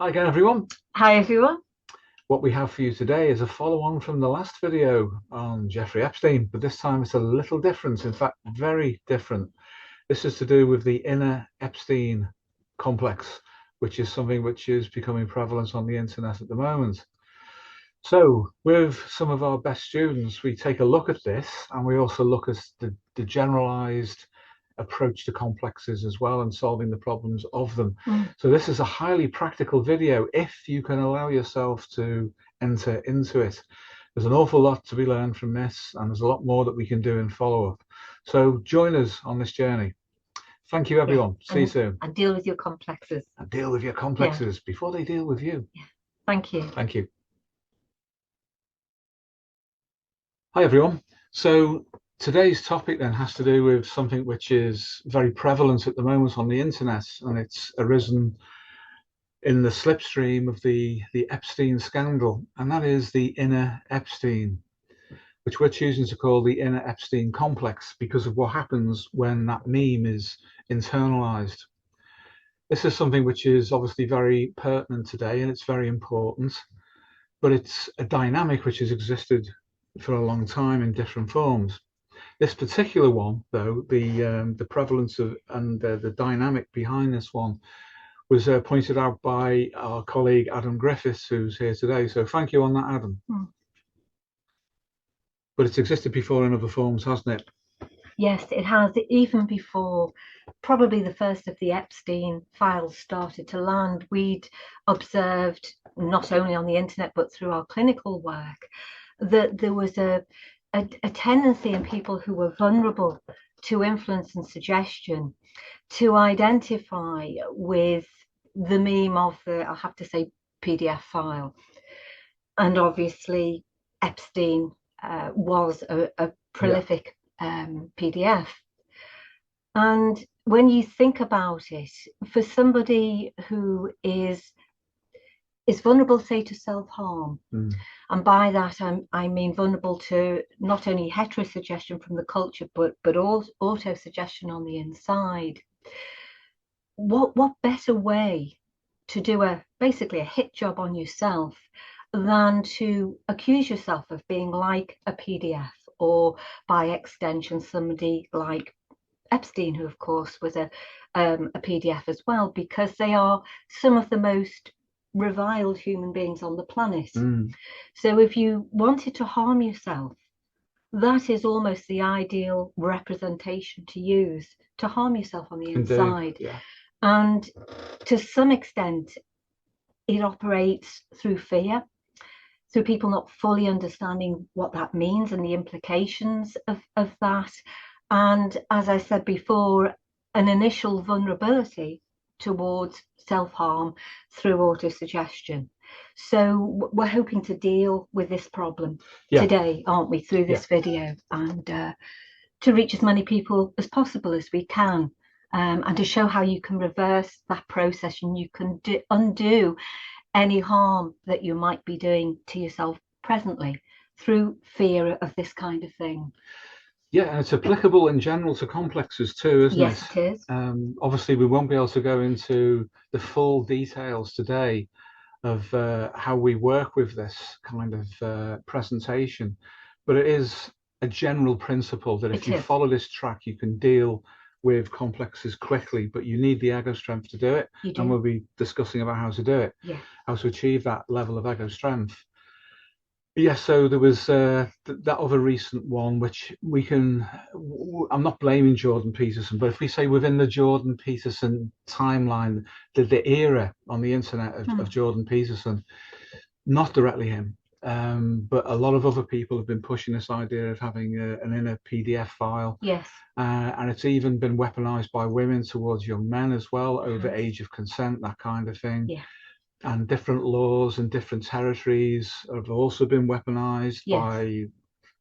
Hi again, everyone. Hi everyone. What we have for you today is a follow-on from the last video on Jeffrey Epstein, but this time it's a little different, in fact, very different. This is to do with the Inner Epstein Complex, which is something which is becoming prevalent on the internet at the moment. So with some of our best students, we take a look at this and we also look at the generalized approach to complexes as well and solving the problems of them. So this is a highly practical video if you can allow yourself to enter into it. There's an awful lot to be learned from this, and there's a lot more that we can do in follow-up. So join us on this journey. Thank you, Yeah, everyone. See you soon. and deal with your complexes. And deal with your complexes before they deal with you. Yeah. Thank you. Thank you. Hi, everyone. So today's topic then has to do with something which is very prevalent at the moment on the internet, and it's arisen in the slipstream of the Epstein scandal, and that is the Inner Epstein, which we're choosing to call the Inner Epstein Complex because of what happens when that meme is internalized. This is something which is obviously very pertinent today, and it's very important, but it's a dynamic which has existed for a long time in different forms. This particular one, though, the prevalence of and the dynamic behind this one was pointed out by our colleague Adam Griffiths, who's here today. So thank you on that, Adam. But it's existed before in other forms, hasn't it? Yes, it has, even before probably the first of the Epstein files started to land. We'd observed, not only on the internet but through our clinical work, that there was a tendency in people who were vulnerable to influence and suggestion to identify with the meme of the, I'll have to say, PDF file. And obviously, Epstein was a prolific PDF. And when you think about it, for somebody who is vulnerable, say, to self-harm, and by that I mean vulnerable to not only heterosuggestion from the culture, but also auto-suggestion on the inside, what better way to do basically a hit job on yourself than to accuse yourself of being like a PDF, or by extension somebody like Epstein, who of course was a PDF as well, because they are some of the most reviled human beings on the planet. So if you wanted to harm yourself, that is almost the ideal representation to use to harm yourself on the inside. Yeah. And to some extent, it operates through fear, through people not fully understanding what that means and the implications of that. And as I said before, an initial vulnerability towards self-harm through autosuggestion. So we're hoping to deal with this problem today, aren't we, through this video, and to reach as many people as possible as we can. And to show how you can reverse that process and you can undo any harm that you might be doing to yourself presently through fear of this kind of thing. Yeah, and it's applicable in general to complexes too, isn't it? Yes, it is. Obviously, we won't be able to go into the full details today of how we work with this kind of presentation, but it is a general principle that if you follow this track, you can deal with complexes quickly, but you need the ego strength to do it. And we'll be discussing about how to do it, how to achieve that level of ego strength. Yes, so there was that other recent one, which we can, I'm not blaming Jordan Peterson, but if we say within the Jordan Peterson timeline, the era on the internet of Jordan Peterson, not directly him, but a lot of other people have been pushing this idea of having an inner PDF file. Yes. And it's even been weaponized by women towards young men as well, over age of consent, that kind of thing. Yeah. And different laws in different territories have also been weaponized by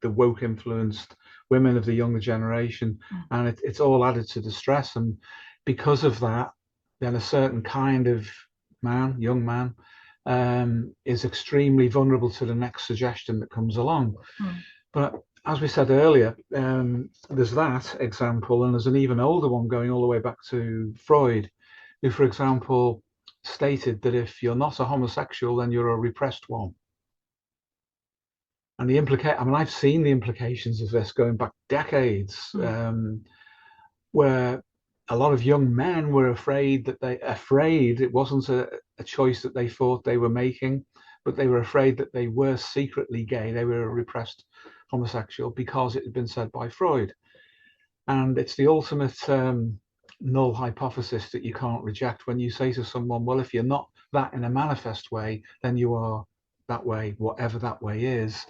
the woke influenced women of the younger generation. And it's all added to the stress. And because of that, then a certain kind of man, young man, is extremely vulnerable to the next suggestion that comes along. But as we said earlier, there's that example, and there's an even older one going all the way back to Freud, who, for example, stated that if you're not a homosexual, then you're a repressed one. And I mean, I've seen the implications of this going back decades, where a lot of young men were afraid it wasn't a choice that they thought they were making, but they were afraid that they were secretly gay. They were a repressed homosexual because it had been said by Freud. And it's the ultimate null hypothesis that you can't reject when you say to someone, well, if you're not that in a manifest way, then you are that way, whatever that way is,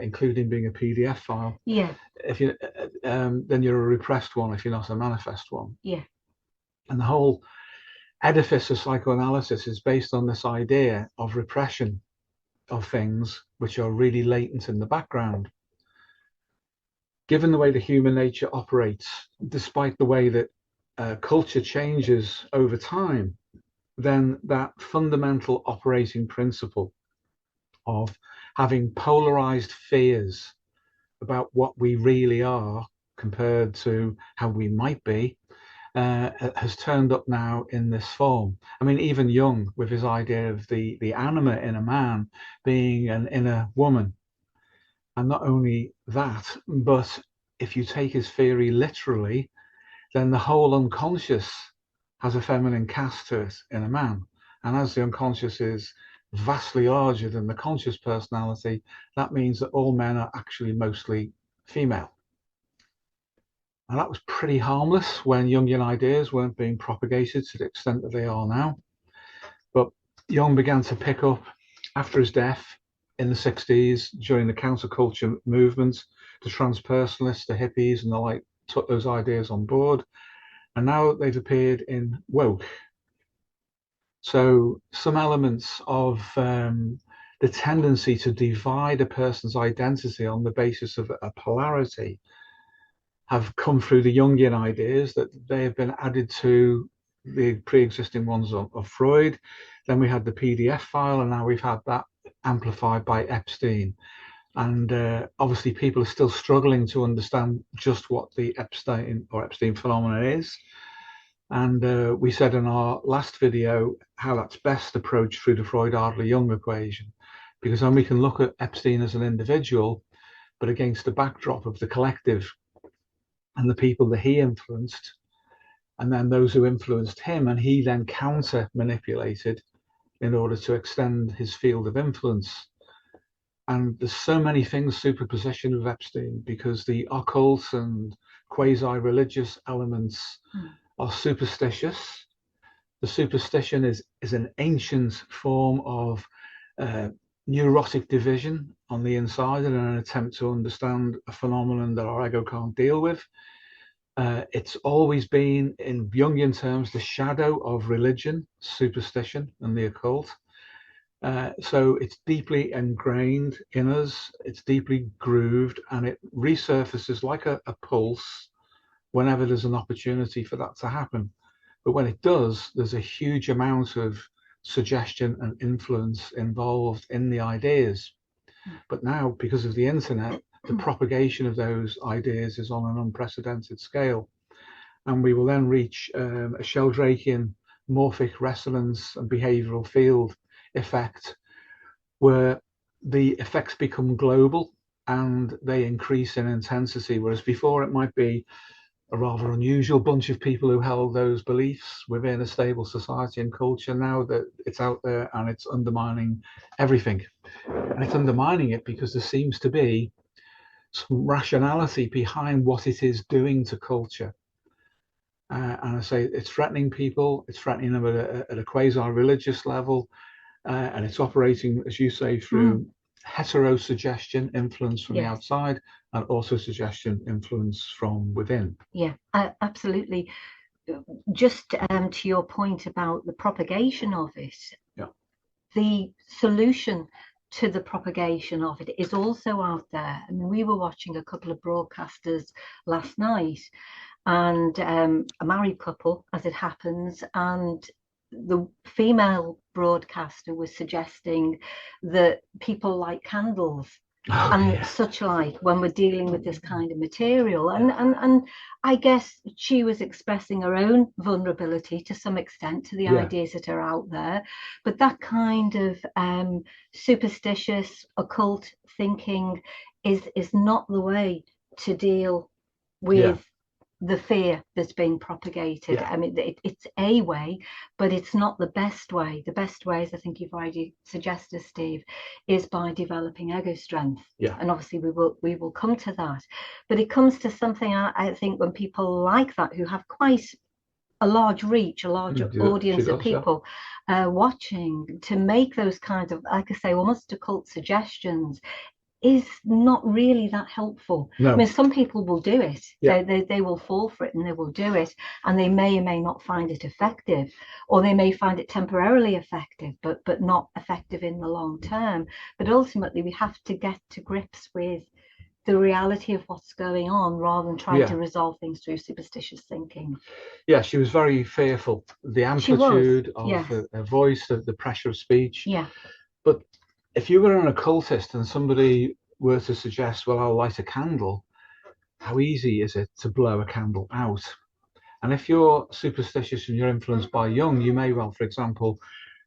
including being a PDF file. Yeah. If you then you're a repressed one if you're not a manifest one. Yeah. And the whole edifice of psychoanalysis is based on this idea of repression of things which are really latent in the background. Given the way the human nature operates, despite the way that culture changes over time, then that fundamental operating principle of having polarized fears about what we really are compared to how we might be has turned up now in this form. I mean, even Jung, with his idea of the anima in a man being an inner woman. And not only that, but if you take his theory literally, then the whole unconscious has a feminine cast to it in a man. And as the unconscious is vastly larger than the conscious personality, that means that all men are actually mostly female. And that was pretty harmless when Jungian ideas weren't being propagated to the extent that they are now. But Jung began to pick up after his death in the 60s during the counterculture movement. The transpersonalists, the hippies and the like took those ideas on board. And now they've appeared in woke. So some elements of the tendency to divide a person's identity on the basis of a polarity have come through the Jungian ideas, that they have been added to the pre-existing ones of Freud. Then we had the PDF file, and now we've had that amplified by Epstein. And obviously people are still struggling to understand just what the Epstein phenomenon is. And we said in our last video how that's best approached through the Freud-Adler-Jung equation, because then we can look at Epstein as an individual, but against the backdrop of the collective and the people that he influenced, and then those who influenced him, and he then counter manipulated in order to extend his field of influence. And there's so many things superposition with Epstein, because the occult and quasi-religious elements are superstitious. The superstition is an ancient form of neurotic division on the inside in an attempt to understand a phenomenon that our ego can't deal with. It's always been, in Jungian terms, the shadow of religion, superstition, and the occult. So it's deeply ingrained in us, it's deeply grooved, and it resurfaces like a pulse whenever there's an opportunity for that to happen. But when it does, there's a huge amount of suggestion and influence involved in the ideas. But now, because of the internet, the propagation of those ideas is on an unprecedented scale. And we will then reach a Sheldrakean morphic resonance and behavioral field effect, where the effects become global and they increase in intensity, whereas before it might be a rather unusual bunch of people who held those beliefs within a stable society and culture. Now that it's out there and it's undermining everything, and it's undermining it because there seems to be some rationality behind what it is doing to culture. And I say it's threatening people, it's threatening them at a quasi-religious level, and it's operating, as you say, through heterosuggestion, influence from the outside, and also suggestion, influence from within. Yeah, absolutely. Just to your point about the propagation of it, the solution to the propagation of it is also out there. I mean, we were watching a couple of broadcasters last night, and a married couple, as it happens, and the female broadcaster was suggesting that people light candles and yeah, such like when we're dealing with this kind of material. And I guess she was expressing her own vulnerability to some extent to the yeah, ideas that are out there. But that kind of superstitious occult thinking is not the way to deal yeah, with the fear that's being propagated. yeah, I mean, it's a way, but it's not the best way. The best way, as I think you've already suggested, Steve, is by developing ego strength. yeah, And obviously we will come to that. But it comes to something I think when people like that who have quite a large reach, a large yeah, she audience of does, yeah, people watching, to make those kinds of, like I say, almost occult suggestions is not really that helpful. I mean, no, some people will do it. yeah, They will fall for it and they will do it, and they may or may not find it effective, or they may find it temporarily effective, but not effective in the long term. But ultimately, we have to get to grips with the reality of what's going on rather than trying yeah, to resolve things through superstitious thinking. yeah. She was very fearful. The She was, amplitude of yes, her voice, the pressure of speech. yeah, But if you were an occultist and somebody were to suggest, well, I'll light a candle, how easy is it to blow a candle out? And if you're superstitious and you're influenced by Jung, you may well, for example,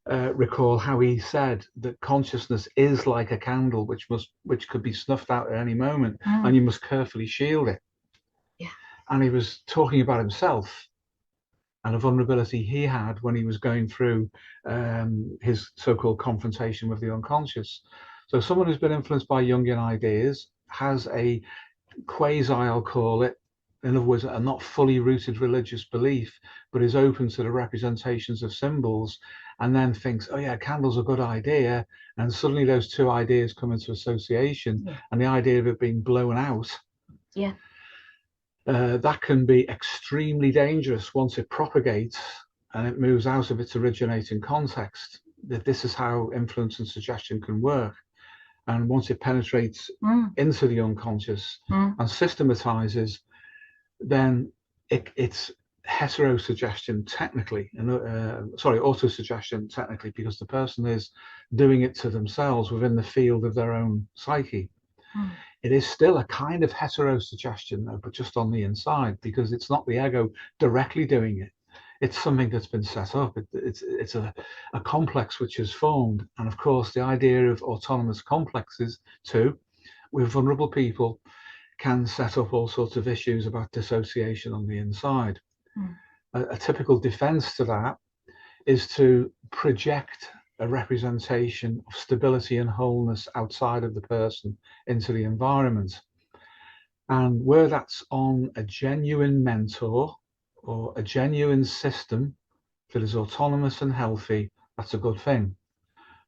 recall how he said that consciousness is like a candle, which could be snuffed out at any moment, and you must carefully shield it. yeah, And he was talking about himself and a vulnerability he had when he was going through his so-called confrontation with the unconscious. So someone who's been influenced by Jungian ideas has a quasi, I'll call it, in other words, a not fully rooted religious belief, but is open to the representations of symbols, and then thinks, oh yeah, candle's a good idea, and suddenly those two ideas come into association, yeah, and the idea of it being blown out, yeah, that can be extremely dangerous once it propagates and it moves out of its originating context. That this is how influence and suggestion can work. And once it penetrates into the unconscious and systematizes, then it's heterosuggestion technically, and autosuggestion technically, because the person is doing it to themselves within the field of their own psyche. It is still a kind of heterosuggestion, though, but just on the inside, because it's not the ego directly doing it. It's something that's been set up. It's a complex which is formed. And of course, the idea of autonomous complexes, too, with vulnerable people, can set up all sorts of issues about dissociation on the inside. A typical defense to that is to project a representation of stability and wholeness outside of the person into the environment. And where that's on a genuine mentor or a genuine system that is autonomous and healthy, that's a good thing.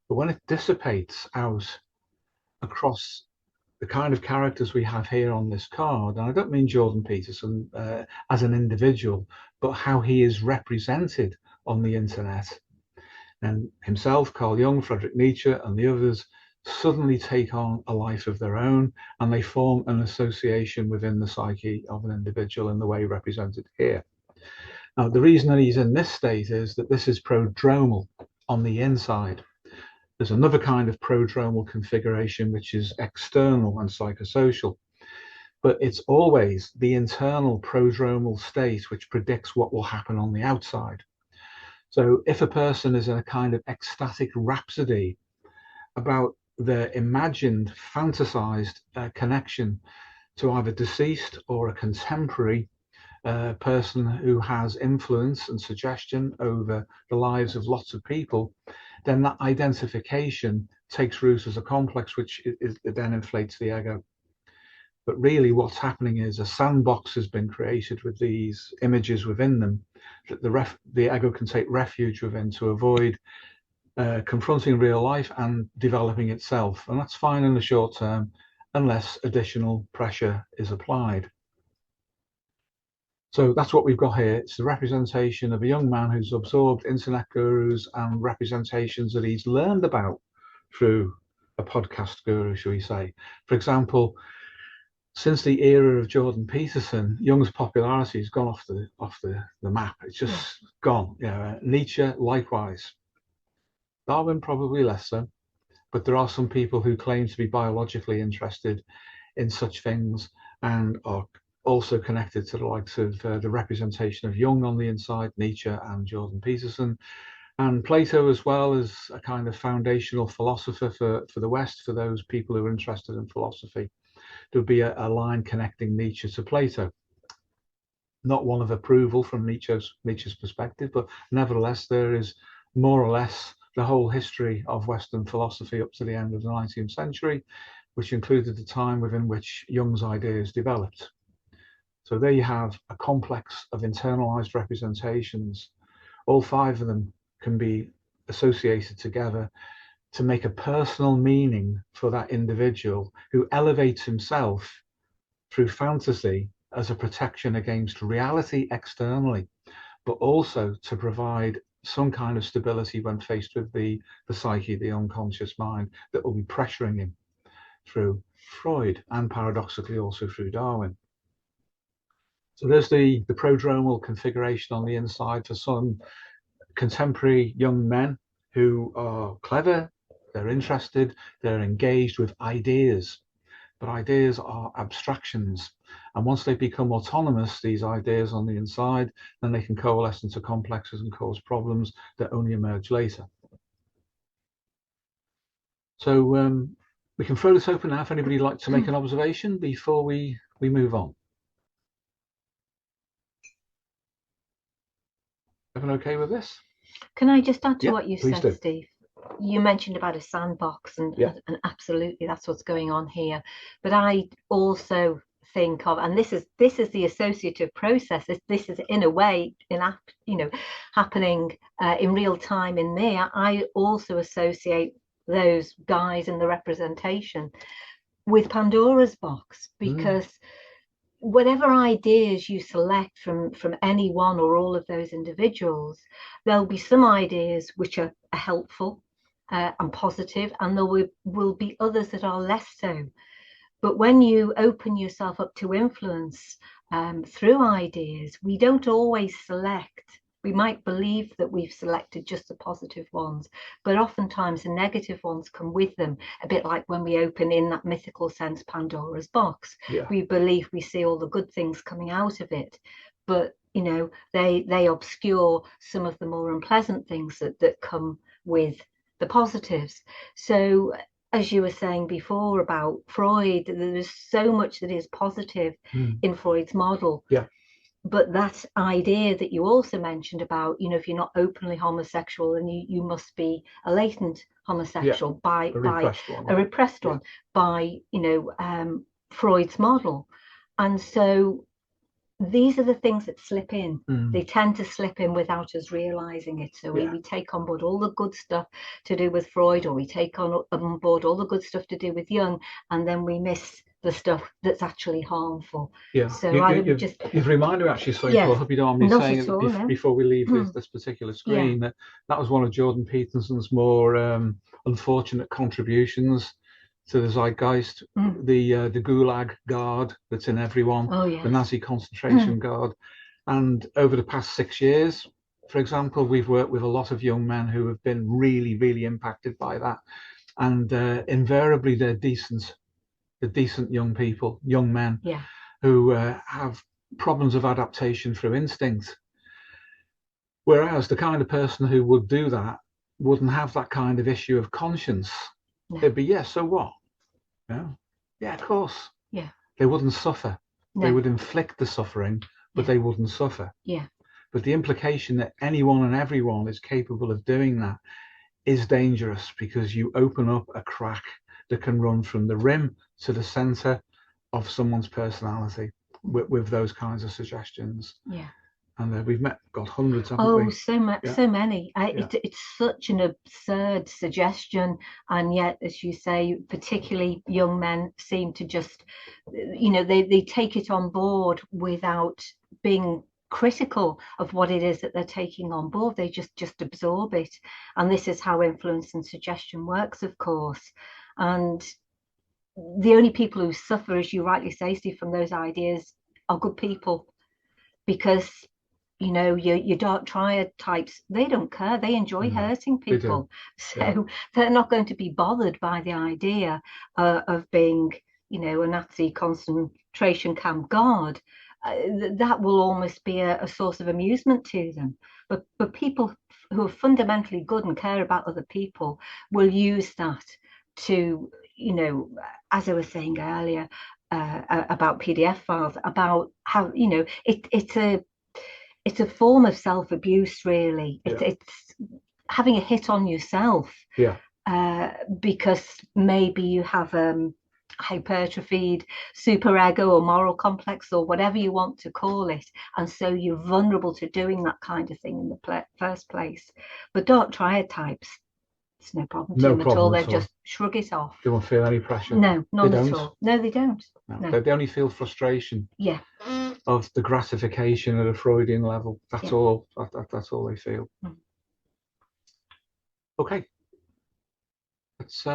But when it dissipates out across the kind of characters we have here on this card, and I don't mean Jordan Peterson as an individual, but how he is represented on the internet, and himself, Carl Jung, Friedrich Nietzsche, and the others suddenly take on a life of their own, and they form an association within the psyche of an individual in the way represented here. Now, the reason that he's in this state is that this is prodromal on the inside. There's another kind of prodromal configuration which is external and psychosocial, but it's always the internal prodromal state which predicts what will happen on the outside. So if a person is in a kind of ecstatic rhapsody about their imagined, fantasized connection to either deceased or a contemporary person who has influence and suggestion over the lives of lots of people, then that identification takes root as a complex, which then inflates the ego. But really what's happening is a sandbox has been created with these images within them that the ego can take refuge within to avoid confronting real life and developing itself. And that's fine in the short term, unless additional pressure is applied. So that's what we've got here. It's the representation of a young man who's absorbed internet gurus and representations that he's learned about through a podcast guru, shall we say. For example, since the era of Jordan Peterson, Jung's popularity has gone off the map. It's just gone. Nietzsche likewise. Darwin probably less so. but there are some people who claim to be biologically interested in such things and are also connected to the likes of the representation of Jung on the inside, Nietzsche and Jordan Peterson, and Plato as well as a kind of foundational philosopher for the West, for those people who are interested in philosophy. There would be a line connecting Nietzsche to Plato. Not one of approval from Nietzsche's perspective, but nevertheless, there is more or less the whole history of Western philosophy up to the end of the 19th century, which included the time within which Jung's ideas developed. So there you have a complex of internalized representations. All five of them can be associated together to make a personal meaning for that individual who elevates himself through fantasy as a protection against reality externally, but also to provide some kind of stability when faced with the psyche, the unconscious mind, that will be pressuring him through Freud and paradoxically also through Darwin. So there's the prodromal configuration on the inside for some contemporary young men who are clever, they're interested, they're engaged with ideas, but ideas are abstractions. And once they become autonomous, these ideas on the inside, then they can coalesce into complexes and cause problems that only emerge later. So we can throw this open now if anybody would like to make an observation before we move on. Everyone okay with this? Can I just add to Yeah, what you please said, do. Steve? You mentioned about a sandbox, and absolutely that's what's going on here. But I also think of, and this is the associative process. This is in a way happening in real time in there. I also associate those guys in the representation with Pandora's box, because whatever ideas you select from any one or all of those individuals, there'll be some ideas which are helpful and positive, and there will be others that are less so. But when you open yourself up to influence through ideas, we don't always select. We might believe that we've selected just the positive ones, but oftentimes the negative ones come with them, a bit like when we open, in that mythical sense, Pandora's box. Yeah. We believe we see all the good things coming out of it, but they obscure some of the more unpleasant things that come with the positives. So as you were saying before about Freud, there's so much that is positive in Freud's model. Yeah. But that idea that you also mentioned about, if you're not openly homosexual, then you must be a latent homosexual, by a repressed one by Freud's model. And so these are the things that slip in. They tend to slip in without us realizing it. So we take on board all the good stuff to do with Freud, or we take on board all the good stuff to do with Jung, and then we miss the stuff that's actually harmful. Yeah. So you've reminded me, actually, sorry, Paul, I hope you don't mind me saying it before we leave this particular screen, that was one of Jordan Peterson's more unfortunate contributions to the zeitgeist, the Gulag Guard that's in everyone, the Nazi concentration guard. And over the past 6 years, for example, we've worked with a lot of young men who have been really, really impacted by that. And invariably, they're decent young people, young men, who have problems of adaptation through instinct. Whereas the kind of person who would do that wouldn't have that kind of issue of conscience. They'd be, so what? Yeah, of course. Yeah. They wouldn't suffer. No. They would inflict the suffering, but they wouldn't suffer. Yeah. But the implication that anyone and everyone is capable of doing that is dangerous, because you open up a crack that can run from the rim to the center of someone's personality with those kinds of suggestions. Yeah. And we've got hundreds, haven't we? So many. It's such an absurd suggestion, and yet, as you say, particularly young men seem to just, they take it on board without being critical of what it is that they're taking on board. They just absorb it, and this is how influence and suggestion works, of course. And the only people who suffer, as you rightly say, Steve, from those ideas are good people, because You know, your dark triad types, they don't care. They enjoy hurting people. So they're not going to be bothered by the idea of being, you know, a Nazi concentration camp guard. That will almost be a source of amusement to them. But people who are fundamentally good and care about other people will use that to, you know, as I was saying earlier, about PDF files, about how, you know, it's a form of self-abuse, really. It's having a hit on yourself. Because maybe you have hypertrophied superego or moral complex or whatever you want to call it, and so you're vulnerable to doing that kind of thing in the first place. But dark triad types, it's no problem to them at all. They just shrug it off. They won't feel any pressure. No, none at all. No, they don't. No. They only feel frustration. Of the gratification at a Freudian level. That's all. That's all they feel. Okay. Let's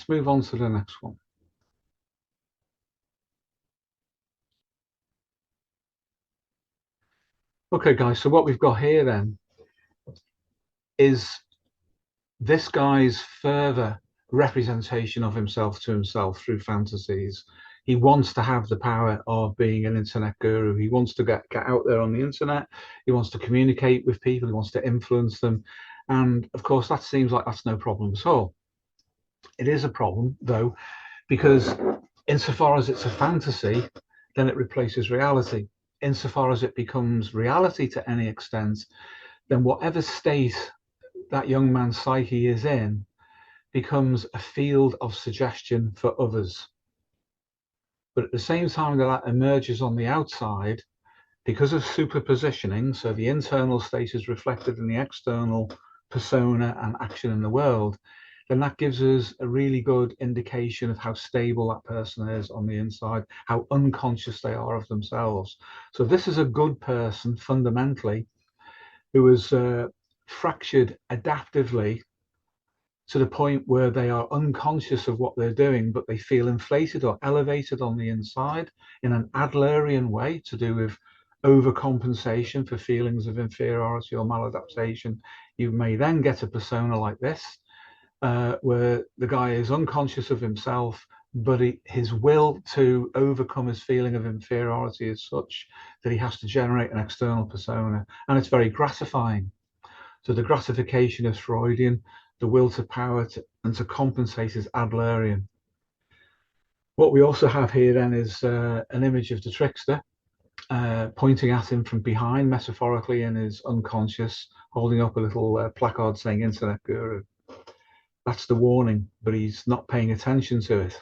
move on to the next one. Okay, guys. So what we've got here then is this guy's further representation of himself to himself through fantasies. He wants to have the power of being an internet guru. He wants to get out there on the internet. He wants to communicate with people. He wants to influence them. And of course, that seems like that's no problem at all. It is a problem, though, because insofar as it's a fantasy, then it replaces reality. Insofar as it becomes reality to any extent, then whatever state that young man's psyche is in becomes a field of suggestion for others. But at the same time that emerges on the outside, because of superpositioning, so the internal state is reflected in the external persona and action in the world, then that gives us a really good indication of how stable that person is on the inside, how unconscious they are of themselves. So this is a good person fundamentally who is fractured adaptively to the point where they are unconscious of what they're doing, but they feel inflated or elevated on the inside in an Adlerian way to do with overcompensation for feelings of inferiority or maladaptation. You may then get a persona like this, where the guy is unconscious of himself, but his will to overcome his feeling of inferiority is such that he has to generate an external persona, and it's very gratifying. So the gratification is Freudian, the will to power and to compensate is Adlerian. What we also have here then is an image of the trickster pointing at him from behind, metaphorically in his unconscious, holding up a little placard saying Internet Guru. That's the warning, but he's not paying attention to it.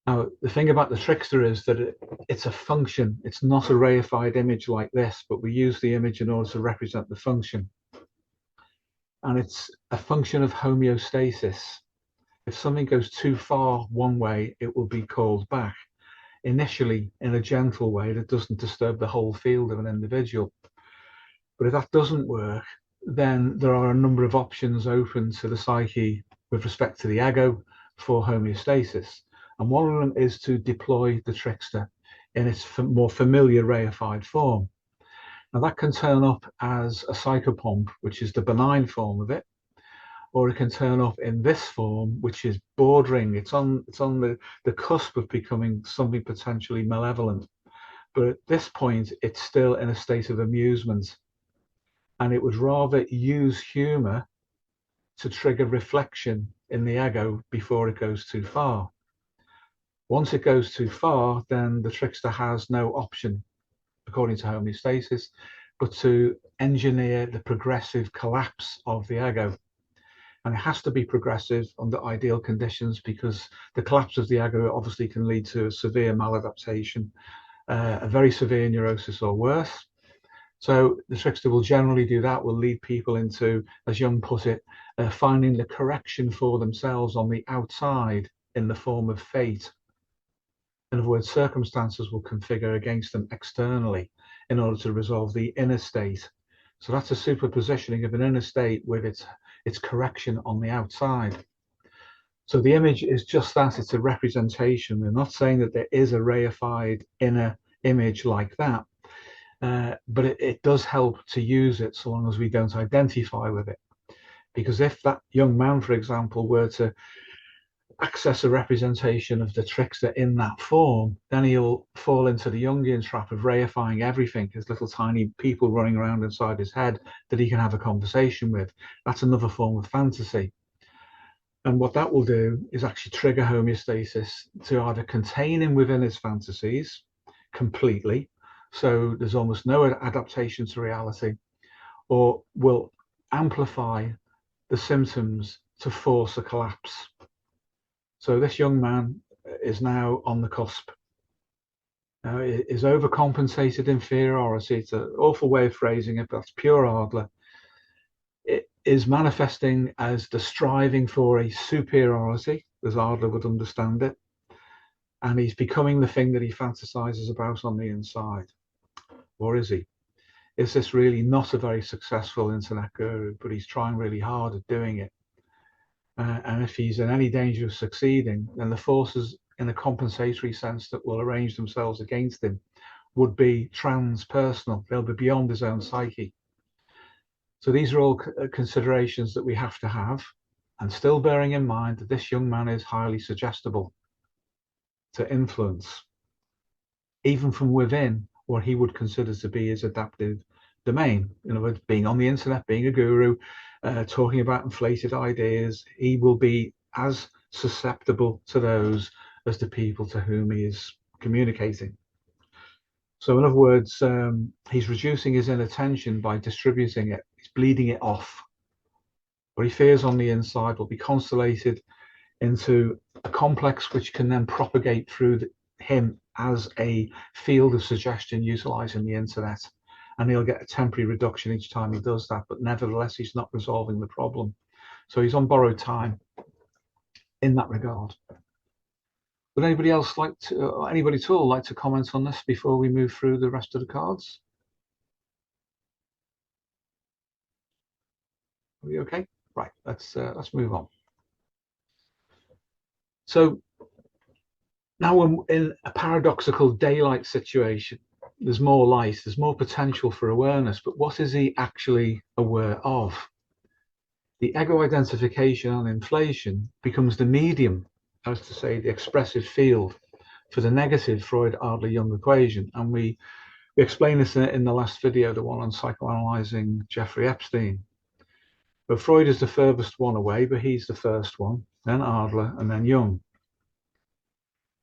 Now, the thing about the trickster is that it's a function. It's not a reified image like this, but we use the image in order to represent the function. And it's a function of homeostasis. If something goes too far one way, it will be called back, initially in a gentle way that doesn't disturb the whole field of an individual. But if that doesn't work, then there are a number of options open to the psyche with respect to the ego for homeostasis. And one of them is to deploy the trickster in its more familiar reified form. Now that can turn up as a psychopomp, which is the benign form of it, or it can turn up in this form, which is bordering. It's on the cusp of becoming something potentially malevolent. But at this point, it's still in a state of amusement. And it would rather use humor to trigger reflection in the ego before it goes too far. Once it goes too far, then the trickster has no option, according to homeostasis, but to engineer the progressive collapse of the ego. And it has to be progressive under ideal conditions, because the collapse of the ego obviously can lead to a severe maladaptation, a very severe neurosis or worse. So the trickster will generally do that, will lead people into, as Jung put it, finding the correction for themselves on the outside in the form of fate. In other words, circumstances will configure against them externally in order to resolve the inner state. So that's a superpositioning of an inner state with its correction on the outside. So the image is just that, it's a representation. We're not saying that there is a reified inner image like that, but it does help to use it so long as we don't identify with it. Because if that young man, for example, were to access a representation of the trickster in that form, then he'll fall into the Jungian trap of reifying everything as little tiny people running around inside his head that he can have a conversation with. That's another form of fantasy. And what that will do is actually trigger homeostasis to either contain him within his fantasies completely, so there's almost no adaptation to reality, or will amplify the symptoms to force a collapse. So this young man is now on the cusp. Is overcompensated inferiority. It's an awful way of phrasing it, but that's pure Adler. It is manifesting as the striving for a superiority, as Adler would understand it. And he's becoming the thing that he fantasizes about on the inside. Or is he? Is this really not a very successful internet guru, but he's trying really hard at doing it? And if he's in any danger of succeeding, then the forces in a compensatory sense that will arrange themselves against him would be transpersonal. They'll be beyond his own psyche. So these are all considerations that we have to have, and still bearing in mind that this young man is highly suggestible to influence, even from within what he would consider to be his adaptive domain. In other words, being on the internet, being a guru, talking about inflated ideas, he will be as susceptible to those as the people to whom he is communicating. So in other words, he's reducing his inattention by distributing it. He's bleeding it off. What he fears on the inside will be constellated into a complex which can then propagate through him as a field of suggestion utilizing the internet. And he'll get a temporary reduction each time he does that, but nevertheless, he's not resolving the problem. So he's on borrowed time in that regard. Would anybody else like to, anybody at all like to comment on this before we move through the rest of the cards? Are we okay? Right, let's move on. So now we're in a paradoxical daylight situation. There's more light, there's more potential for awareness, but what is he actually aware of? The ego identification on inflation becomes the medium, as to say, the expressive field for the negative Freud-Adler-Jung equation. And we explained this in the last video, the one on psychoanalyzing Jeffrey Epstein. But Freud is the furthest one away, but he's the first one, then Adler, and then Jung.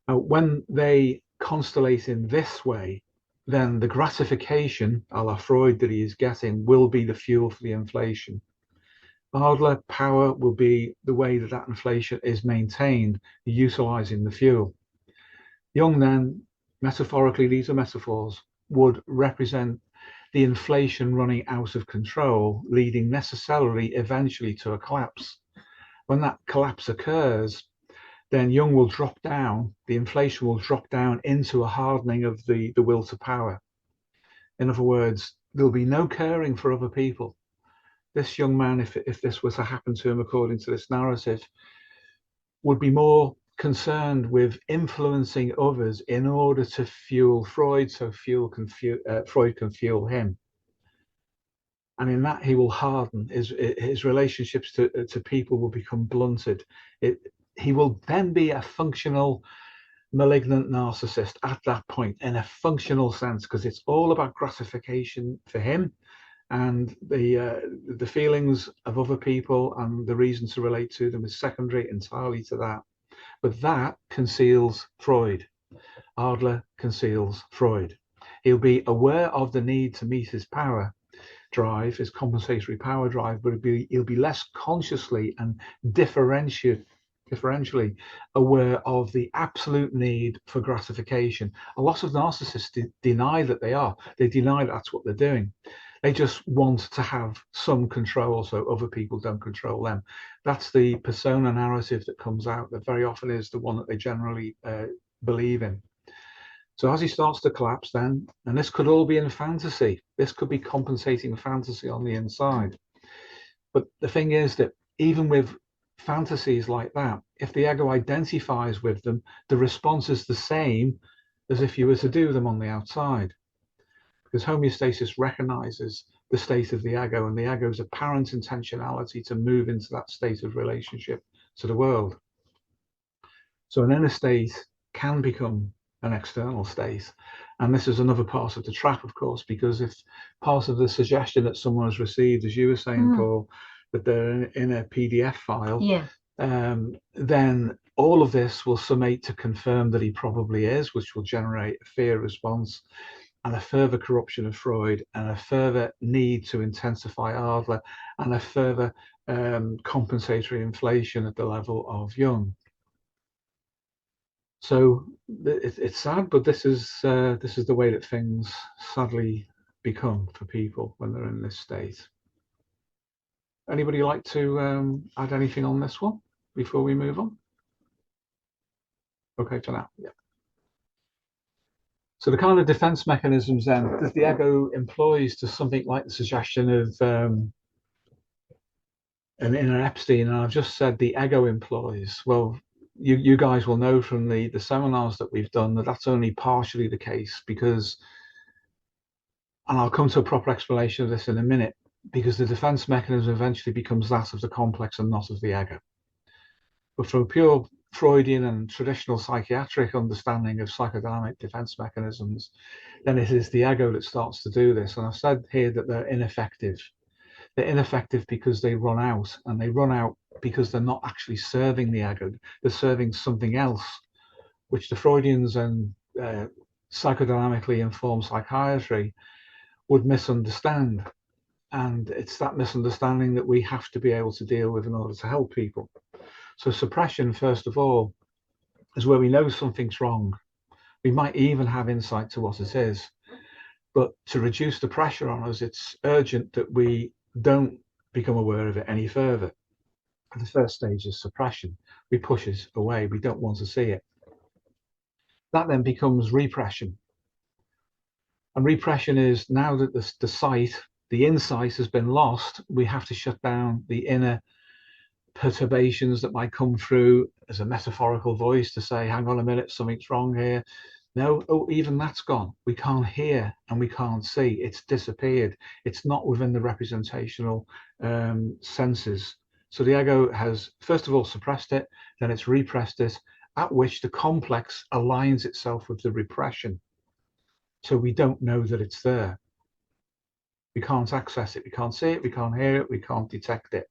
Now, when they constellate in this way, then the gratification, a la Freud, that he is getting will be the fuel for the inflation. Adler, power will be the way that that inflation is maintained, utilizing the fuel. Jung then, metaphorically, these are metaphors, would represent the inflation running out of control, leading necessarily eventually to a collapse. When that collapse occurs, then Jung will drop down, the inflation will drop down into a hardening of the will to power. In other words, there'll be no caring for other people. This young man, if this was to happen to him according to this narrative, would be more concerned with influencing others in order to fuel Freud, so Freud can fuel him. And in that, he will harden. His relationships to people will become blunted. He will then be a functional malignant narcissist at that point, in a functional sense, because it's all about gratification for him, and the feelings of other people and the reason to relate to them is secondary entirely to that. But that conceals Freud. Adler conceals Freud. He'll be aware of the need to meet his power drive, his compensatory power drive, but he'll be less consciously and differentially aware of the absolute need for gratification. A lot of narcissists deny that they are. They deny that's what they're doing. They just want to have some control so other people don't control them. That's the persona narrative that comes out, that very often is the one that they generally believe in. So as he starts to collapse then, and this could all be in fantasy, this could be compensating fantasy on the inside. But the thing is that even with fantasies like that, if the ego identifies with them, the response is the same as if you were to do them on the outside. because homeostasis recognizes the state of the ego and the ego's apparent intentionality to move into that state of relationship to the world. So an inner state can become an external state. And this is another part of the trap, of course, because if part of the suggestion that someone has received, as you were saying, Paul, that they're in a PDF file, then all of this will summate to confirm that he probably is, which will generate a fear response and a further corruption of Freud and a further need to intensify Adler and a further compensatory inflation at the level of Jung. So it's sad, but this is the way that things sadly become for people when they're in this state. Anybody like to add anything on this one before we move on? Okay, for now, yeah. So the kind of defense mechanisms then that the ego employs to something like the suggestion of an inner Epstein, and I've just said the ego employs. Well, you guys will know from the seminars that we've done that that's only partially the case, because, and I'll come to a proper explanation of this in a minute, because the defense mechanism eventually becomes that of the complex and not of the ego. But from a pure Freudian and traditional psychiatric understanding of psychodynamic defense mechanisms, then it is the ego that starts to do this. And I've said here that they're ineffective. They're ineffective because they run out, and they run out because they're not actually serving the ego. They're serving something else, which the Freudians and psychodynamically informed psychiatry would misunderstand. And it's that misunderstanding that we have to be able to deal with in order to help people. So suppression, first of all, is where we know something's wrong. We might even have insight to what it is. But to reduce the pressure on us, it's urgent that we don't become aware of it any further. The first stage is suppression. We push it away. We don't want to see it. That then becomes repression. And repression is, now that the insight has been lost, we have to shut down the inner perturbations that might come through as a metaphorical voice to say, hang on a minute, something's wrong here. No, oh, even that's gone. We can't hear and we can't see. It's disappeared. It's not within the representational senses. So the ego has, first of all, suppressed it, then it's repressed it, at which the complex aligns itself with the repression. So we don't know that it's there. We can't access it. We can't see it. We can't hear it. We can't detect it.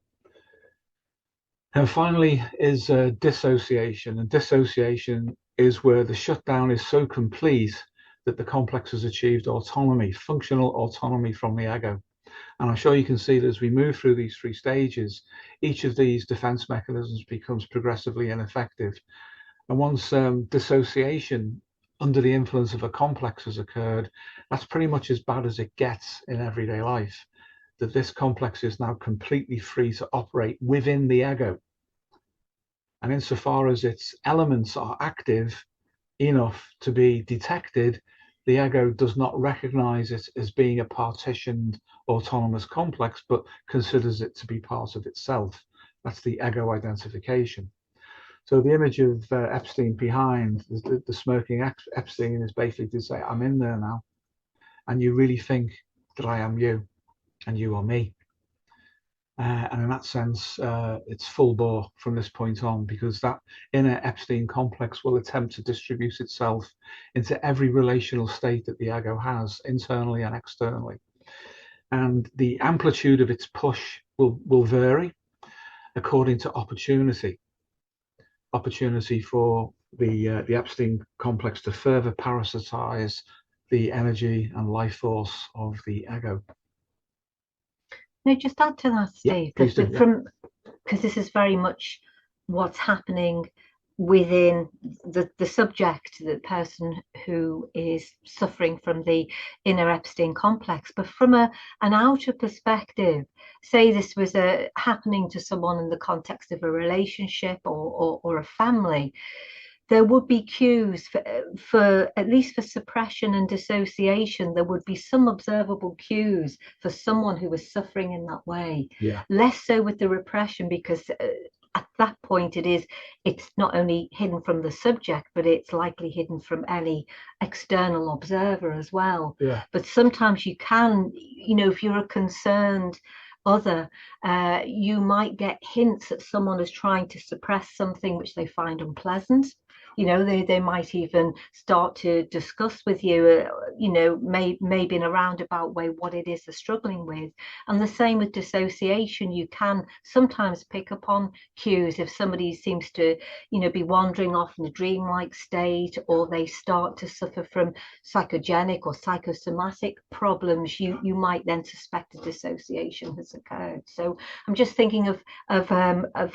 And finally is dissociation. And dissociation is where the shutdown is so complete that the complex has achieved autonomy, functional autonomy from the ego. And I'm sure you can see that as we move through these three stages, each of these defense mechanisms becomes progressively ineffective. And once dissociation under the influence of a complex has occurred, that's pretty much as bad as it gets in everyday life, that this complex is now completely free to operate within the ego. And insofar as its elements are active enough to be detected, the ego does not recognize it as being a partitioned autonomous complex, but considers it to be part of itself. That's the ego identification. So the image of Epstein behind, the smoking Epstein, is basically to say, I'm in there now, and you really think that I am you, and you are me. And in that sense, it's full bore from this point on, because that inner Epstein complex will attempt to distribute itself into every relational state that the ego has, internally and externally. And the amplitude of its push will vary according to opportunity. Opportunity for the Epstein complex to further parasitize the energy and life force of the ego. No, just add to that, Steve, because this is very much what's happening within the subject, the person who is suffering from the inner Epstein complex. But from an outer perspective, say this was happening to someone in the context of a relationship or a family, there would be cues for at least for suppression and dissociation. There would be some observable cues for someone who was suffering in that way. Yeah. Less so with the repression, because at that point it's not only hidden from the subject, but it's likely hidden from any external observer as well. Yeah. But sometimes you can, if you're a concerned other, you might get hints that someone is trying to suppress something which they find unpleasant. They might even start to discuss with you, maybe in a roundabout way, what it is they're struggling with. And the same with dissociation. You can sometimes pick up on cues if somebody seems to, be wandering off in a dreamlike state, or they start to suffer from psychogenic or psychosomatic problems. You might then suspect a dissociation has occurred. So I'm just thinking of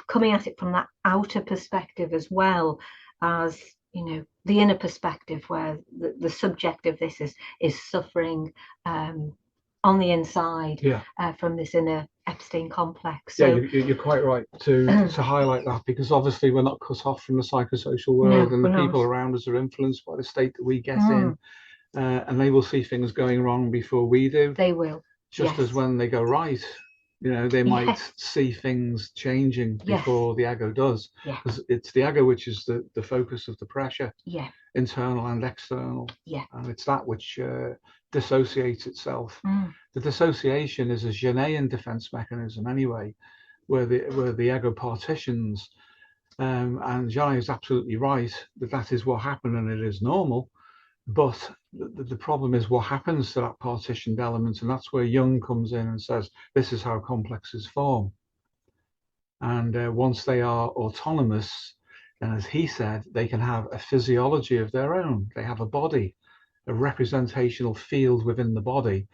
coming at it from that outer perspective as well as the inner perspective, where the subject of this is suffering on the inside, from this inner Epstein complex. So, yeah, you're quite right to highlight that, because obviously we're not cut off from the psychosocial world, and the people around us are influenced by the state that we get in, and they will see things going wrong before we do. They will. Just as when they go right, they might see things changing before the ego does, because it's the ego which is the focus of the pressure, internal and external, and it's that which dissociates itself. The dissociation is a Jungian defense mechanism anyway, where the ego partitions, and Johnny is absolutely right that is what happened, and it is normal. But the problem is what happens to that partitioned element, and that's where Jung comes in and says this is how complexes form. And once they are autonomous, then, as he said, they can have a physiology of their own. They have a body, a representational field within the body,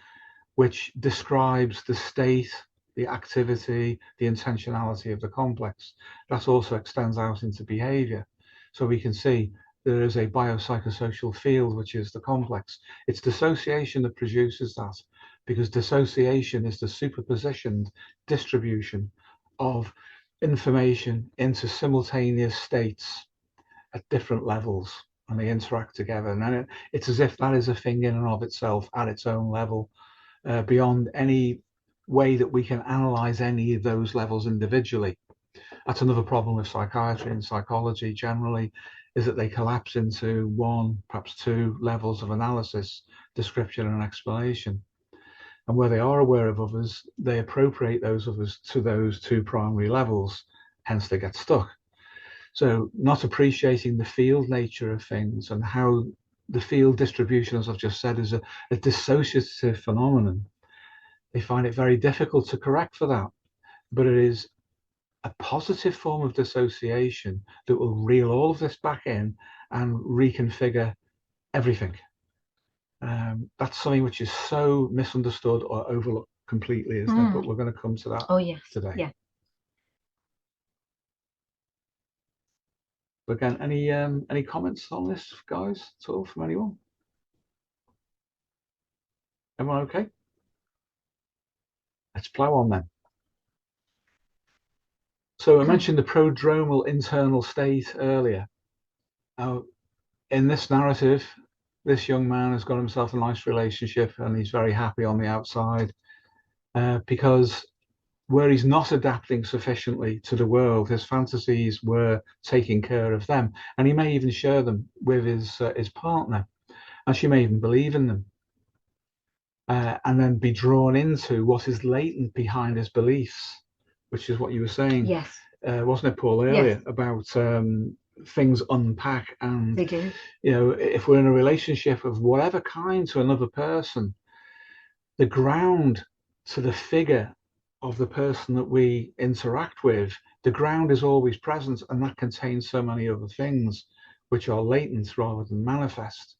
which describes the state, the activity, the intentionality of the complex. That also extends out into behavior. So we can see there is a biopsychosocial field, which is the complex. It's dissociation that produces that, because dissociation is the superpositioned distribution of information into simultaneous states at different levels, and they interact together. And then it's as if that is a thing in and of itself at its own level, beyond any way that we can analyze any of those levels individually. That's another problem with psychiatry and psychology generally, is that they collapse into one, perhaps two levels of analysis, description and explanation. And where they are aware of others, they appropriate those others to those two primary levels, hence they get stuck. So not appreciating the field nature of things, and how the field distribution, as I've just said, is a dissociative phenomenon. They find it very difficult to correct for that, but it is a positive form of dissociation that will reel all of this back in and reconfigure everything. That's something which is so misunderstood or overlooked completely, isn't it? But we're going to come to that today. Yeah. But again, any comments on this, guys, at all from anyone? Everyone okay? Let's plow on then. So I mentioned the prodromal internal state earlier. Now, in this narrative, this young man has got himself a nice relationship and he's very happy on the outside, because where he's not adapting sufficiently to the world, his fantasies were taking care of them, and he may even share them with his partner, and she may even believe in them, and then be drawn into what is latent behind his beliefs, which is what you were saying, wasn't it, Paul, earlier, about things unpack. And they do. If we're in a relationship of whatever kind to another person, the ground to the figure of the person that we interact with, the ground is always present, and that contains so many other things which are latent rather than manifest.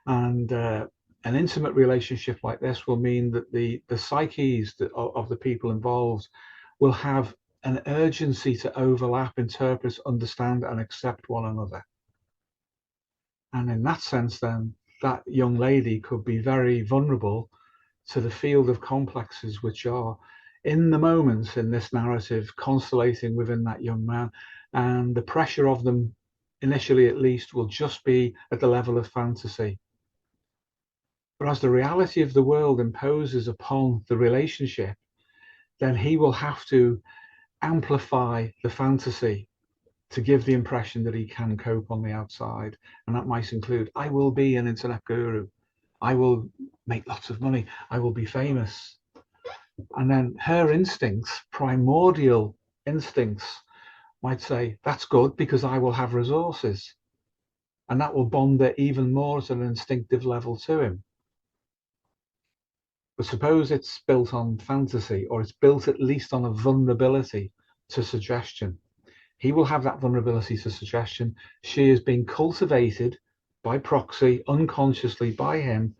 And an intimate relationship like this will mean that the psyches of the people involved will have an urgency to overlap, interpret, understand, and accept one another. And in that sense, then, that young lady could be very vulnerable to the field of complexes which are in the moment in this narrative constellating within that young man, and the pressure of them, initially at least, will just be at the level of fantasy. But as the reality of the world imposes upon the relationship, then he will have to amplify the fantasy to give the impression that he can cope on the outside. And that might include, I will be an internet guru. I will make lots of money. I will be famous. And then her instincts, primordial instincts, might say, that's good because I will have resources. And that will bond her even more at an instinctive level to him. But suppose it's built on fantasy, or it's built at least on a vulnerability to suggestion. He will have that vulnerability to suggestion. She is being cultivated by proxy, unconsciously by him,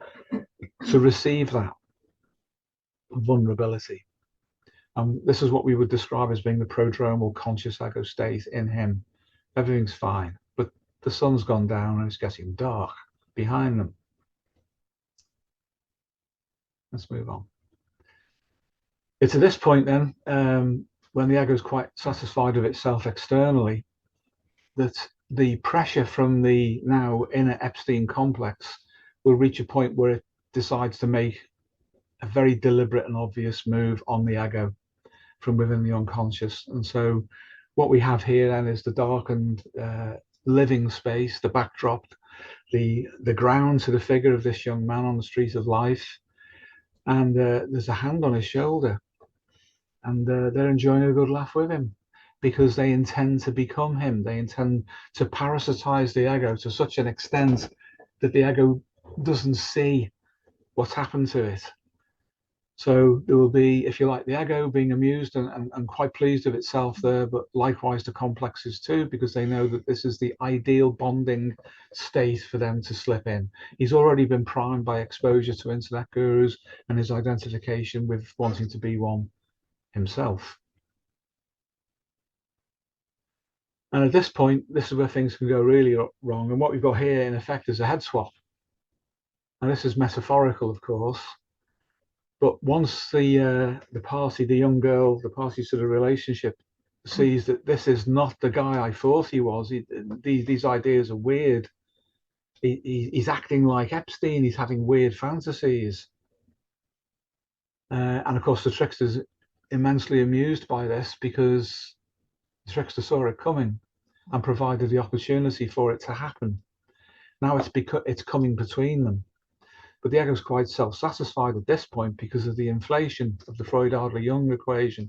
to receive that vulnerability. And this is what we would describe as being the prodromal conscious ego state in him. Everything's fine, but the sun's gone down and it's getting dark behind them. Let's move on. It's at this point then, when the ego is quite satisfied with itself externally, that the pressure from the now inner Epstein complex will reach a point where it decides to make a very deliberate and obvious move on the ego from within the unconscious. And so what we have here then is the darkened living space, the backdrop, the ground to the figure of this young man on the street of life. And there's a hand on his shoulder. And they're enjoying a good laugh with him because they intend to become him. They intend to parasitize the ego to such an extent that the ego doesn't see what's happened to it. So there will be, if you like, the ego being amused and quite pleased with itself there, but likewise the complexes too, because they know that this is the ideal bonding state for them to slip in. He's already been primed by exposure to internet gurus and his identification with wanting to be one himself. And at this point, this is where things can go really wrong. And what we've got here, in effect, is a head swap. And this is metaphorical, of course. But once the party, the young girl, the party to the relationship, sees that this is not the guy I thought he was, these ideas are weird. He's acting like Epstein. He's having weird fantasies. And of course, the trickster's immensely amused by this because the trickster saw it coming and provided the opportunity for it to happen. Now it's coming between them. But the ego is quite self-satisfied at this point because of the inflation of the Freud-Adler-Jung equation.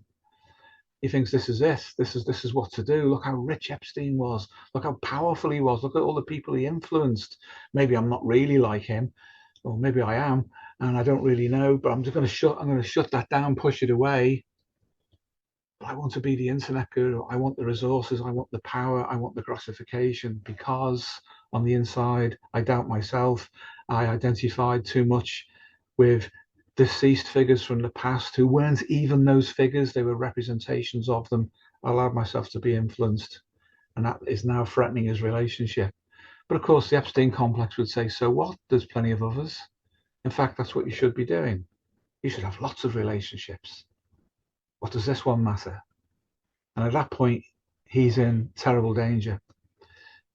He thinks this is it. This is what to do. Look how rich Epstein was. Look how powerful he was. Look at all the people he influenced. Maybe I'm not really like him, or maybe I am, and I don't really know. But I'm going to shut that down, push it away. But I want to be the internet guru. I want the resources. I want the power. I want the gratification because on the inside, I doubt myself. I identified too much with deceased figures from the past who weren't even those figures. They were representations of them. I allowed myself to be influenced, and that is now threatening his relationship. But of course, the Epstein complex would say, so what? There's plenty of others. In fact, that's what you should be doing. You should have lots of relationships. What does this one matter? And at that point, he's in terrible danger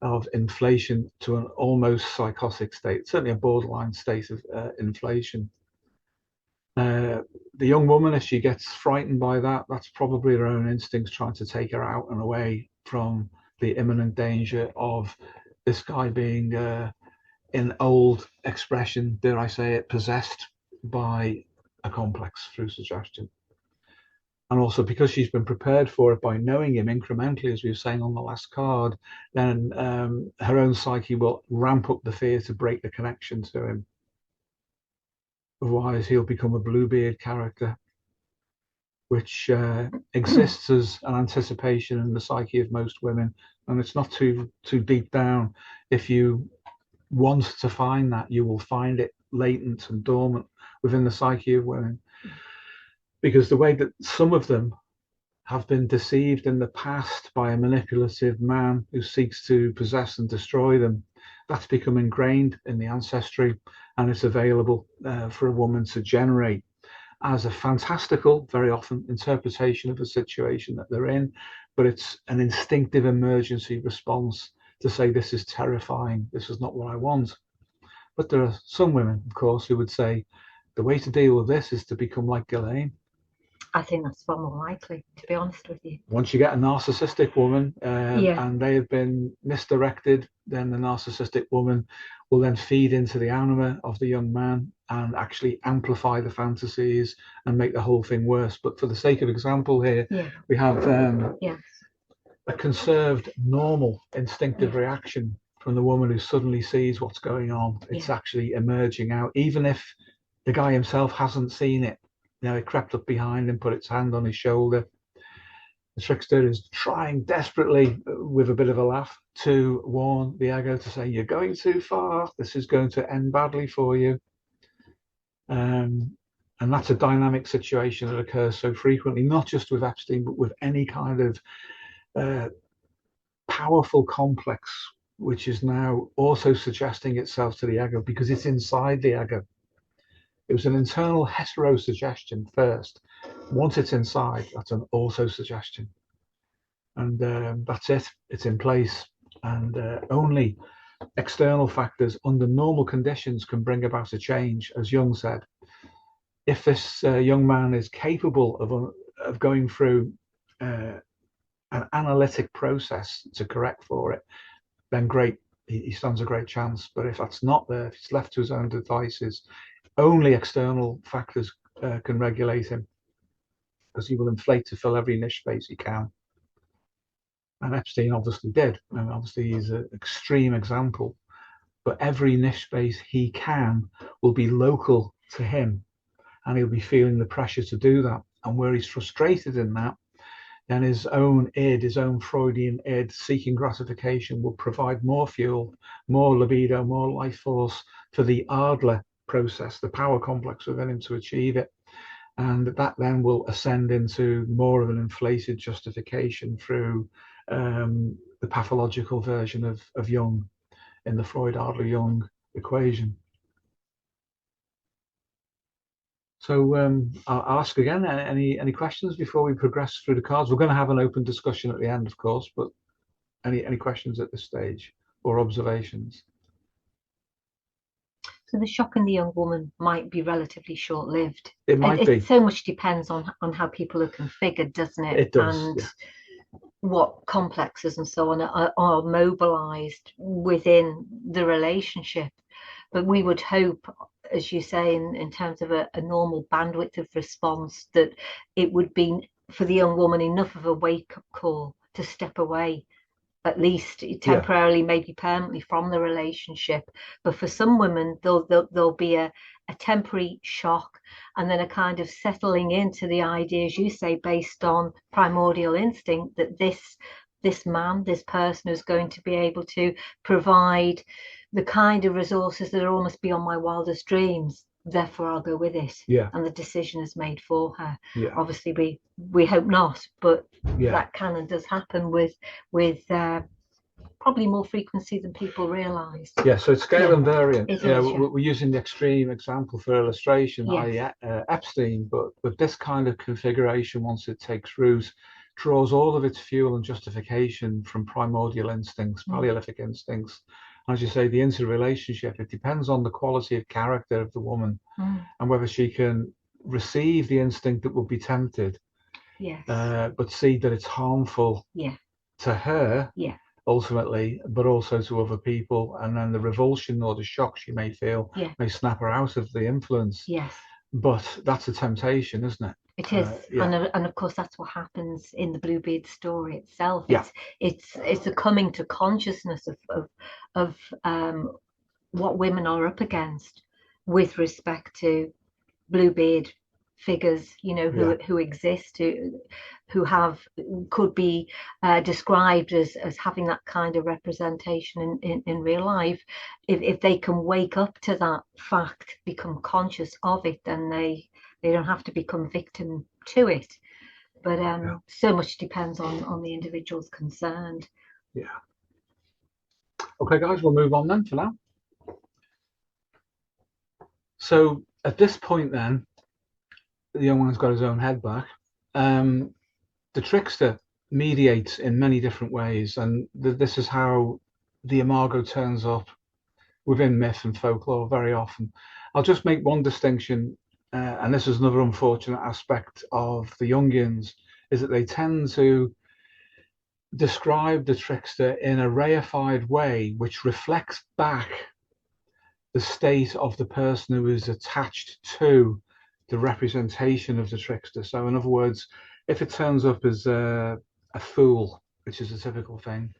of inflation to an almost psychotic state, certainly a borderline state of inflation. The young woman, if she gets frightened by that, that's probably her own instincts trying to take her out and away from the imminent danger of this guy being, in old expression, dare I say it, possessed by a complex through suggestion. And also because she's been prepared for it by knowing him incrementally, as we were saying on the last card, then her own psyche will ramp up the fear to break the connection to him. Otherwise, he'll become a Bluebeard character, which exists as an anticipation in the psyche of most women. And it's not too deep down. If you want to find that, you will find it latent and dormant within the psyche of women. Because the way that some of them have been deceived in the past by a manipulative man who seeks to possess and destroy them, that's become ingrained in the ancestry, and it's available for a woman to generate as a fantastical, very often, interpretation of a situation that they're in, but it's an instinctive emergency response to say, this is terrifying, this is not what I want. But there are some women, of course, who would say, the way to deal with this is to become like Ghislaine. I think that's far more likely, to be honest with you. Once you get a narcissistic woman and they have been misdirected, then the narcissistic woman will then feed into the anima of the young man and actually amplify the fantasies and make the whole thing worse. But for the sake of example here, we have a conserved, normal, instinctive reaction from the woman who suddenly sees what's going on. It's actually emerging out, even if the guy himself hasn't seen it. You know, it crept up behind him, put its hand on his shoulder. The trickster is trying desperately, with a bit of a laugh, to warn the ego, to say, you're going too far, this is going to end badly for you. And that's a dynamic situation that occurs so frequently, not just with Epstein, but with any kind of powerful complex, which is now also suggesting itself to the ego because it's inside the ego. It was an internal heterosuggestion first. Once it's inside, that's an auto-suggestion. And that's it. It's in place. And only external factors under normal conditions can bring about a change, as Jung said. If this young man is capable of going through an analytic process to correct for it, then great, he stands a great chance. But if that's not there, if he's left to his own devices, only external factors can regulate him, because he will inflate to fill every niche space he can. And Epstein obviously did, and obviously he's an extreme example, but every niche space he can will be local to him, and he'll be feeling the pressure to do that. And where he's frustrated in that, then his own id, his own Freudian id, seeking gratification, will provide more fuel, more libido, more life force for the Adler process, the power complex within him, to achieve it. And that then will ascend into more of an inflated justification through the pathological version of Jung in the Freud-Adler-Jung equation. So I'll ask again, any questions before we progress through the cards? We're going to have an open discussion at the end, of course, but any questions at this stage or observations? So the shock in the young woman might be relatively short-lived. It might be. So much depends on how people are configured, doesn't it? It does. And what complexes and so on are mobilized within the relationship. But we would hope, as you say, in terms of a normal bandwidth of response, that it would be for the young woman enough of a wake-up call to step away, at least temporarily, maybe permanently, from the relationship. But for some women, there'll be a temporary shock, and then a kind of settling into the idea, as you say, based on primordial instinct, that this man, this person, is going to be able to provide the kind of resources that are almost beyond my wildest dreams. Therefore, I'll go with it. And the decision is made for her. Obviously, we hope not, but that can and does happen with probably more frequency than people realise. So it's scale and variant. We're using the extreme example for illustration, i.e. Epstein, but with this kind of configuration, once it takes root, draws all of its fuel and justification from primordial instincts, Paleolithic instincts. As you say, the interrelationship, it depends on the quality of character of the woman and whether she can receive the instinct that will be tempted, but see that it's harmful to her ultimately, but also to other people. And then the revulsion or the shock she may feel may snap her out of the influence. But that's a temptation, isn't it? It is, and of course that's what happens in the Bluebeard story itself. It's a coming to consciousness of what women are up against with respect to Bluebeard figures, who exist, who could be described as having that kind of representation in real life. If they can wake up to that fact, become conscious of it, then they don't have to become victim to it. But so much depends on the individuals concerned. Okay, guys, we'll move on then for now. So at this point then, the young man's got his own head back. The trickster mediates in many different ways, and this is how the imago turns up within myth and folklore very often. I'll just make one distinction and this is another unfortunate aspect of the Jungians, is that they tend to describe the trickster in a reified way, which reflects back the state of the person who is attached to the representation of the trickster. So in other words, if it turns up as a fool, which is a typical thing,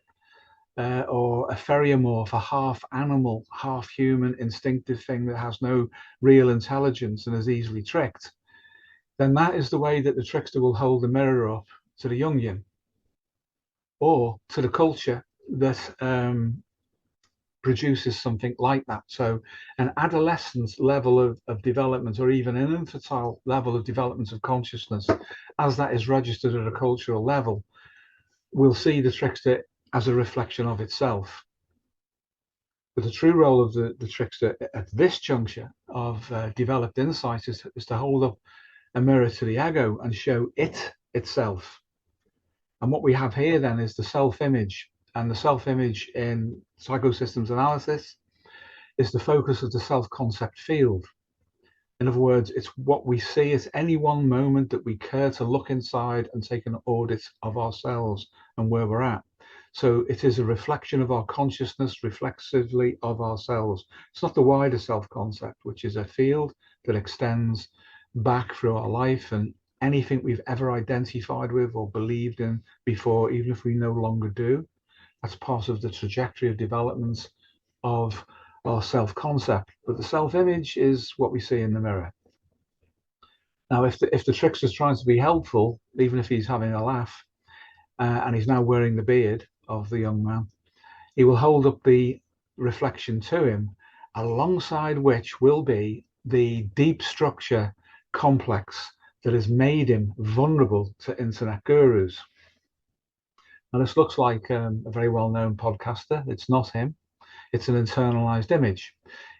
or a feriomorph, a half animal, half human, instinctive thing that has no real intelligence and is easily tricked, then that is the way that the trickster will hold the mirror up to the Jungian or to the culture that produces something like that. So an adolescent level of development, or even an infantile level of development of consciousness, as that is registered at a cultural level, will see the trickster as a reflection of itself. But the true role of the trickster at this juncture of developed insight is to hold up a mirror to the ego and show it itself. And what we have here then is the self-image. And the self-image in psychosystems analysis is the focus of the self-concept field. In other words, it's what we see at any one moment that we care to look inside and take an audit of ourselves and where we're at. So it is a reflection of our consciousness, reflexively of ourselves. It's not the wider self-concept, which is a field that extends back through our life and anything we've ever identified with or believed in before, even if we no longer do. That's part of the trajectory of development of our self-concept. But the self-image is what we see in the mirror. Now, if the trickster's trying to be helpful, even if he's having a laugh, and he's now wearing the beard of the young man, he will hold up the reflection to him, alongside which will be the deep structure complex that has made him vulnerable to internet gurus. Now, this looks like a very well-known podcaster. It's not him. It's an internalized image.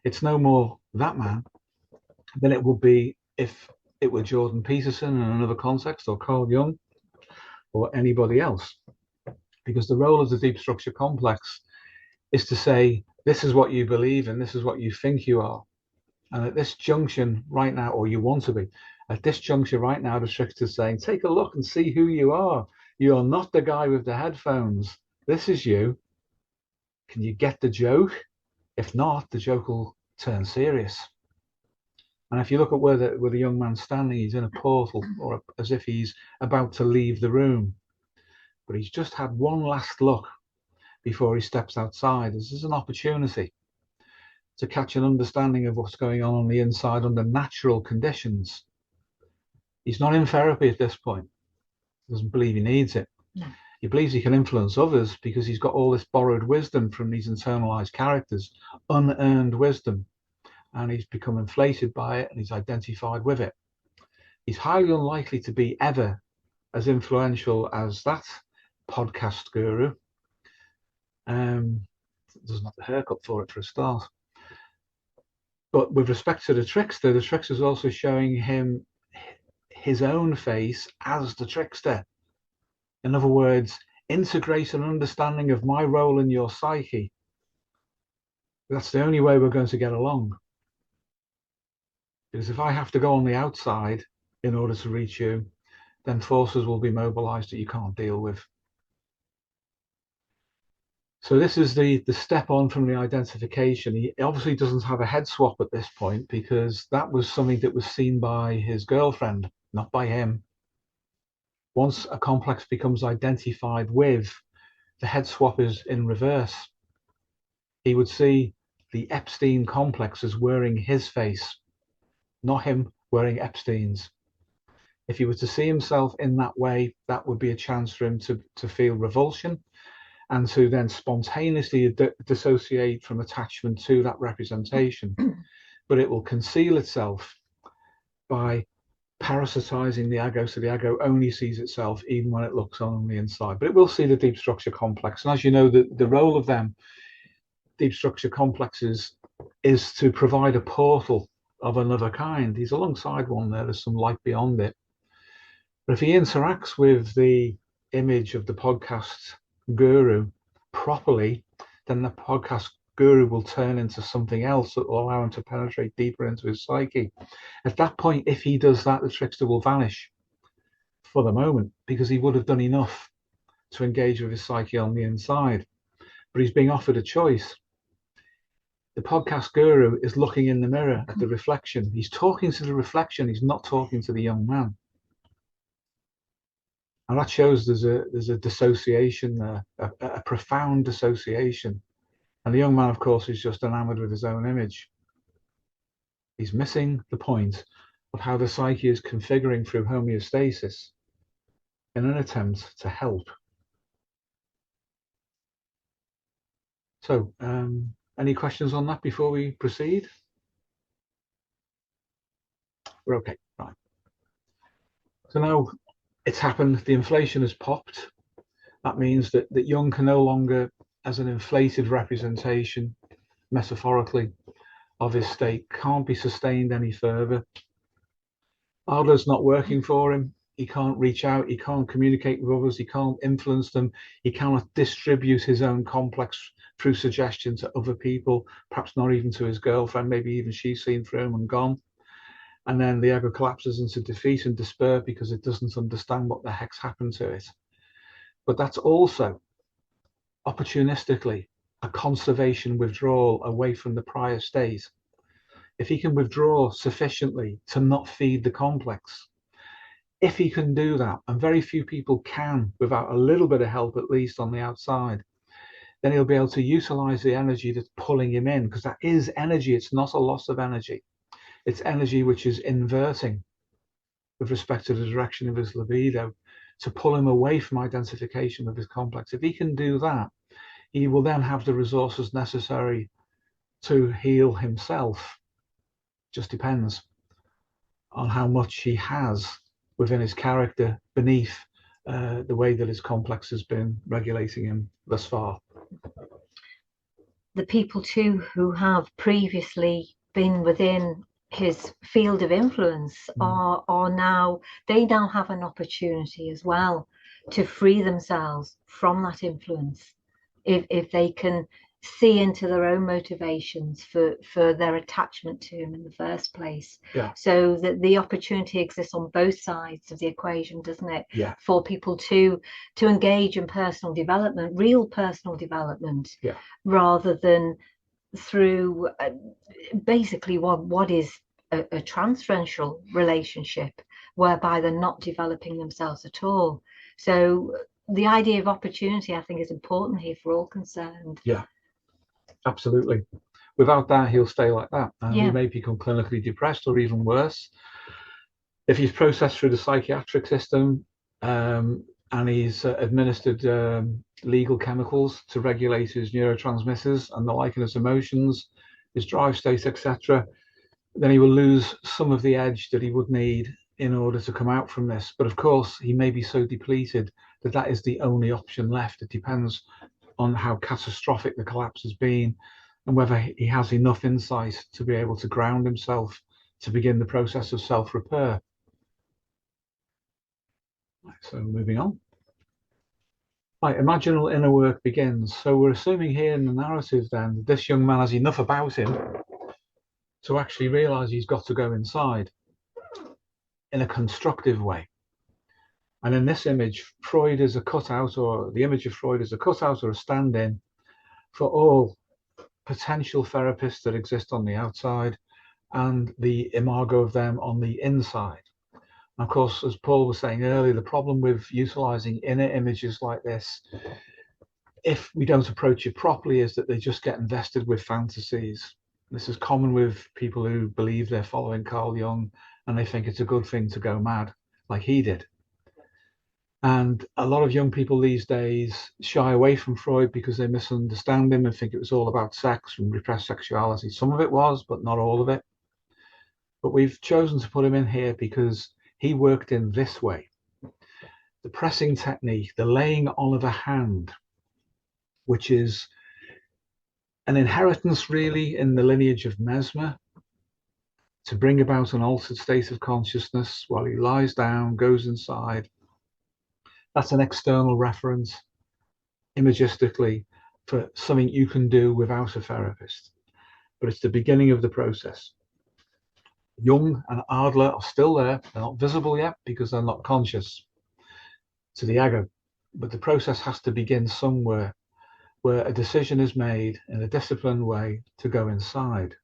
It's no more that man than it would be if it were Jordan Peterson in another context, or Carl Jung, or anybody else. Because the role of the deep structure complex is to say, this is what you believe and this is what you think you are. And at this junction right now, or you want to be, at this juncture right now, the trickster is saying, take a look and see who you are. You are not the guy with the headphones. This is you. Can you get the joke? If not, the joke will turn serious. And if you look at where the young man's standing, he's in a portal, or as if he's about to leave the room. But he's just had one last look before he steps outside. This is an opportunity to catch an understanding of what's going on the inside under natural conditions. He's not in therapy at this point. He doesn't believe he needs it. No. He believes he can influence others because he's got all this borrowed wisdom from these internalized characters, unearned wisdom, and he's become inflated by it and he's identified with it. He's highly unlikely to be ever as influential as that podcast guru. Doesn't have the haircut for it, for a start. But with respect to the trickster is also showing him his own face as the trickster. In other words, integrate an understanding of my role in your psyche. That's the only way we're going to get along. Because if I have to go on the outside in order to reach you, then forces will be mobilized that you can't deal with. So this is the step on from the identification. He obviously doesn't have a head swap at this point, because that was something that was seen by his girlfriend, not by him. Once a complex becomes identified with, the head swap is in reverse. He would see the Epstein complex as wearing his face, not him wearing Epstein's. If he were to see himself in that way, that would be a chance for him to feel revulsion and to then spontaneously dissociate from attachment to that representation. But it will conceal itself by parasitizing the ego, so the ego only sees itself even when it looks on the inside. But it will see the deep structure complex. And as you know, the role of them, deep structure complexes, is to provide a portal of another kind. He's alongside one there, there's some light beyond it. But if he interacts with the image of the podcast guru properly, then the podcast guru will turn into something else that will allow him to penetrate deeper into his psyche. At that point, if he does that, the trickster will vanish for the moment, because he would have done enough to engage with his psyche on the inside. But he's being offered a choice. The podcast guru is looking in the mirror at the reflection. He's talking to the reflection. He's not talking to the young man. And that shows there's a dissociation there, a profound dissociation. And the young man, of course, is just enamored with his own image. He's missing the point of how the psyche is configuring through homeostasis in an attempt to help. So, any questions on that before we proceed? We're okay, right. So now it's happened, the inflation has popped. That means that Jung can no longer, as an inflated representation, metaphorically, of his state, can't be sustained any further. Adler's not working for him. He can't reach out. He can't communicate with others. He can't influence them. He cannot distribute his own complex through suggestion to other people, perhaps not even to his girlfriend. Maybe even she's seen through him and gone. And then the ego collapses into defeat and despair because it doesn't understand what the heck's happened to it. But that's also opportunistically a conservation withdrawal away from the prior state. If he can withdraw sufficiently to not feed the complex, if he can do that, and very few people can without a little bit of help, at least on the outside, then he'll be able to utilize the energy that's pulling him in, because that is energy. It's not a loss of energy. It's energy which is inverting with respect to the direction of his libido to pull him away from identification with his complex. If he can do that, he will then have the resources necessary to heal himself. Just depends on how much he has within his character beneath the way that his complex has been regulating him thus far. The people too who have previously been within his field of influence are now, they now have an opportunity as well to free themselves from that influence if they can see into their own motivations for their attachment to him in the first place. Yeah. So that the opportunity exists on both sides of the equation, doesn't it? Yeah. For people to engage in personal development, real personal development, yeah. rather than through basically what is a transferential relationship whereby they're not developing themselves at all. So the idea of opportunity, I think, is important here for all concerned. Yeah, absolutely. Without that, he'll stay like that, and he may become clinically depressed, or even worse. If he's processed through the psychiatric system and he's administered legal chemicals to regulate his neurotransmitters and the like, and his emotions, his drive state, etc., then he will lose some of the edge that he would need in order to come out from this. But of course, he may be so depleted that that is the only option left. It depends on how catastrophic the collapse has been and whether he has enough insight to be able to ground himself to begin the process of self-repair. So moving on. Right, imaginal inner work begins. So we're assuming here in the narrative then that this young man has enough about him to actually realize he's got to go inside in a constructive way. And in this image, Freud is a cutout, or the image of Freud is a cutout or a stand-in for all potential therapists that exist on the outside and the imago of them on the inside. And of course, as Paul was saying earlier, the problem with utilizing inner images like this, if we don't approach it properly, is that they just get invested with fantasies. This is common with people who believe they're following Carl Jung and they think it's a good thing to go mad, like he did. And a lot of young people these days shy away from Freud because they misunderstand him and think it was all about sex and repressed sexuality. Some of it was, but not all of it. But we've chosen to put him in here because he worked in this way. The pressing technique, the laying on of a hand, which is an inheritance really in the lineage of Mesmer, to bring about an altered state of consciousness while he lies down, goes inside. That's an external reference, imagistically, for something you can do without a therapist, but it's the beginning of the process. Jung and Adler are still there. They're not visible yet because they're not conscious to the ego, but the process has to begin somewhere where a decision is made in a disciplined way to go inside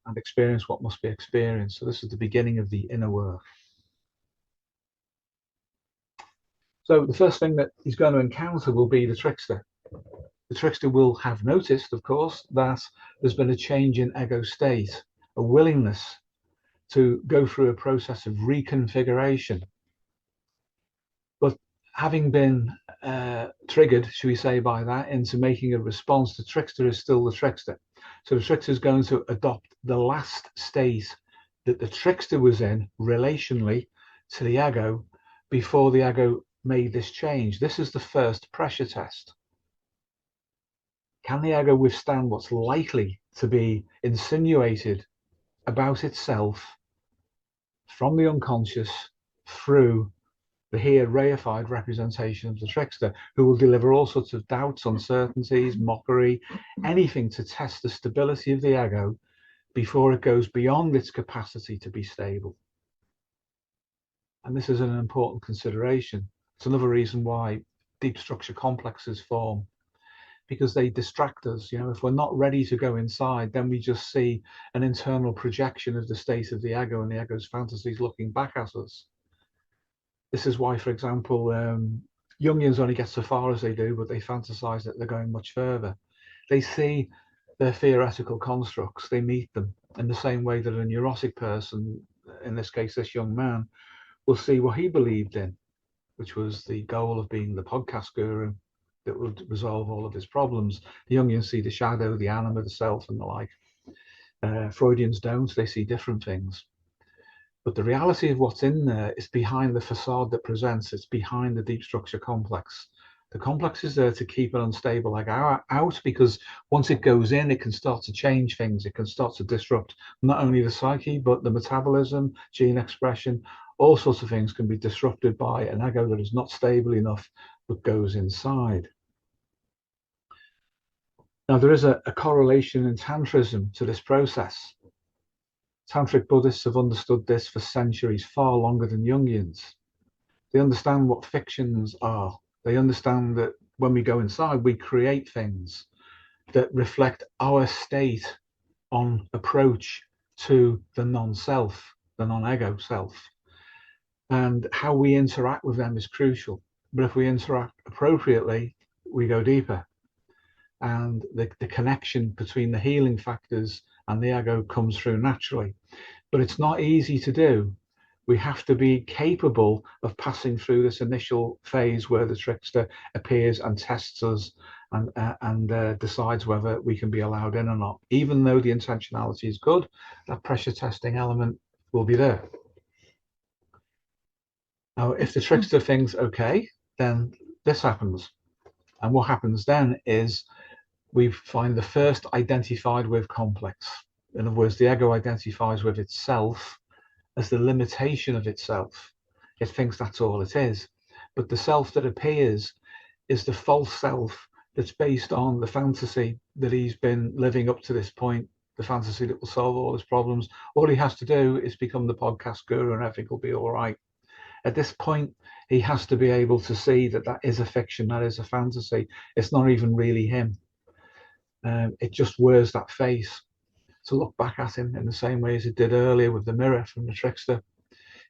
and experience what must be experienced. So this is the beginning of the inner work. So the first thing that he's going to encounter will be the trickster. The trickster will have noticed, of course, that there's been a change in ego state, a willingness to go through a process of reconfiguration. But having been triggered, should we say, by that into making a response, the trickster is still the trickster. So the trickster is going to adopt the last state that the trickster was in relationally to the ego before the ego made this change. This is the first pressure test. Can the ego withstand what's likely to be insinuated about itself from the unconscious through the here reified representation of the trickster, who will deliver all sorts of doubts, uncertainties, mockery, anything to test the stability of the ego before it goes beyond its capacity to be stable. And this is an important consideration. It's another reason why deep structure complexes form, because they distract us. You know, if we're not ready to go inside, then we just see an internal projection of the state of the ego and the ego's fantasies looking back at us. This is why, for example, Jungians only get so far as they do, but they fantasize that they're going much further. They see their theoretical constructs, they meet them in the same way that a neurotic person, in this case, this young man, will see what he believed in, which was the goal of being the podcast guru that would resolve all of his problems. The Jungians see the shadow, the anima, the self, and the like. Freudians don't, they see different things. But the reality of what's in there is behind the facade that presents. It's behind the deep structure complex. The complex is there to keep an unstable ego out, because once it goes in, it can start to change things. It can start to disrupt not only the psyche, but the metabolism, gene expression. All sorts of things can be disrupted by an ego that is not stable enough, but goes inside. Now, there is a correlation in Tantrism to this process. Tantric Buddhists have understood this for centuries, far longer than Jungians. They understand what fictions are. They understand that when we go inside, we create things that reflect our state on approach to the non-self, the non-ego self. And how we interact with them is crucial. But if we interact appropriately, we go deeper. And the connection between the healing factors and the ego comes through naturally. But it's not easy to do. We have to be capable of passing through this initial phase where the trickster appears and tests us and decides whether we can be allowed in or not. Even though the intentionality is good, that pressure testing element will be there. Now, if the trickster thinks, okay, then this happens. And what happens then is we find the first identified with complex. In other words, the ego identifies with itself as the limitation of itself. It thinks that's all it is. But the self that appears is the false self that's based on the fantasy that he's been living up to this point, the fantasy that will solve all his problems. All he has to do is become the podcast guru and everything will be all right. At this point, he has to be able to see that that is a fiction, that is a fantasy. It's not even really him. It just wears that face to look back at him in the same way as it did earlier with the mirror from the trickster.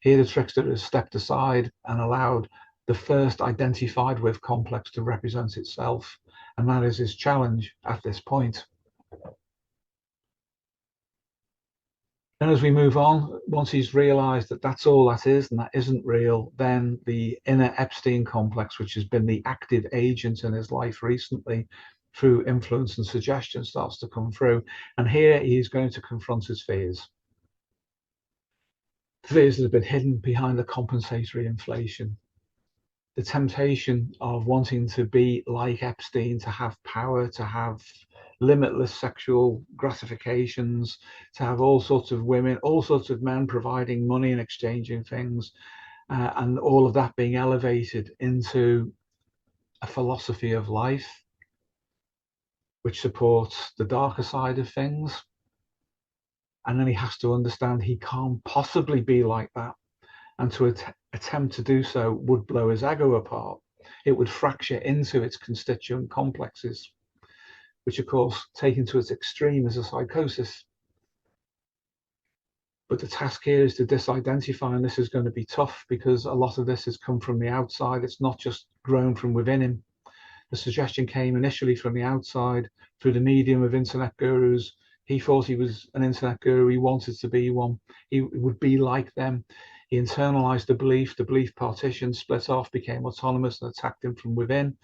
Here the trickster has stepped aside and allowed the first identified with complex to represent itself, and that is his challenge at this point. And as we move on, once he's realized that that's all that is and that isn't real, then the inner Epstein complex, which has been the active agent in his life recently through influence and suggestion, starts to come through. And here he's going to confront his fears. Fears that have been hidden behind the compensatory inflation. The temptation of wanting to be like Epstein, to have power, to have limitless sexual gratifications, to have all sorts of women, all sorts of men providing money and exchanging things, and all of that being elevated into a philosophy of life, which supports the darker side of things. And then he has to understand he can't possibly be like that. And to attempt to do so would blow his ego apart. It would fracture into its constituent complexes, which of course, taken to its extreme, is a psychosis. But the task here is to disidentify, and this is going to be tough because a lot of this has come from the outside. It's not just grown from within him. The suggestion came initially from the outside through the medium of internet gurus. He thought he was an internet guru. He wanted to be one. He would be like them. He internalized the belief partition, split off, became autonomous and attacked him from within.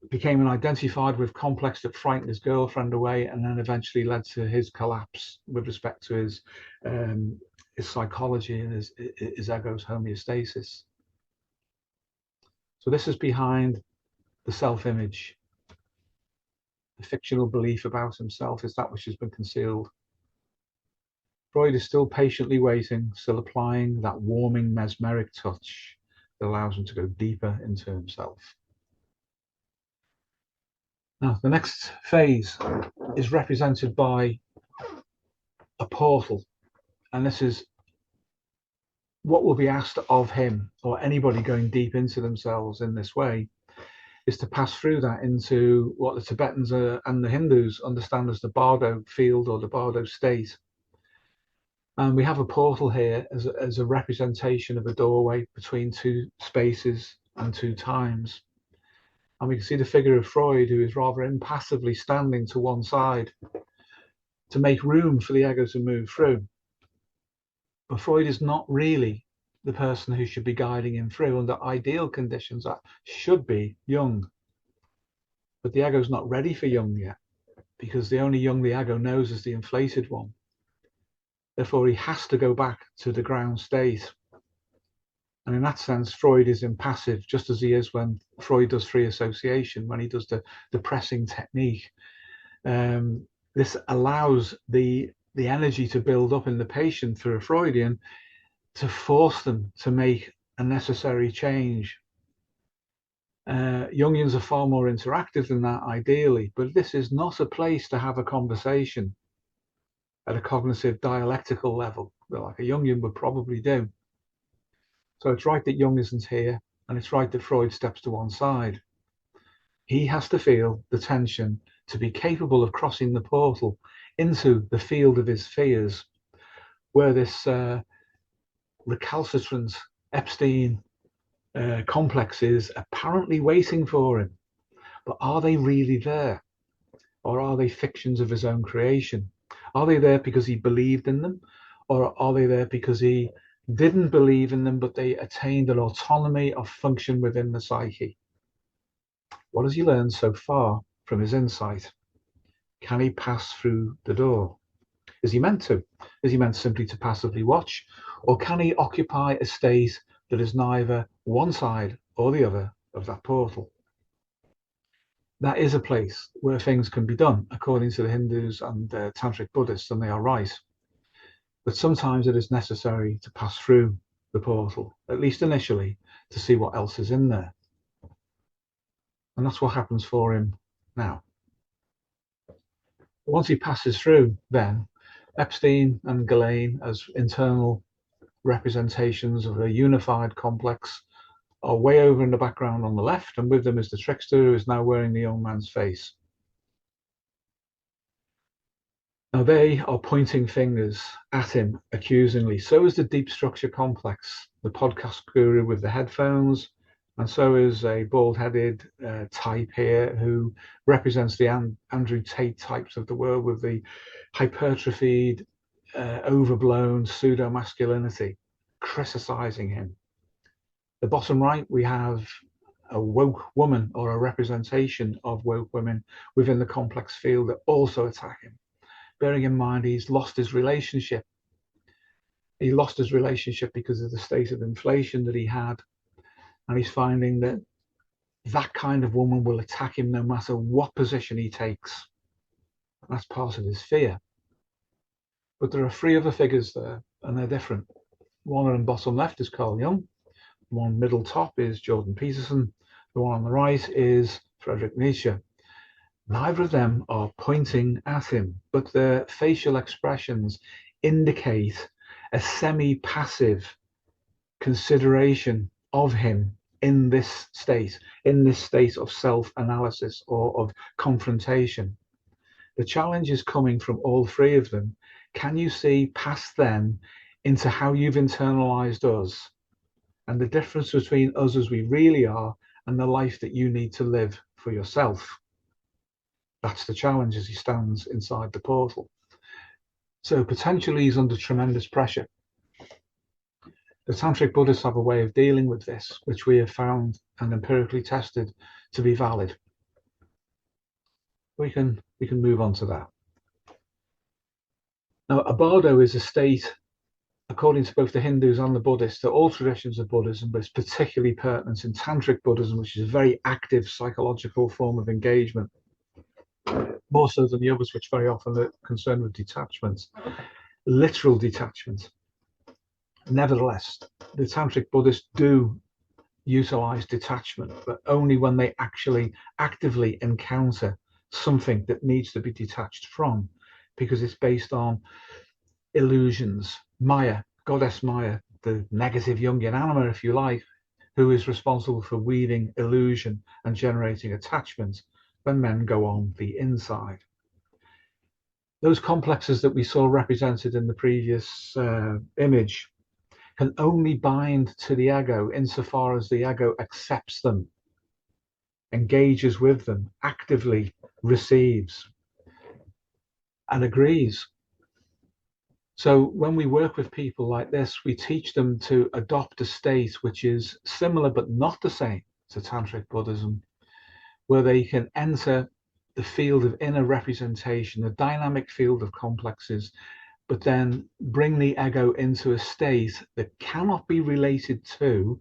Became identified with complex that frightened his girlfriend away, and then eventually led to his collapse with respect to his psychology and his ego's homeostasis. So this is behind the self-image. The fictional belief about himself is that which has been concealed. Freud is still patiently waiting, still applying that warming, mesmeric touch that allows him to go deeper into himself. Now, the next phase is represented by a portal, and this is what will be asked of him or anybody going deep into themselves in this way, is to pass through that into what the Tibetans and the Hindus understand as the Bardo field or the Bardo state. And we have a portal here as a representation of a doorway between two spaces and two times. And we can see the figure of Freud, who is rather impassively standing to one side to make room for the ego to move through. But Freud is not really the person who should be guiding him through. Under ideal conditions, that should be Jung. But the ego's not ready for Jung yet, because the only Jung the ego knows is the inflated one. Therefore, he has to go back to the ground state. And in that sense, Freud is impassive, just as he is when Freud does free association, when he does the pressing technique. This allows the energy to build up in the patient through a Freudian to force them to make a necessary change. Jungians are far more interactive than that, ideally, but this is not a place to have a conversation at a cognitive dialectical level, like a Jungian would probably do. So it's right that Jung isn't here, and it's right that Freud steps to one side. He has to feel the tension to be capable of crossing the portal into the field of his fears, where this recalcitrant Epstein complex is apparently waiting for him. But are they really there? Or are they fictions of his own creation? Are they there because he believed in them? Or are they there because he didn't believe in them, but they attained an autonomy of function within the psyche? What has he learned so far from his insight? Can he pass through the door? Is he meant to? Is he meant simply to passively watch? Or can he occupy a state that is neither one side or the other of that portal? That is a place where things can be done, according to the Hindus and Tantric Buddhists, and they are right. But sometimes it is necessary to pass through the portal, at least initially, to see what else is in there. And that's what happens for him now. Once he passes through, then Epstein and Ghislaine, as internal representations of a unified complex, are way over in the background on the left, and with them is the trickster, who is now wearing the young man's face. Now they are pointing fingers at him accusingly. So is the deep structure complex, the podcast guru with the headphones, and so is a bald-headed type here who represents the Andrew Tate types of the world with the hypertrophied, overblown pseudo-masculinity, criticizing him. The bottom right, we have a woke woman, or a representation of woke women within the complex field, that also attack him. Bearing in mind he's lost his relationship. He lost his relationship because of the state of inflation that he had. And he's finding that that kind of woman will attack him no matter what position he takes. That's part of his fear. But there are three other figures there, and they're different. One on the bottom left is Carl Jung. The one middle top is Jordan Peterson. The one on the right is Friedrich Nietzsche. Neither of them are pointing at him, but their facial expressions indicate a semi-passive consideration of him in this state of self-analysis or of confrontation. The challenge is coming from all three of them. Can you see past them into how you've internalized us and the difference between us as we really are and the life that you need to live for yourself? That's the challenge as he stands inside the portal. So potentially he's under tremendous pressure. The Tantric Buddhists have a way of dealing with this, which we have found and empirically tested to be valid. We can move on to that. Now, a bardo is a state, according to both the Hindus and the Buddhists, to all traditions of Buddhism, but it's particularly pertinent in Tantric Buddhism, which is a very active psychological form of engagement, more so than the others, which very often are concerned with detachment, literal detachment. Nevertheless, the Tantric Buddhists do utilize detachment, but only when they actually actively encounter something that needs to be detached from, because it's based on illusions. Maya, goddess Maya, the negative Jungian anima, if you like, who is responsible for weaving illusion and generating attachment when men go on the inside. Those complexes that we saw represented in the previous image can only bind to the ego insofar as the ego accepts them, engages with them, actively receives, and agrees. So when we work with people like this, we teach them to adopt a state which is similar but not the same to Tantric Buddhism, where they can enter the field of inner representation, the dynamic field of complexes, but then bring the ego into a state that cannot be related to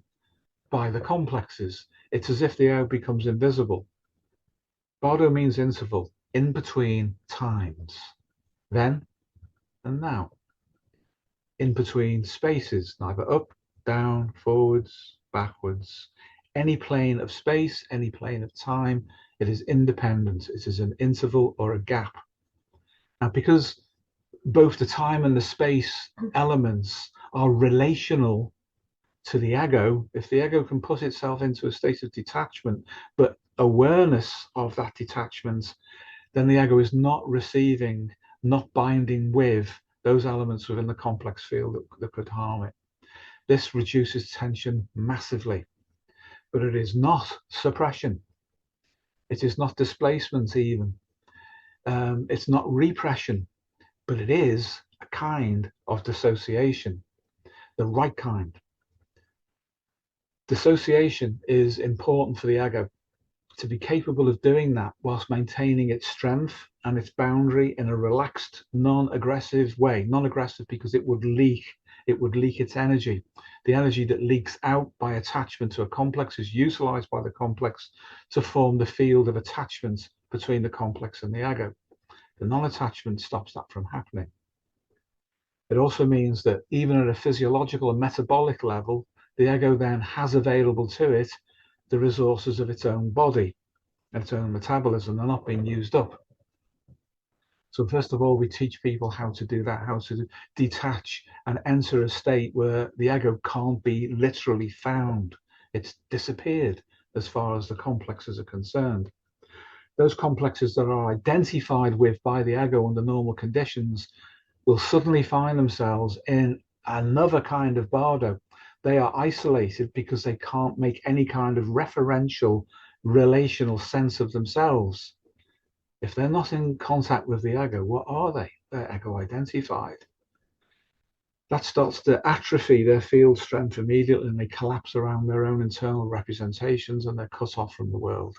by the complexes. It's as if the ego becomes invisible. Bardo means interval, in between times, then and now. In between spaces, neither up, down, forwards, backwards. Any plane of space, any plane of time, it is independent. It is an interval or a gap. Now, because both the time and the space elements are relational to the ego, if the ego can put itself into a state of detachment, but awareness of that detachment, then the ego is not receiving, not binding with those elements within the complex field that could harm it. This reduces tension massively, but it is not suppression. It is not displacement even. It's not repression, but it is a kind of dissociation, the right kind. Dissociation is important for the ego to be capable of doing that whilst maintaining its strength and its boundary in a relaxed, non-aggressive way. Non-aggressive because it would leak its energy. The energy that leaks out by attachment to a complex is utilized by the complex to form the field of attachment between the complex and the ego. The non-attachment stops that from happening. It also means that even at a physiological and metabolic level, the ego then has available to it the resources of its own body and its own metabolism. They're not being used up. So first of all, we teach people how to do that, how to detach and enter a state where the ego can't be literally found. It's disappeared as far as the complexes are concerned. Those complexes that are identified with by the ego under normal conditions will suddenly find themselves in another kind of bardo. They are isolated because they can't make any kind of referential relational sense of themselves. If they're not in contact with the ego, what are they? They're ego identified. That starts to atrophy their field strength immediately, and they collapse around their own internal representations and they're cut off from the world.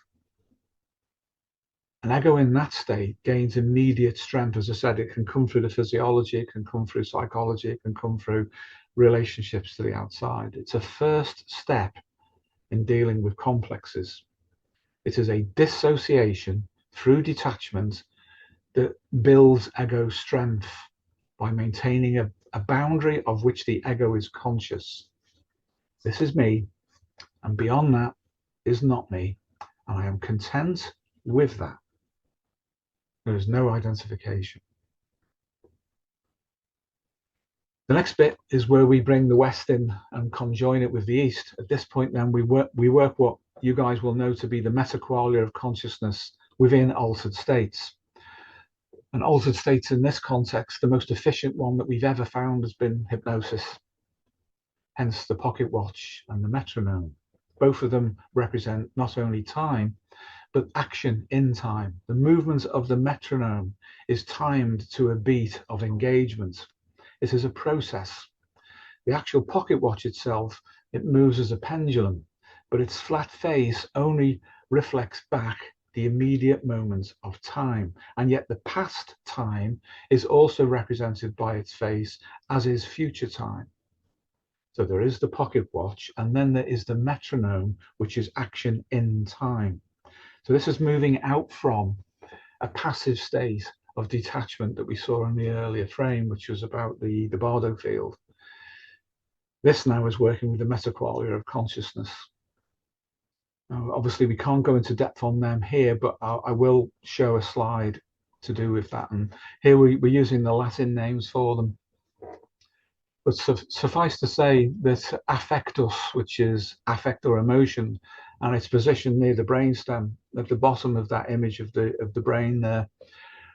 An ego in that state gains immediate strength. As I said, it can come through the physiology, it can come through psychology, it can come through relationships to the outside. It's a first step in dealing with complexes. It is a dissociation through detachment that builds ego strength by maintaining a boundary of which the ego is conscious. This is me, and beyond that is not me, and I am content with that. There is no identification. The next bit is where we bring the West in and conjoin it with the East. At this point, then, we work what you guys will know to be the metaqualia of consciousness within altered states. And altered states in this context, the most efficient one that we've ever found has been hypnosis, hence the pocket watch and the metronome. Both of them represent not only time, but action in time. The movement of the metronome is timed to a beat of engagement. It is a process. The actual pocket watch itself, it moves as a pendulum, but its flat face only reflects back the immediate moment of time. And yet the past time is also represented by its face, as is future time. So there is the pocket watch, and then there is the metronome, which is action in time. So this is moving out from a passive state of detachment that we saw in the earlier frame, which was about the Bardo field. This now is working with the metaqualia of consciousness. Now, obviously, we can't go into depth on them here, but I will show a slide to do with that. And here we're using the Latin names for them. But suffice to say that affectus, which is affect or emotion, and it's positioned near the brainstem at the bottom of that image of the brain there,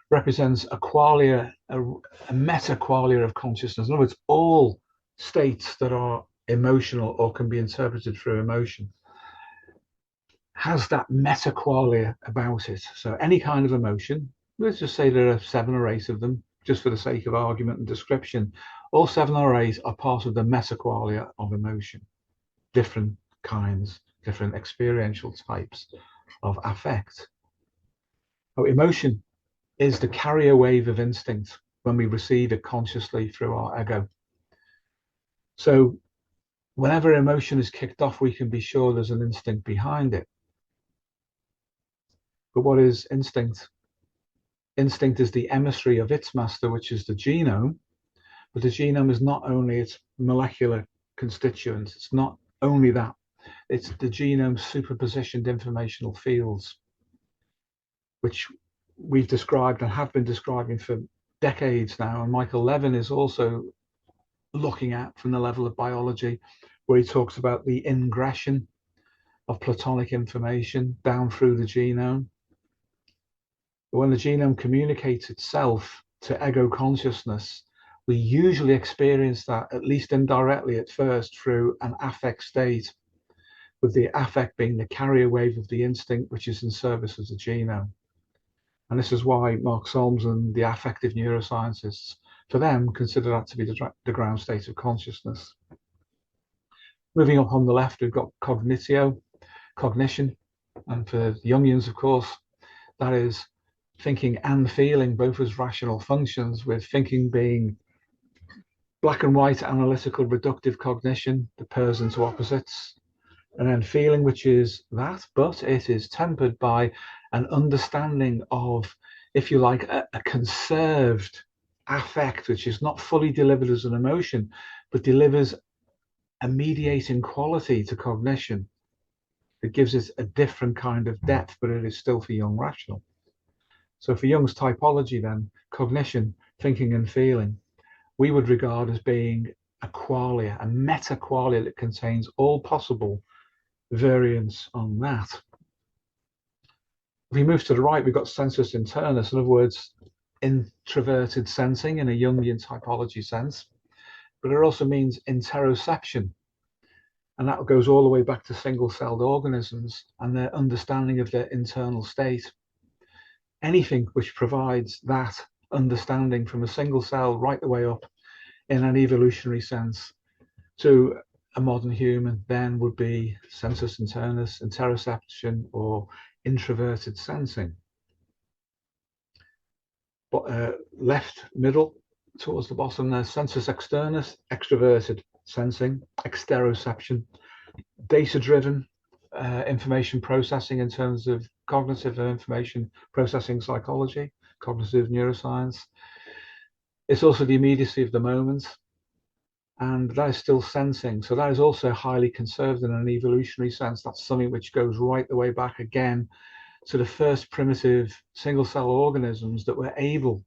represents a qualia, a metaqualia of consciousness. In other words, all states that are emotional or can be interpreted through emotion has that metaqualia about it. So any kind of emotion, let's just say there are 7 or 8 of them, just for the sake of argument and description, all 7 or 8 are part of the metaqualia of emotion. Different kinds, different experiential types of affect. Now, emotion is the carrier wave of instinct when we receive it consciously through our ego. So whenever emotion is kicked off, we can be sure there's an instinct behind it. But what is instinct? Instinct is the emissary of its master, which is the genome. But the genome is not only its molecular constituents, it's not only that, it's the genome's superpositioned informational fields, which we've described and have been describing for decades now. And Michael Levin is also looking at from the level of biology, where he talks about the ingression of platonic information down through the genome. But when the genome communicates itself to ego consciousness, we usually experience that, at least indirectly at first, through an affect state, with the affect being the carrier wave of the instinct, which is in service of the genome. And this is why Mark Solms and the affective neuroscientists, for them, consider that to be the ground state of consciousness. Moving up on the left, we've got cognitio, cognition, and for the Jungians, of course, that is thinking and feeling both as rational functions, with thinking being black and white analytical reductive cognition that pairs into opposites, and then feeling, which is that, but it is tempered by an understanding of, if you like, a conserved affect, which is not fully delivered as an emotion, but delivers a mediating quality to cognition that gives it a different kind of depth, but it is still for Jung rational. So for Jung's typology then, cognition, thinking and feeling, we would regard as being a qualia, a metaqualia that contains all possible variants on that. If we move to the right, we've got sensus internus, in other words, introverted sensing in a Jungian typology sense, but it also means interoception. And that goes all the way back to single-celled organisms and their understanding of their internal state. Anything which provides that understanding from a single cell right the way up in an evolutionary sense to a modern human then would be sensus internus, interoception, or introverted sensing. But left middle towards the bottom there's sensus externus, extroverted sensing, exteroception, data-driven information processing in terms of cognitive information processing psychology, cognitive neuroscience. It's also the immediacy of the moment, and that is still sensing. So that is also highly conserved in an evolutionary sense. That's something which goes right the way back again to the first primitive single-cell organisms that were able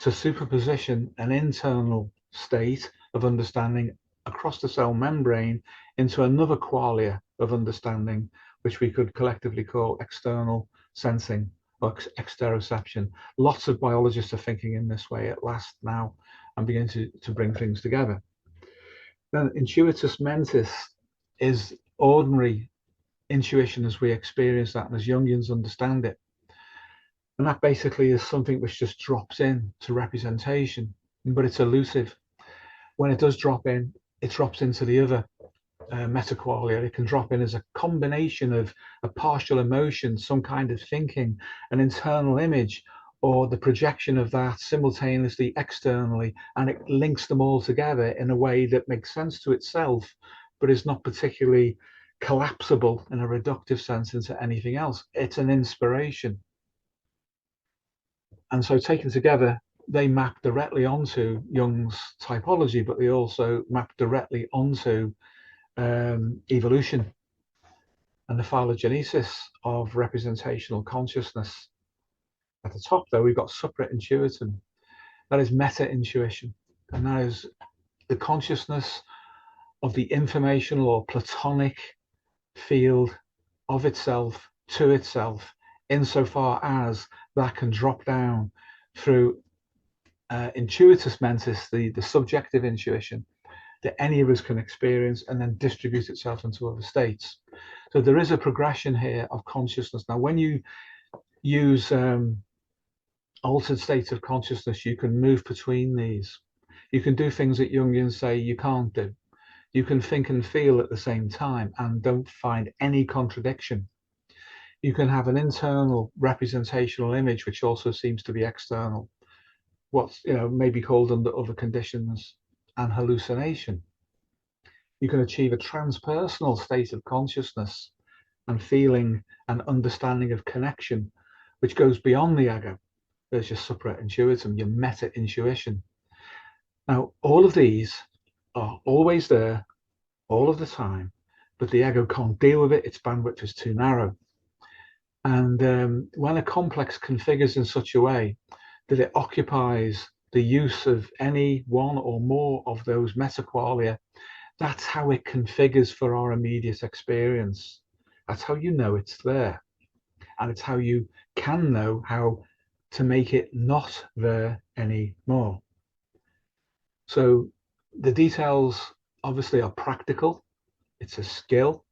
to superposition an internal state of understanding across the cell membrane into another qualia of understanding, which we could collectively call external sensing or exteroception. Lots of biologists are thinking in this way at last now and beginning to bring things together. Then intuitus mentis is ordinary intuition as we experience that and as Jungians understand it. And that basically is something which just drops in to representation, but it's elusive. When it does drop in, it drops into the other metaqualia. It can drop in as a combination of a partial emotion, some kind of thinking, an internal image, or the projection of that simultaneously externally, and it links them all together in a way that makes sense to itself, but is not particularly collapsible in a reductive sense into anything else. It's an inspiration. And so taken together, they map directly onto Jung's typology, but they also map directly onto evolution and the phylogenesis of representational consciousness. At the top, though, we've got supra-intuitum. That is meta-intuition, and that is the consciousness of the informational or platonic field of itself to itself, insofar as that can drop down through intuitus mentis, the subjective intuition that any of us can experience, and then distribute itself into other states. So there is a progression here of consciousness. Now, when you use altered states of consciousness, you can move between these. You can do things that Jungians say you can't do. You can think and feel at the same time and don't find any contradiction. You can have an internal representational image, which also seems to be external. What's may be called under other conditions an hallucination. You can achieve a transpersonal state of consciousness and feeling and understanding of connection, which goes beyond the ego. There's your supra-intuitum, your meta-intuition. Now, all of these are always there, all of the time, but the ego can't deal with it. Its bandwidth is too narrow. And when a complex configures in such a way that it occupies the use of any one or more of those metaqualia, that's how it configures for our immediate experience. That's how you know it's there. And it's how you can know how to make it not there anymore. So the details obviously are practical. It's a skill.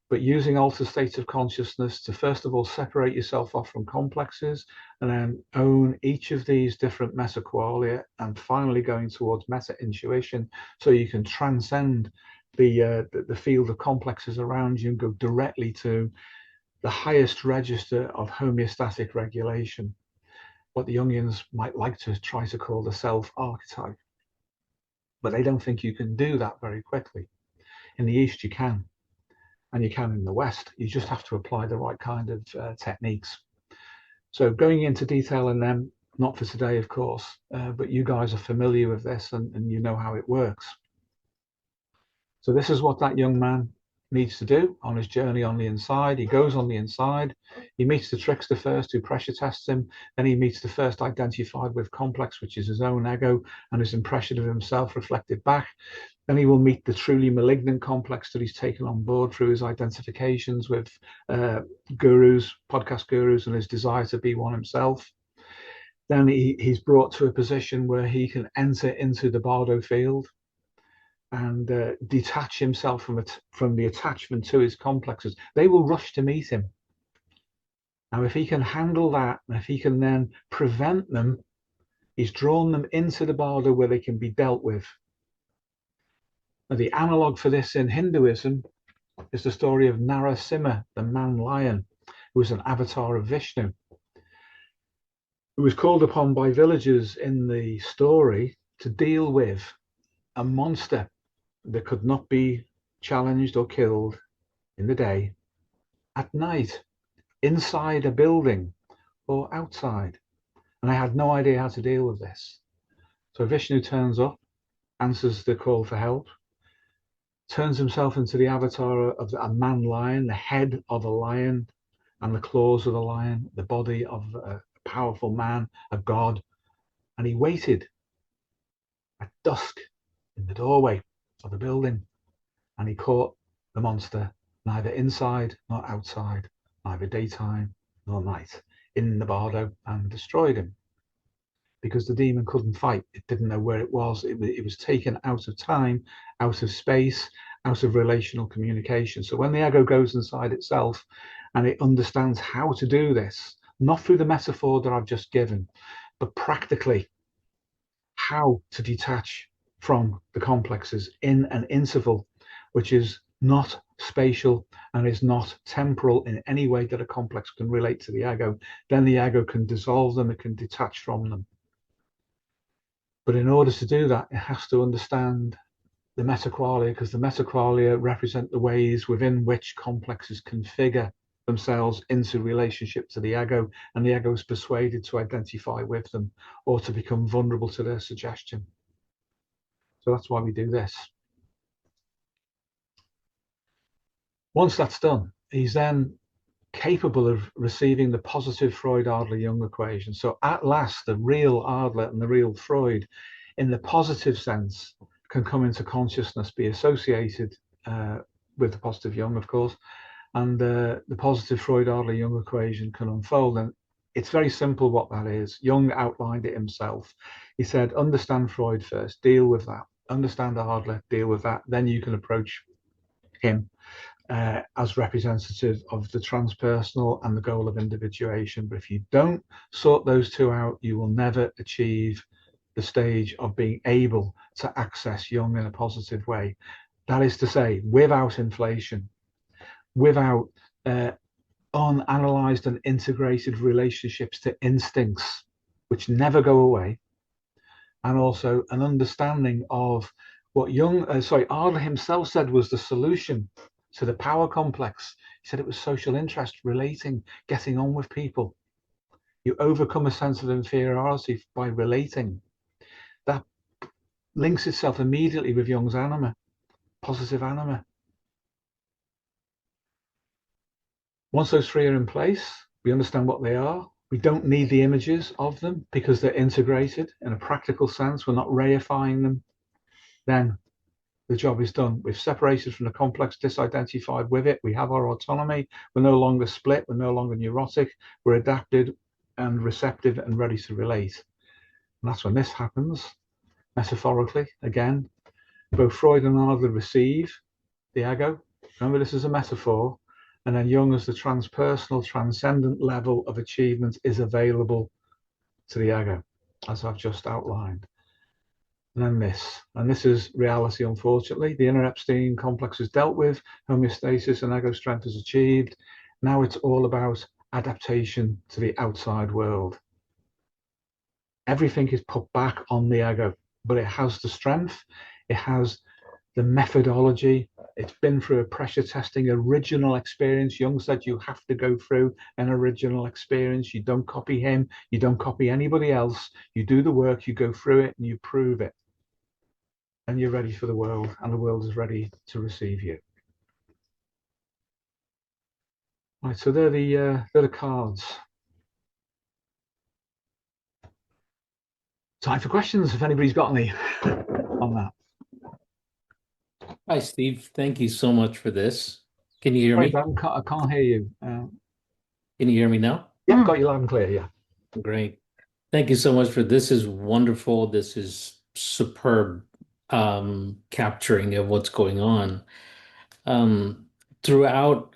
But using altered states of consciousness to first of all separate yourself off from complexes and then own each of these different metaqualia, and finally going towards meta-intuition so you can transcend the field of complexes around you and go directly to the highest register of homeostatic regulation, what the Jungians might like to try to call the self archetype. But they don't think you can do that very quickly. In the East you can. And you can in the West. You just have to apply the right kind of techniques. So going into detail in them, not for today, of course, but you guys are familiar with this and you know how it works. So this is what that young man needs to do on his journey on the inside. He goes on the inside. He meets the trickster first, who pressure tests him. Then he meets the first identified with complex, which is his own ego and his impression of himself reflected back. Then he will meet the truly malignant complex that he's taken on board through his identifications with gurus, podcast gurus, and his desire to be one himself. Then he's brought to a position where he can enter into the bardo field and detach himself from the attachment to his complexes. They will rush to meet him. Now, if he can handle that, and if he can then prevent them, he's drawn them into the bardo where they can be dealt with. Now, the analog for this in Hinduism is the story of Narasimha, the man lion, who was an avatar of Vishnu, who was called upon by villagers in the story to deal with a monster that could not be challenged or killed in the day, at night, inside a building or outside. And I had no idea how to deal with this. So Vishnu turns up, answers the call for help, turns himself into the avatar of a man lion, the head of a lion, and the claws of the lion, the body of a powerful man, a god. And he waited at dusk in the doorway of the building, and he caught the monster neither inside nor outside, neither daytime nor night, in the bardo, and destroyed him. Because the demon couldn't fight, it didn't know where it was. It was taken out of time, out of space, out of relational communication. So when the ego goes inside itself and it understands how to do this, not through the metaphor that I've just given, but practically how to detach from the complexes in an interval which is not spatial and is not temporal in any way that a complex can relate to the ego, then the ego can dissolve them, it can detach from them. But in order to do that, it has to understand the metaqualia, because the metaqualia represent the ways within which complexes configure themselves into relationship to the ego, and the ego is persuaded to identify with them or to become vulnerable to their suggestion. So that's why we do this. Once that's done, he's then capable of receiving the positive Freud-Adler-Jung equation. So at last, the real Adler and the real Freud, in the positive sense, can come into consciousness, be associated with the positive Jung, of course, and the positive Freud-Adler-Jung equation can unfold. And it's very simple what that is. Jung outlined it himself. He said, understand Freud first, deal with that. Understand Adler, deal with that. Then you can approach him as representative of the transpersonal and the goal of individuation. But if you don't sort those two out, you will never achieve the stage of being able to access Jung in a positive way. That is to say, without inflation, without unanalyzed and integrated relationships to instincts, which never go away, and also an understanding of what Adler himself said was the solution to the power complex. He said it was social interest, relating, getting on with people. You overcome a sense of inferiority by relating. That links itself immediately with Jung's anima, positive anima. Once those three are in place, we understand what they are. We don't need the images of them because they're integrated in a practical sense. We're not reifying them. Then the job is done. We've separated from the complex, disidentified with it. We have our autonomy. We're no longer split. We're no longer neurotic. We're adapted and receptive and ready to relate. And that's when this happens, metaphorically. Again, both Freud and Adler receive the ego. Remember, this is a metaphor. And then Jung, as the transpersonal, transcendent level of achievement, is available to the ego, as I've just outlined. And this is reality, unfortunately. The Inner Epstein Complex is dealt with, homeostasis and ego strength is achieved. Now it's all about adaptation to the outside world. Everything is put back on the ego, but it has the strength, it has the methodology, it's been through a pressure testing, original experience. Jung said you have to go through an original experience. You don't copy him, you don't copy anybody else. You do the work, you go through it, and you prove it. And you're ready for the world, and the world is ready to receive you. Right, so they're the cards. Time for questions, if anybody's got any on that. Hi, Steve. Thank you so much for this. Can you hear Sorry, me? Ben, I can't hear you. Can you hear me now? Yeah, got you loud and clear, yeah. Great. Thank you so much for this. Is wonderful. This is superb capturing of what's going on. Throughout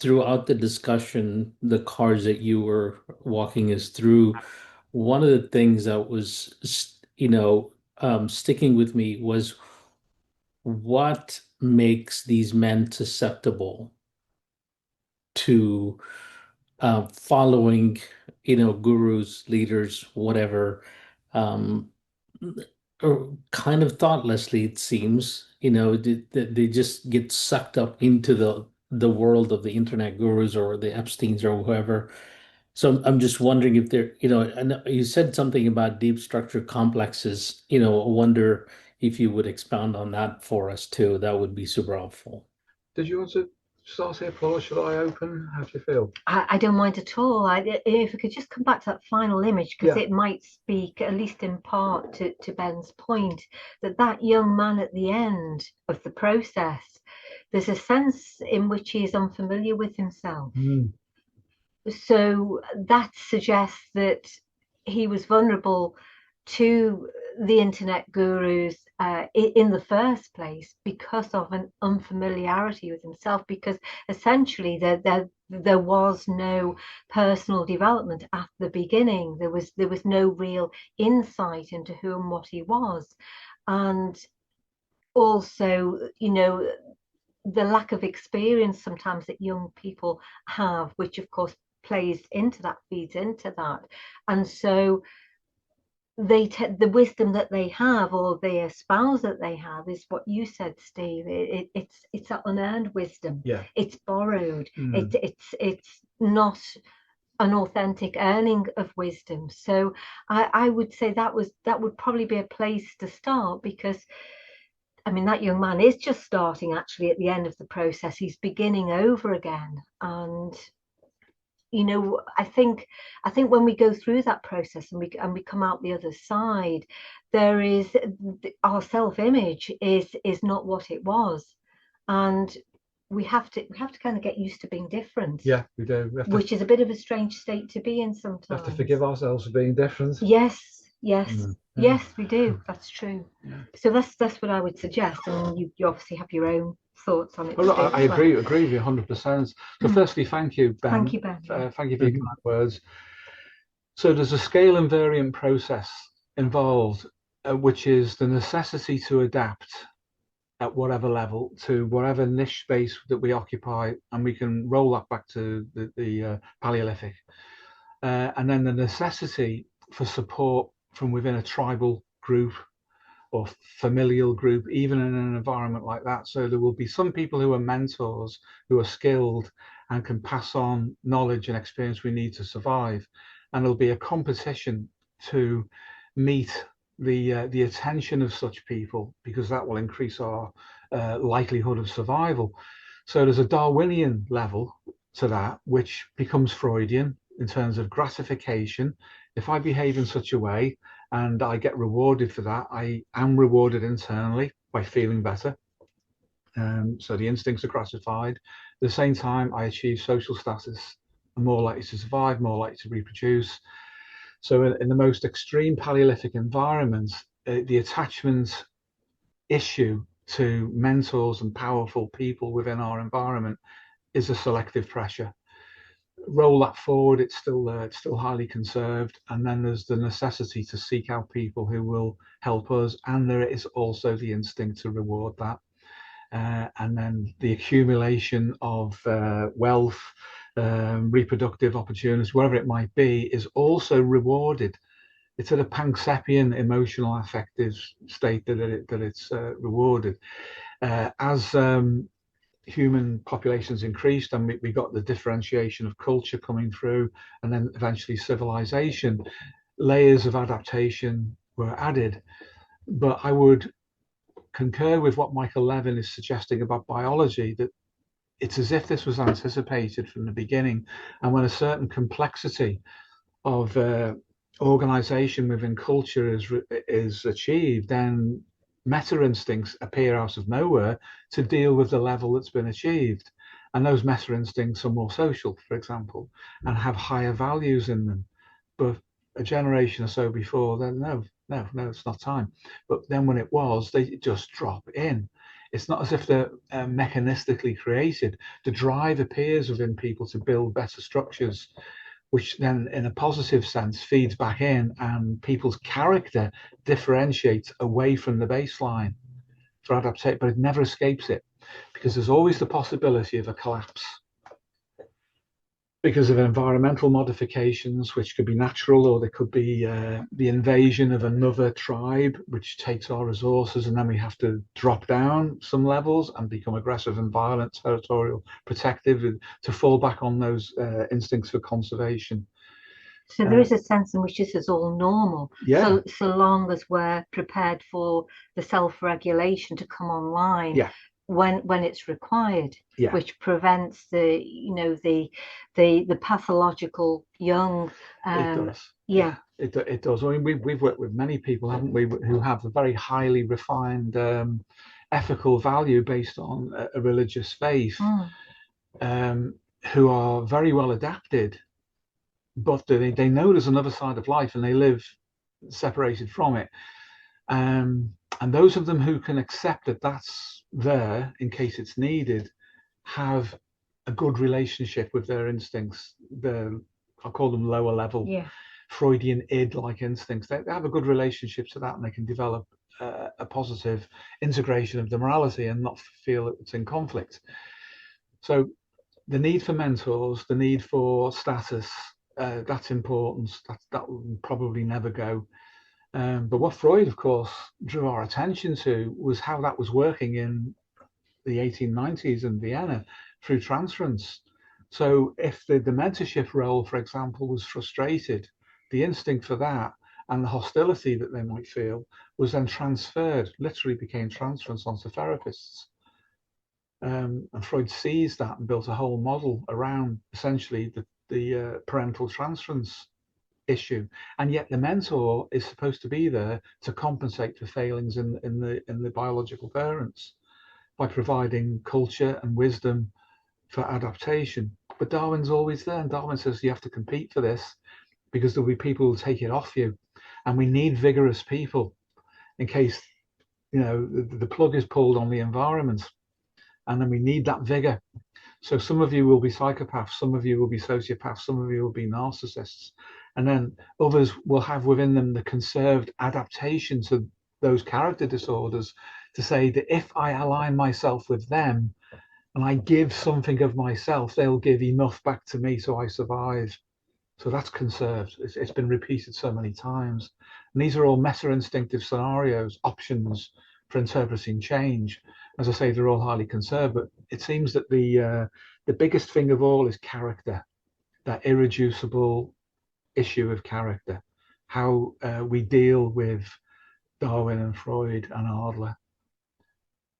the discussion, the cards that you were walking us through, one of the things that was, sticking with me was what makes these men susceptible to following, gurus, leaders, whatever, um, or kind of thoughtlessly, it seems, they just get sucked up into the world of the internet gurus or the Epsteins or whoever. So I'm just wondering if there, and you said something about deep structure complexes, I wonder if you would expound on that for us too. That would be super helpful. Did you want to start here, Paul, or should I open? How do you feel? I don't mind at all. If we could just come back to that final image, because it might speak, at least in part, to Ben's point, that young man at the end of the process, there's a sense in which he is unfamiliar with himself. So that suggests that he was vulnerable to the internet gurus in the first place because of an unfamiliarity with himself, because essentially there was no personal development at the beginning. There was no real insight into who and what he was. And also, the lack of experience sometimes that young people have, which of course plays into that, feeds into that. And so the wisdom that they have, or they espouse that they have, is what you said, Steve. It's that unearned wisdom. It's borrowed. It's not an authentic earning of wisdom. So I would say that would probably be a place to start, because I mean, that young man is just starting actually at the end of the process. He's beginning over again. And I think when we go through that process and we come out the other side, there is our self-image is not what it was, and we have to kind of get used to being different. Yeah, we do. Which is a bit of a strange state to be in sometimes. We have to forgive ourselves for being different. Yes, yes, we do. That's true. So that's what I would suggest, and you obviously have your own thoughts on it. Well, I agree with you 100%. So firstly, thank you, Ben. Thank you, Ben. Thank you for your kind words. So there's a scale invariant process involved, which is the necessity to adapt at whatever level to whatever niche space that we occupy, and we can roll that back to the Paleolithic. And then the necessity for support from within a tribal group or familial group, even in an environment like that. So there will be some people who are mentors, who are skilled and can pass on knowledge and experience we need to survive. And there'll be a competition to meet the attention of such people, because that will increase our likelihood of survival. So there's a Darwinian level to that, which becomes Freudian in terms of gratification. If I behave in such a way and I get rewarded for that, I am rewarded internally by feeling better. So the instincts are gratified. At the same time, I achieve social status. I'm more likely to survive, more likely to reproduce. So in the most extreme Paleolithic environments, the attachment issue to mentors and powerful people within our environment is a selective pressure. Roll that forward, it's still highly conserved, and then there's the necessity to seek out people who will help us, and there is also the instinct to reward that, and then the accumulation of wealth, reproductive opportunities, wherever it might be, is also rewarded. It's at a Panksepian emotional affective state that it's rewarded. As human populations increased, and we got the differentiation of culture coming through, and then eventually civilization, layers of adaptation were added. But I would concur with what Michael Levin is suggesting about biology, that it's as if this was anticipated from the beginning, and when a certain complexity of organization within culture is achieved, then meta instincts appear out of nowhere to deal with the level that's been achieved. And those meta instincts are more social, for example, and have higher values in them. But a generation or so before, then no, it's not time. But then when it was, they just drop in. It's not as if they're mechanistically created. The drive appears within people to build better structures, which then in a positive sense feeds back in, and people's character differentiates away from the baseline for adaptation, but it never escapes it, because there's always the possibility of a collapse because of environmental modifications, which could be natural, or there could be the invasion of another tribe, which takes our resources, and then we have to drop down some levels and become aggressive and violent, territorial, protective, to fall back on those instincts for conservation. So there is a sense in which this is all normal, so long as we're prepared for the self-regulation to come online. when it's required, Yeah. which prevents the pathological young. It does. Yeah. It does. I mean, we've worked with many people, haven't we, who have a very highly refined ethical value based on a religious faith, who are very well adapted, but they know there's another side of life and they live separated from it. And those of them who can accept that that's there in case it's needed have a good relationship with their instincts. I'll call them lower level Freudian id-like instincts. They have a good relationship to that, and they can develop a positive integration of the morality and not feel it's in conflict. So the need for mentors, the need for status, that's important. That will probably never go. But what Freud, of course, drew our attention to was how that was working in the 1890s in Vienna through transference. So if the mentorship role, for example, was frustrated, the instinct for that and the hostility that they might feel was then transferred, literally became transference onto therapists. And Freud seized that and built a whole model around essentially the parental transference issue. And yet the mentor is supposed to be there to compensate for failings in the biological parents by providing culture and wisdom for adaptation. But Darwin's always there, and Darwin says you have to compete for this because there'll be people who take it off you, and we need vigorous people in case the plug is pulled on the environment, and then we need that vigor. So some of you will be psychopaths, some of you will be sociopaths, some of you will be narcissists, and then others will have within them the conserved adaptation to those character disorders to say that if I align myself with them and I give something of myself, they'll give enough back to me so I survive. So that's conserved. It's been repeated so many times. And these are all meta-instinctive scenarios, options for interpreting change. As I say, they're all highly conserved, but it seems that the biggest thing of all is character, that irreducible issue of character, how we deal with Darwin and Freud and Adler,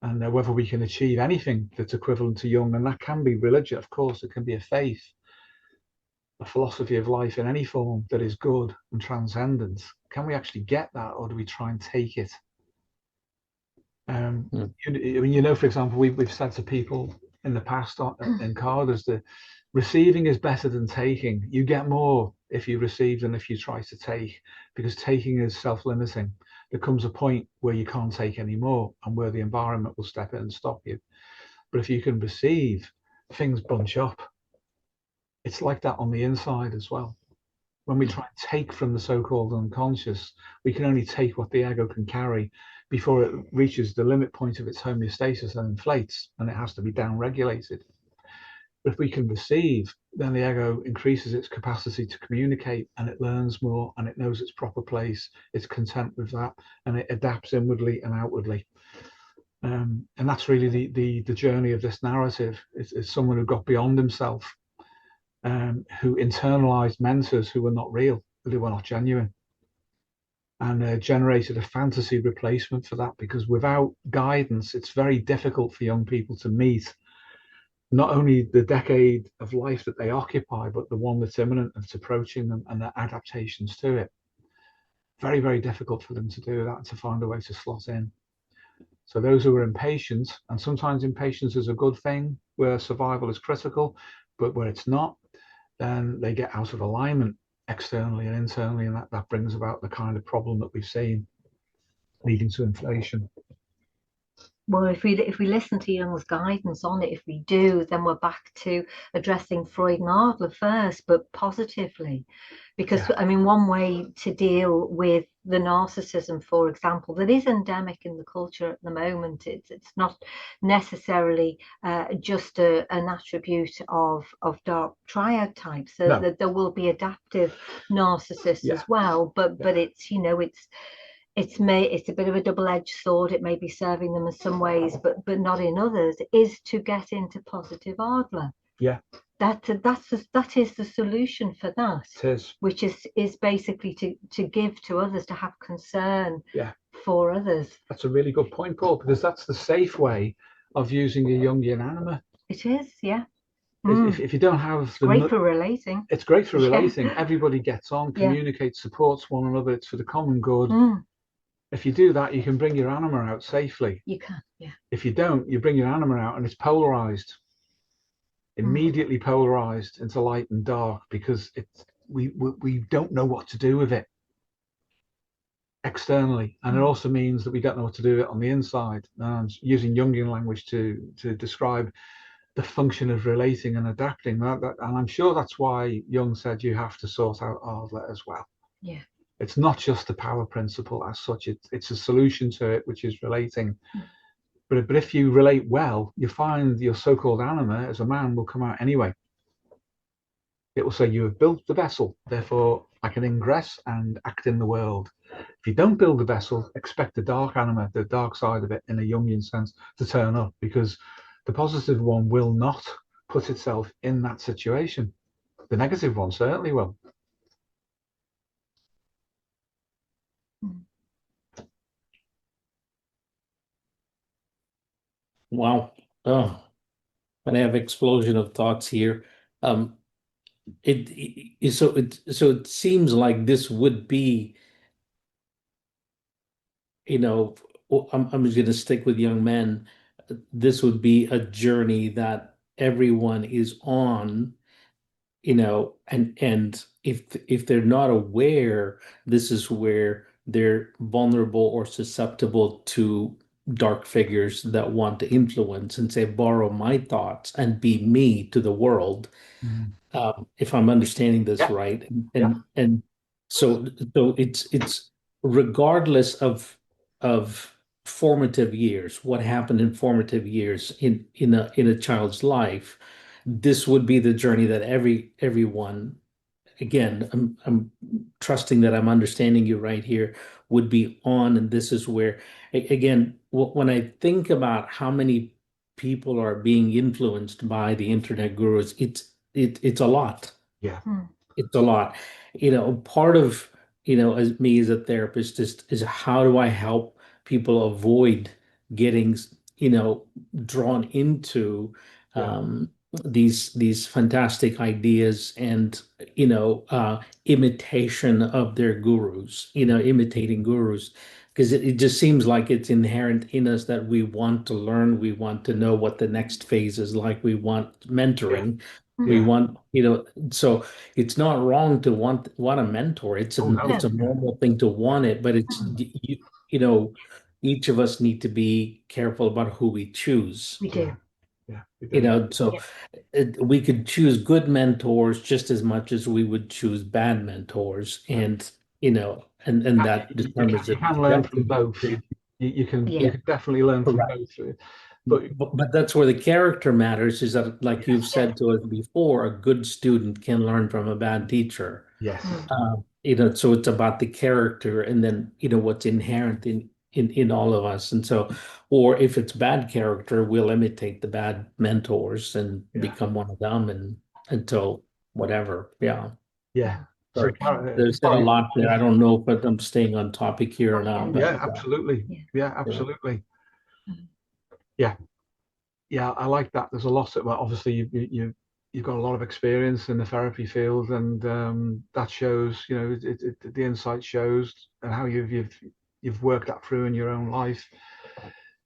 and whether we can achieve anything that's equivalent to Jung. And that can be religion, of course, it can be a faith, a philosophy of life in any form that is good and transcendent. Can we actually get that, or do we try and take it? For example, we've said to people in the past in Carter's that receiving is better than taking. You get more if you receive than if you try to take, because taking is self-limiting. There comes a point where you can't take any more and where the environment will step in and stop you. But if you can receive, things bunch up. It's like that on the inside as well. When we try and take from the so-called unconscious, we can only take what the ego can carry before it reaches the limit point of its homeostasis and inflates, and it has to be down-regulated. But if we can receive, then the ego increases its capacity to communicate, and it learns more, and it knows its proper place, it's content with that, and it adapts inwardly and outwardly. And that's really the journey of this narrative. It's someone who got beyond himself, who internalized mentors who were not real, they were not genuine, and generated a fantasy replacement for that, because without guidance, it's very difficult for young people to meet not only the decade of life that they occupy, but the one that's imminent and it's approaching them, and their adaptations to it. Very, very difficult for them to do that, to find a way to slot in. So those who are impatient, and sometimes impatience is a good thing where survival is critical, but where it's not, then they get out of alignment externally and internally, and that brings about the kind of problem that we've seen, leading to inflation. Well, if we listen to Jung's guidance on it, if we do, then we're back to addressing Freud and Adler first, but positively. Because, I mean, one way to deal with the narcissism, for example, that is endemic in the culture at the moment, it's not necessarily just an attribute of dark triad types. So that there will be adaptive narcissists as well, but it's, it's a bit of a double-edged sword. It may be serving them in some ways, but not in others, is to get into positive Adler. Yeah. That is the solution for that. It is. Which is basically to give to others, to have concern for others. That's a really good point, Paul, because that's the safe way of using a Jungian anima. It is, yeah. If you don't have it's great for relating. It's great for Yeah. relating. Everybody gets on, Yeah. communicates, supports one another. It's for the common good. If you do that, you can bring your anima out safely. You can, yeah. If you don't, you bring your anima out and it's polarized, immediately polarized into light and dark, because we don't know what to do with it externally, and it also means that we don't know what to do with it on the inside. And using Jungian language to describe the function of relating and adapting, and I'm sure that's why Jung said you have to sort out Adler as well. Yeah. It's not just the power principle as such, it's a solution to it, which is relating. But if you relate well, you find your so-called anima as a man will come out anyway. It will say, you have built the vessel, therefore I can ingress and act in the world. If you don't build the vessel, expect the dark anima, the dark side of it in a Jungian sense, to turn up, because the positive one will not put itself in that situation. The negative one certainly will. Wow. Oh, and I have explosion of thoughts here. So it seems like this would be, I'm just going to stick with young men. This would be a journey that everyone is on, and if they're not aware, this is where they're vulnerable or susceptible to dark figures that want to influence and say, borrow my thoughts and be me to the world. If I'm understanding this right, and so it's regardless of formative years, what happened in formative years in a child's life, this would be the journey that everyone, again, I'm trusting that I'm understanding you right here, would be on, and this is where, again, when I think about how many people are being influenced by the internet gurus, it's a lot. Yeah. It's a lot. Part of, as me as a therapist is how do I help people avoid getting, drawn into these fantastic ideas and, imitation of their gurus, imitating gurus. Because it just seems like it's inherent in us that we want to learn, we want to know what the next phase is like, we want mentoring. We want, so it's not wrong to want a mentor. It's a normal thing to want it, but it's each of us need to be careful about who we choose. We do. We do. So we could choose good mentors just as much as we would choose bad mentors, and that determines you can learn from both. You can definitely learn from both. But that's where the character matters, is that, like you've said to us before, a good student can learn from a bad teacher. Yes. So it's about the character, and then what's inherent in all of us. And so, or if it's bad character, we'll imitate the bad mentors and become one of them, and until whatever. Yeah. So there's a lot there. I don't know if I'm staying on topic here or not. But, absolutely. Absolutely. Yeah, I like that. There's a lot of, well, obviously you've got a lot of experience in the therapy field, and that shows, the insight shows, and how you've worked that through in your own life.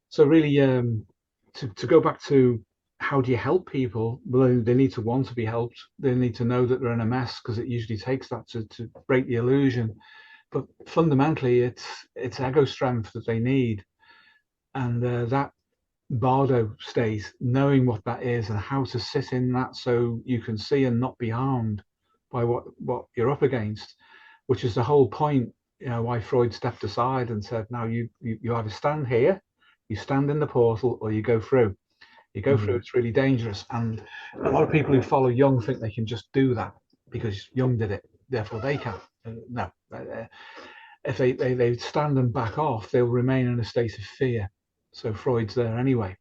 So really, to go back to how do you help people? Well, they need to want to be helped. They need to know that they're in a mess, because it usually takes that to break the illusion. But fundamentally, it's ego strength that they need, and that bardo state, knowing what that is and how to sit in that so you can see and not be harmed by what you're up against, which is the whole point, why Freud stepped aside and said, now you either stand here, you stand in the portal, or you go through. You go through, it's really dangerous. And a lot of people who follow Jung think they can just do that because Jung did it, therefore they can. No. If they stand and back off, they'll remain in a state of fear. So Freud's there anyway.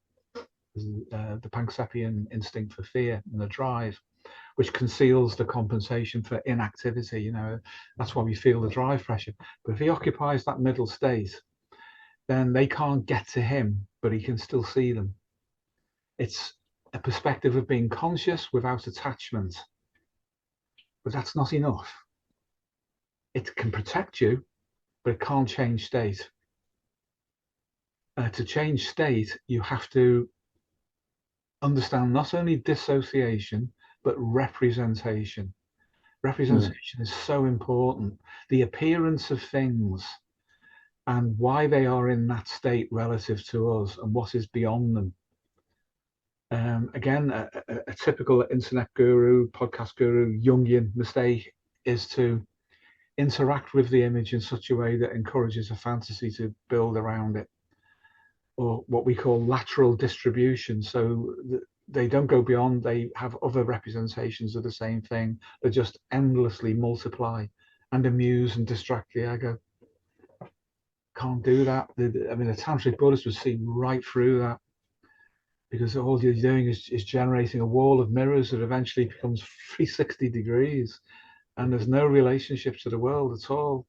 The Panksepian instinct for fear and the drive, which conceals the compensation for inactivity. That's why we feel the drive pressure. But if he occupies that middle state, then they can't get to him, but he can still see them. It's a perspective of being conscious without attachment. But that's not enough. It can protect you, but it can't change state. To change state, you have to understand not only dissociation, but representation. Representation is so important. The appearance of things and why they are in that state relative to us and what is beyond them. Again, a typical internet guru, podcast guru, Jungian mistake is to interact with the image in such a way that encourages a fantasy to build around it, or what we call lateral distribution. So they don't go beyond, they have other representations of the same thing that just endlessly multiply and amuse and distract the ego. Can't do that. I mean, the Tantric Buddhists would see right through that, because all you're doing is generating a wall of mirrors that eventually becomes 360 degrees, and there's no relationship to the world at all,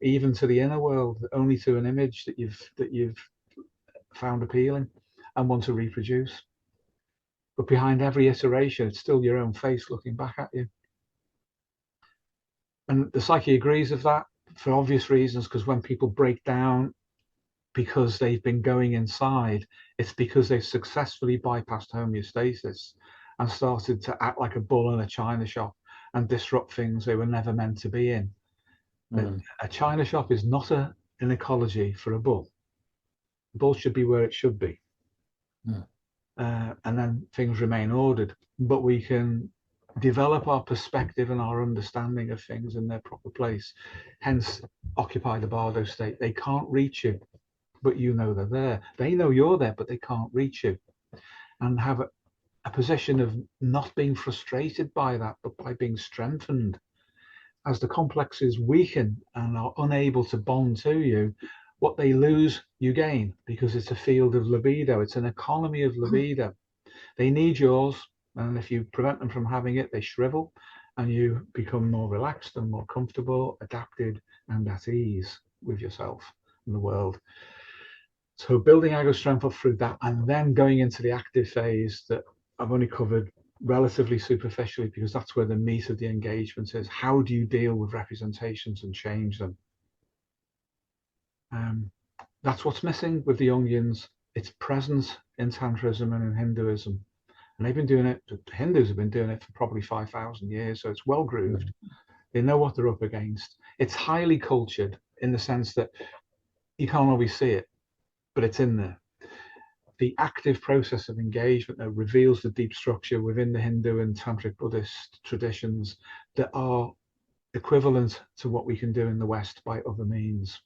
even to the inner world, only to an image that you've found appealing and want to reproduce. But behind every iteration, it's still your own face looking back at you. And the psyche agrees with that for obvious reasons, because when people break down because they've been going inside, it's because they've successfully bypassed homeostasis and started to act like a bull in a china shop and disrupt things they were never meant to be in. A china shop is not an ecology for a bull. The bull should be where it should be. And then things remain ordered. But we can develop our perspective and our understanding of things in their proper place. Hence, occupy the bardo state. They can't reach you, but you know they're there. They know you're there, but they can't reach you. And have a position of not being frustrated by that, but by being strengthened. As the complexes weaken and are unable to bond to you, what they lose, you gain, because it's a field of libido. It's an economy of libido. They need yours, and if you prevent them from having it, they shrivel, and you become more relaxed and more comfortable, adapted, and at ease with yourself and the world. So building ego strength up through that, and then going into the active phase that I've only covered relatively superficially, because that's where the meat of the engagement is. How do you deal with representations and change them? That's what's missing with the Jungians. It's present in Tantrism and in Hinduism. And they've been doing it, the Hindus have been doing it for probably 5,000 years, so it's well grooved. They know what they're up against. It's highly cultured in the sense that you can't always see it, but it's in there. The active process of engagement though reveals the deep structure within the Hindu and Tantric Buddhist traditions that are equivalent to what we can do in the West by other means.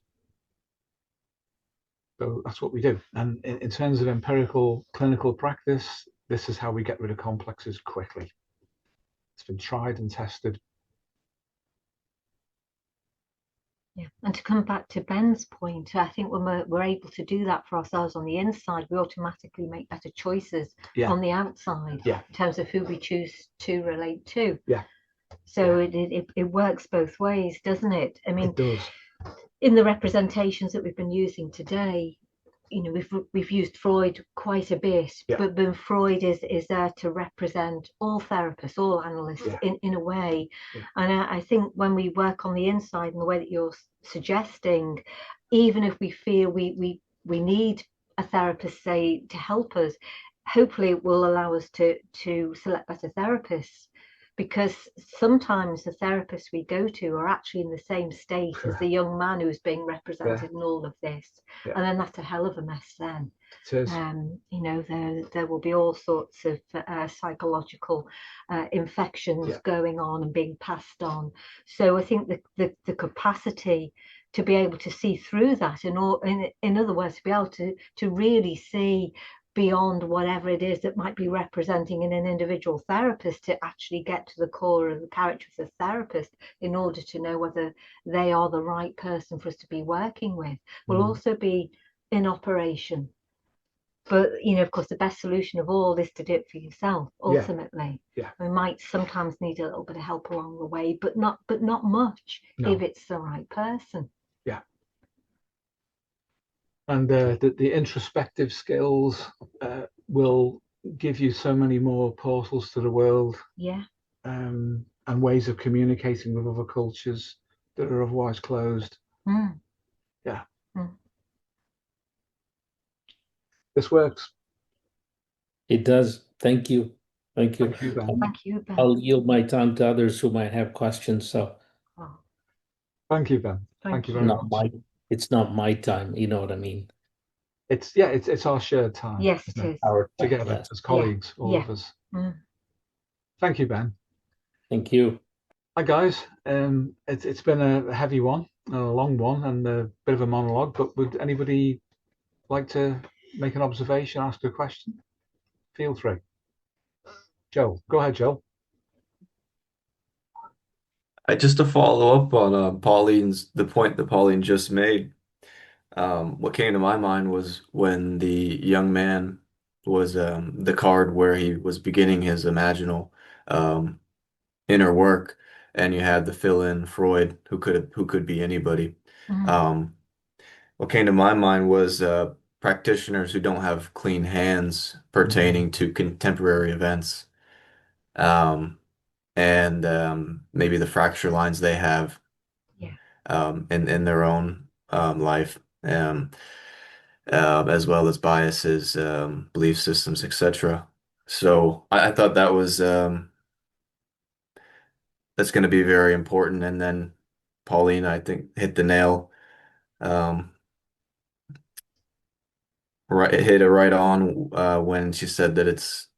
So that's what we do. And in terms of empirical clinical practice, this is how we get rid of complexes quickly. It's been tried and tested. Yeah, and to come back to Ben's point, I think when we're able to do that for ourselves on the inside, we automatically make better choices on the outside in terms of who we choose to relate to. So it works both ways, doesn't it? I mean, it does. In the representations that we've been using today, you know, we've used Freud quite a bit, but then Freud is there to represent all therapists, all analysts in a way. And I think when we work on the inside in the way that you're suggesting, even if we feel we need a therapist, say, to help us, hopefully it will allow us to select better therapists. Because sometimes the therapists we go to are actually in the same state as the young man who's being represented in all of this. And then that's a hell of a mess then. You know, there will be all sorts of psychological infections going on and being passed on. So I think the capacity to be able to see through that, in other words, to be able to really see beyond whatever it is that might be representing in an individual therapist, to actually get to the core of the character of the therapist in order to know whether they are the right person for us to be working with, will also be in operation. But, you know, of course, the best solution of all is to do it for yourself, ultimately. We might sometimes need a little bit of help along the way, but not much if it's the right person. And the introspective skills will give you so many more portals to the world, Yeah. and ways of communicating with other cultures that are otherwise closed. Mm. Yeah. Mm. This works. It does. Thank you. Thank you. Thank you, Ben. Thank you, Ben. I'll yield my time to others who might have questions. So Oh, Thank you, Ben. Thank you very not much. it's not my time. You know what I mean? It's our shared time. yes, isn't it it? is. Our time, Together yes. as colleagues, all Yeah. of us. Mm. Thank you, Ben. Thank you. Hi guys. It's been a heavy one, a long one, and a bit of a monologue. But would anybody like to make an observation, ask a question? Feel free. Joel, go ahead, Joel. Just to follow up on the point that Pauline just made. What came to my mind was when the young man was the card where he was beginning his imaginal um, inner work, and you had the fill-in Freud, who could be anybody. Mm. What came to my mind was practitioners who don't have clean hands pertaining to contemporary events, um, and maybe the fracture lines they have Yeah. in their own life. As well as biases, belief systems, etc. So I thought that was that's going to be very important. And then Pauline, I think, hit the nail, um, right, hit it right on when she said that it's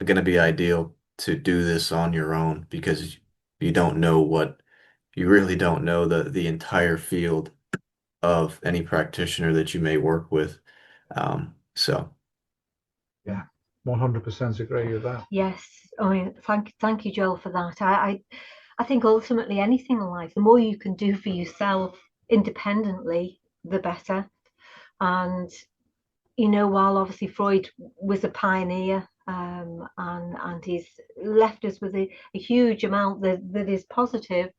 going to be ideal to do this on your own because you don't know you really don't know the entire field of any practitioner that you may work with. So. Yeah, 100% agree with that. Yes. I mean, thank you, Joel, for that. I think ultimately anything in life, the more you can do for yourself independently, the better. And while obviously Freud was a pioneer, and he's left us with a huge amount that is positive,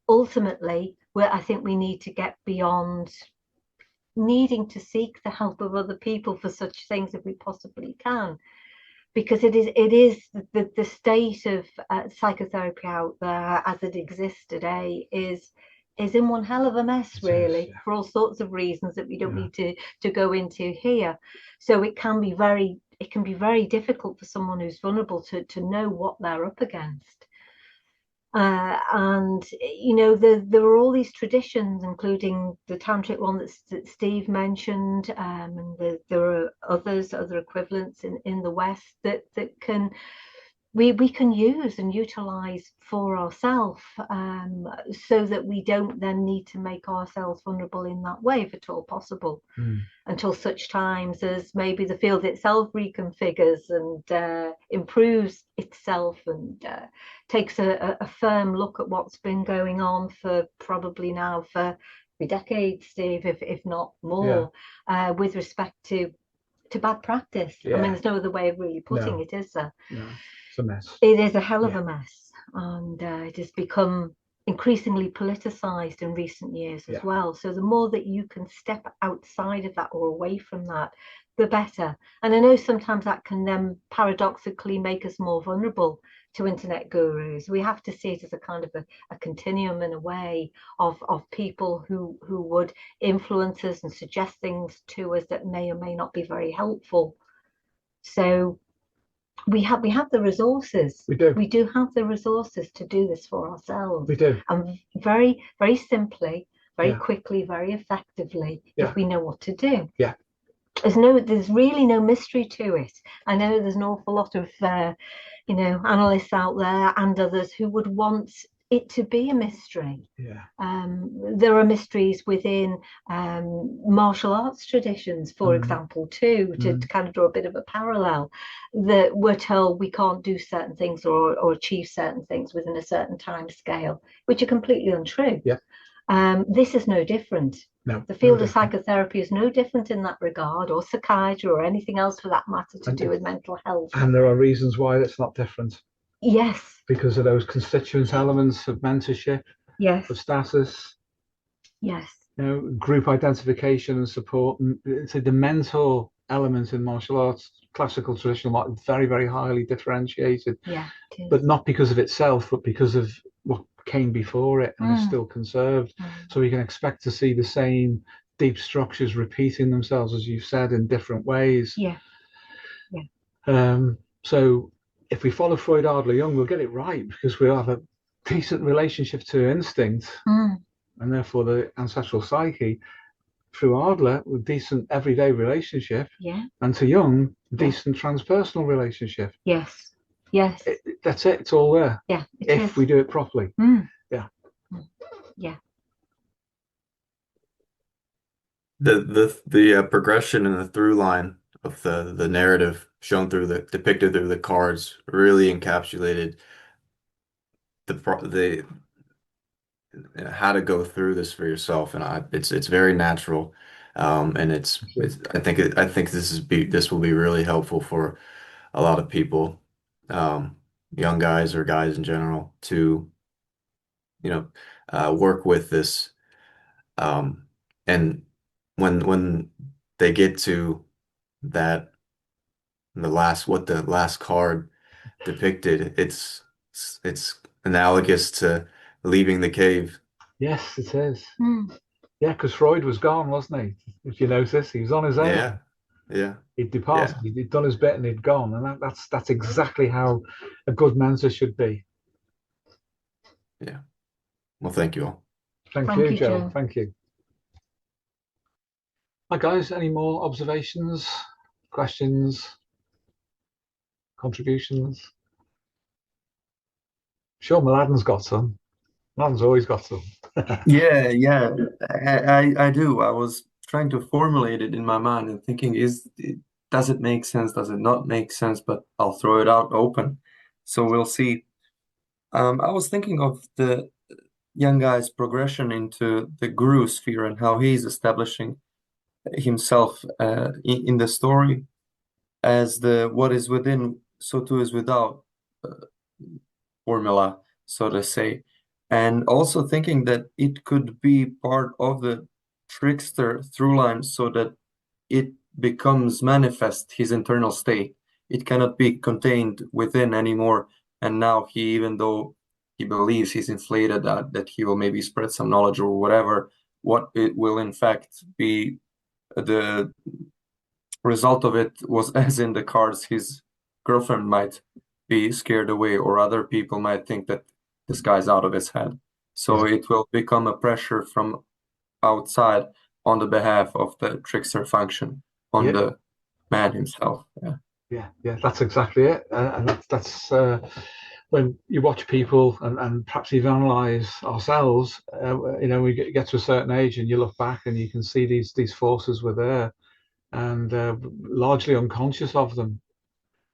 ultimately, I think we need to get beyond needing to seek the help of other people for such things if we possibly can, because it is the state of psychotherapy out there as it exists today is in one hell of a mess, really, for all sorts of reasons that we don't need to go into here. So it can be very difficult for someone who's vulnerable to know what they're up against. And there are all these traditions, including the tantric one that Steve mentioned, and there are other equivalents in the West that can we can use and utilize for ourselves, so that we don't then need to make ourselves vulnerable in that way, if at all possible, until such times as maybe the field itself reconfigures and improves itself and takes a firm look at what's been going on for probably now for decades, Steve, if not more, with respect to bad practice. I mean, there's no other way of really putting it, is there? No, it's a mess. It is a hell of a mess, and it has become increasingly politicized in recent years as well. So the more that you can step outside of that or away from that, the better. And I know sometimes that can then paradoxically make us more vulnerable to internet gurus. We have to see it as a kind of a continuum in a way of people who would influence us and suggest things to us that may or may not be very helpful. So we have the resources. We do have the resources to do this for ourselves. We do. And very, very simply, very quickly, very effectively, if we know what to do. Yeah. There's really no mystery to it. I know there's an awful lot of analysts out there and others who would want it to be a mystery. Yeah. There are mysteries within martial arts traditions, for example, too, to kind of draw a bit of a parallel, that we're told we can't do certain things or achieve certain things within a certain time scale, which are completely untrue. Yeah. This is no different. No, the field of psychotherapy is no different in that regard, or psychiatry, or anything else for that matter to do with mental health. And there are reasons why it's not different. Yes. Because of those constituent elements of mentorship, of status, yes, group identification and support. And so the mentor element in martial arts, classical traditional art, very, very highly differentiated. Yeah, it is. But not because of itself, but because of what came before it and is still conserved. So we can expect to see the same deep structures repeating themselves, as you've said, in different ways. Yeah. Yeah. So if we follow Freud, Adler, Jung, we'll get it right, because we'll have a decent relationship to instinct and therefore the ancestral psyche. Through Adler, with decent everyday relationship, and to Jung, decent transpersonal relationship. Yes. Yes. That's it. It's all there. Yeah. If we do it properly. Yeah. Yeah. The progression and the through line of the narrative shown through depicted through the cards really encapsulated the how to go through this for yourself, and it's very natural, and I think this will be really helpful for a lot of people, young guys or guys in general, to work with this, and when they get to that the last card depicted, it's analogous to leaving the cave. Yes, it is. Yeah, because Freud was gone, wasn't he? If you notice, he was on his own. Yeah. He'd departed. Yeah. He'd done his bit and he'd gone, and that's exactly how a good mentor should be. Yeah. Well, thank you all. Thank you, Joe. Thank you. Hi, guys. Any more observations, questions, contributions? Sure, Mladen's got some. Mladen's always got some. Yeah, I do. I was trying to formulate it in my mind and thinking, does it make sense? Does it not make sense? But I'll throw it out open. So we'll see. I was thinking of the young guy's progression into the guru sphere and how he's establishing himself in the story as the what is within, so too is without formula, so to say. And also thinking that it could be part of the trickster through line so that it becomes manifest, his internal state. It cannot be contained within anymore. And now even though he believes he's inflated that he will maybe spread some knowledge or whatever, what it will in fact be the result of it was, as in the cards, his girlfriend might be scared away, or other people might think that this guy's out of his head. So it will become a pressure from outside on the behalf of the trickster function on the man himself. Yeah, that's exactly it. And that's when you watch people and perhaps even analyze ourselves, we get to a certain age and you look back and you can see these forces were there, and largely unconscious of them,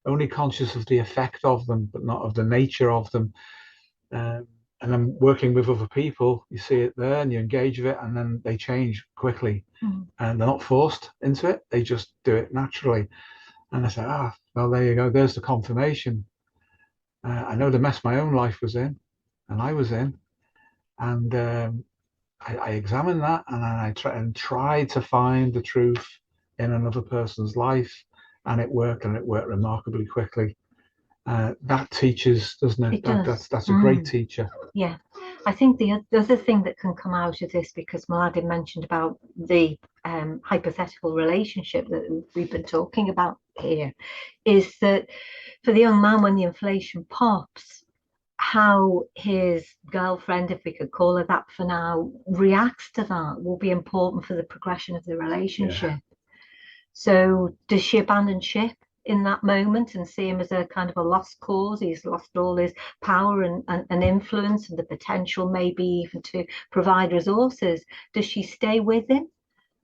only conscious of the effect of them, but not of the nature of them. And then working with other people, you see it there and you engage with it, and then they change quickly, and they're not forced into it. They just do it naturally. And I say, well, there you go. There's the confirmation. I know the mess my own life was in, and I was in, and I examined that, and I tried to find the truth in another person's life, and it worked remarkably quickly. That teaches, doesn't it? It does. That's a great teacher. Yeah, I think the other thing that can come out of this, because Mladen mentioned about the hypothetical relationship that we've been talking about here, is that for the young man, when the inflation pops, how his girlfriend, if we could call her that for now, reacts to that will be important for the progression of the relationship. Yeah. So does she abandon ship in that moment and see him as a kind of a lost cause? He's lost all his power and influence and the potential maybe even to provide resources. Does she stay with him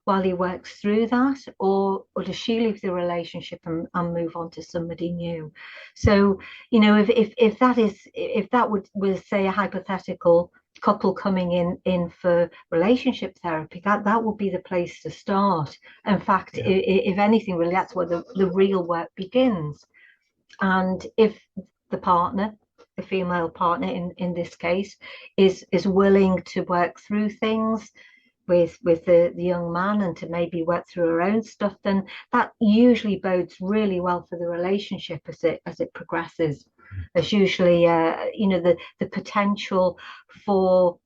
while he works through that, or does she leave the relationship and move on to somebody new? So, if that was say a hypothetical couple coming in for relationship therapy, that would be the place to start. In fact, if anything, really, that's where the real work begins. And if the partner, the female partner in this case, is willing to work through things, with the young man and to maybe work through her own stuff, then that usually bodes really well for the relationship as it progresses. There's usually the potential for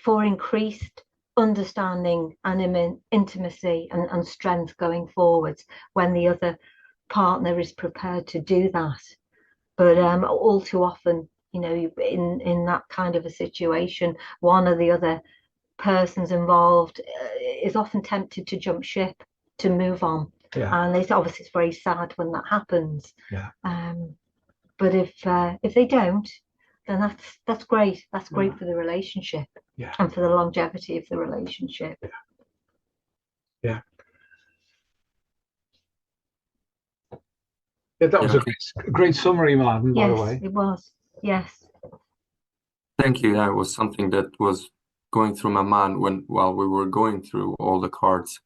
increased understanding and intimacy and strength going forwards when the other partner is prepared to do that. But all too often, in that kind of a situation, one or the other persons involved is often tempted to jump ship, to move on. Yeah. And it's very sad when that happens. Yeah. But if they don't, then that's great. That's great Yeah. for the relationship. Yeah. And for the longevity of the relationship. Yeah. Yeah, that was a great summary, Milan, by the way. Yes, it was. Yes. Thank you. That was something that was going through my mind while we were going through all the cards.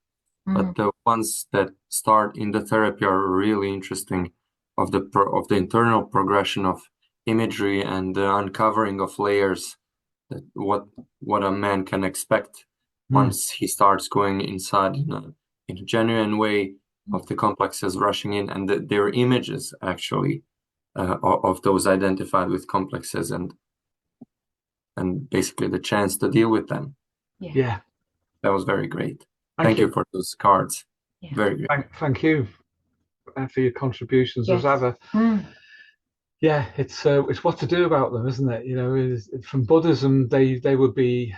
But the ones that start in the therapy are really interesting, of the internal progression of imagery and the uncovering of layers, that what a man can expect once he starts going inside in a genuine way, of the complexes rushing in, and their images actually of those identified with complexes, and basically the chance to deal with them. Yeah. That was very great. Thank you for those cards. Yeah. Very great. Thank you for your contributions as ever. Yeah, it's what to do about them, isn't it? From Buddhism, they would be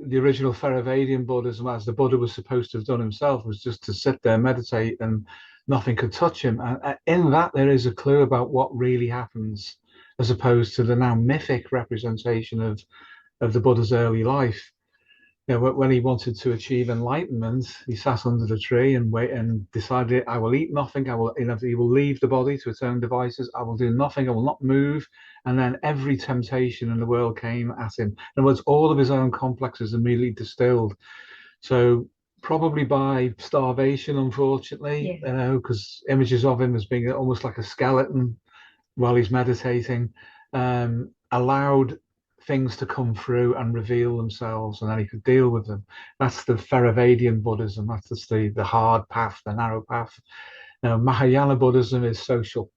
the original Theravadian Buddhism, as the Buddha was supposed to have done himself, was just to sit there, meditate, and nothing could touch him. And in that, there is a clue about what really happens, as opposed to the now mythic representation of the Buddha's early life. When he wanted to achieve enlightenment, he sat under the tree and decided, I will eat nothing. He will leave the body to its own devices. I will do nothing. I will not move. And then every temptation in the world came at him. In other words, all of his own complexes immediately distilled. So probably by starvation, unfortunately, because images of him as being almost like a skeleton while he's meditating, allowed things to come through and reveal themselves, and then he could deal with them. That's the Theravadian Buddhism. That's just the hard path, the narrow path. Mahayana Buddhism is social,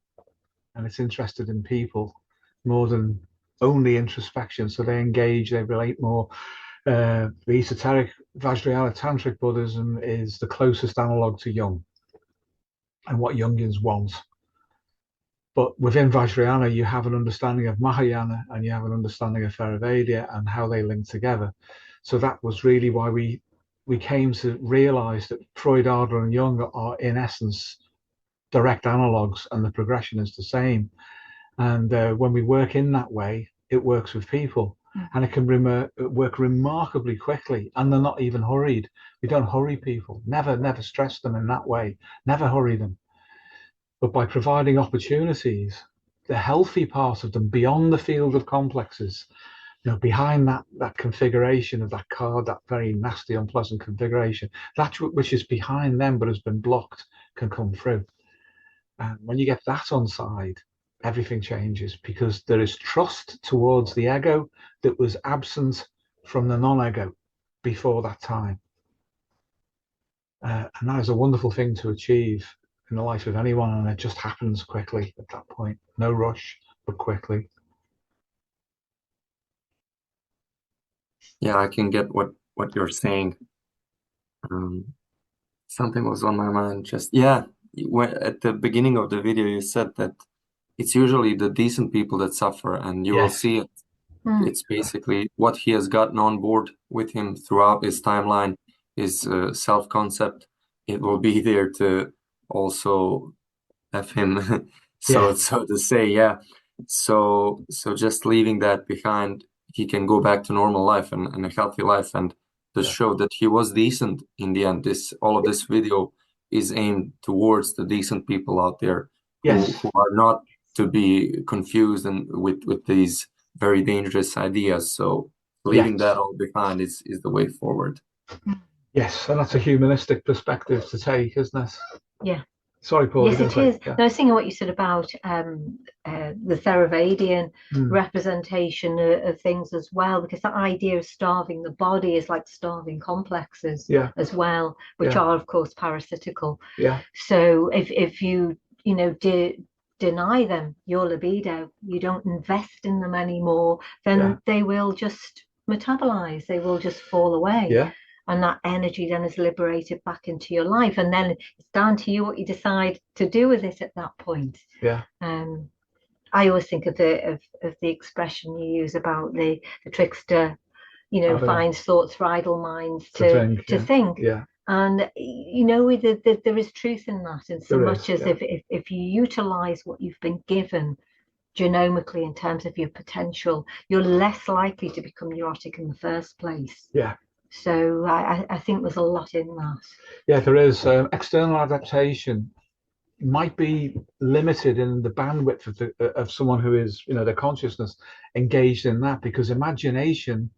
and it's interested in people more than only introspection. So they engage, they relate more. The esoteric Vajrayana Tantric Buddhism is the closest analog to Jung and what Jungians want. But within Vajrayana, you have an understanding of Mahayana and you have an understanding of Theravada and how they link together. So that was really why we came to realize that Freud, Adler, and Jung are in essence direct analogs, and the progression is the same. And when we work in that way, it works with people, and it can work remarkably quickly, and they're not even hurried. We don't hurry people, never stress them in that way, never hurry them. But by providing opportunities, the healthy part of them beyond the field of complexes, behind that configuration of that card, that very nasty, unpleasant configuration, that which is behind them but has been blocked can come through. And when you get that on side, everything changes, because there is trust towards the ego that was absent from the non-ego before that time. And that is a wonderful thing to achieve in the life of anyone, and it just happens quickly at that point. No rush, but quickly. Yeah, I can get what you're saying. Something was on my mind just, at the beginning of the video, you said that it's usually the decent people that suffer, and you will see it. It's basically what he has gotten on board with him throughout his timeline, his self-concept. It will be there to also F him, so to say, So just leaving that behind, he can go back to normal life and a healthy life, and to show that he was decent in the end. All of this video is aimed towards the decent people out there who are not to be confused and with these very dangerous ideas. So leaving that all behind is the way forward. Yes, and that's a humanistic perspective to take, isn't it? Yeah. Sorry, Paul. Yes, it is. Yeah. No, I was thinking what you said about the Theravadian representation of things as well, because that idea of starving the body is like starving complexes as well, which are, of course, parasitical. Yeah. So if you deny them your libido, you don't invest in them anymore, then they will just metabolize, they will just fall away. Yeah. And that energy then is liberated back into your life, and then it's down to you what you decide to do with it at that point. Yeah. I always think of the expression you use about the trickster, finds thoughts for idle minds to think. Yeah. And there is truth in that, in so much as if you utilize what you've been given genomically in terms of your potential, you're less likely to become neurotic in the first place. Yeah. So I think there's a lot in that. Yeah, there is. External adaptation might be limited in the bandwidth of someone who is, their consciousness engaged in that, because imagination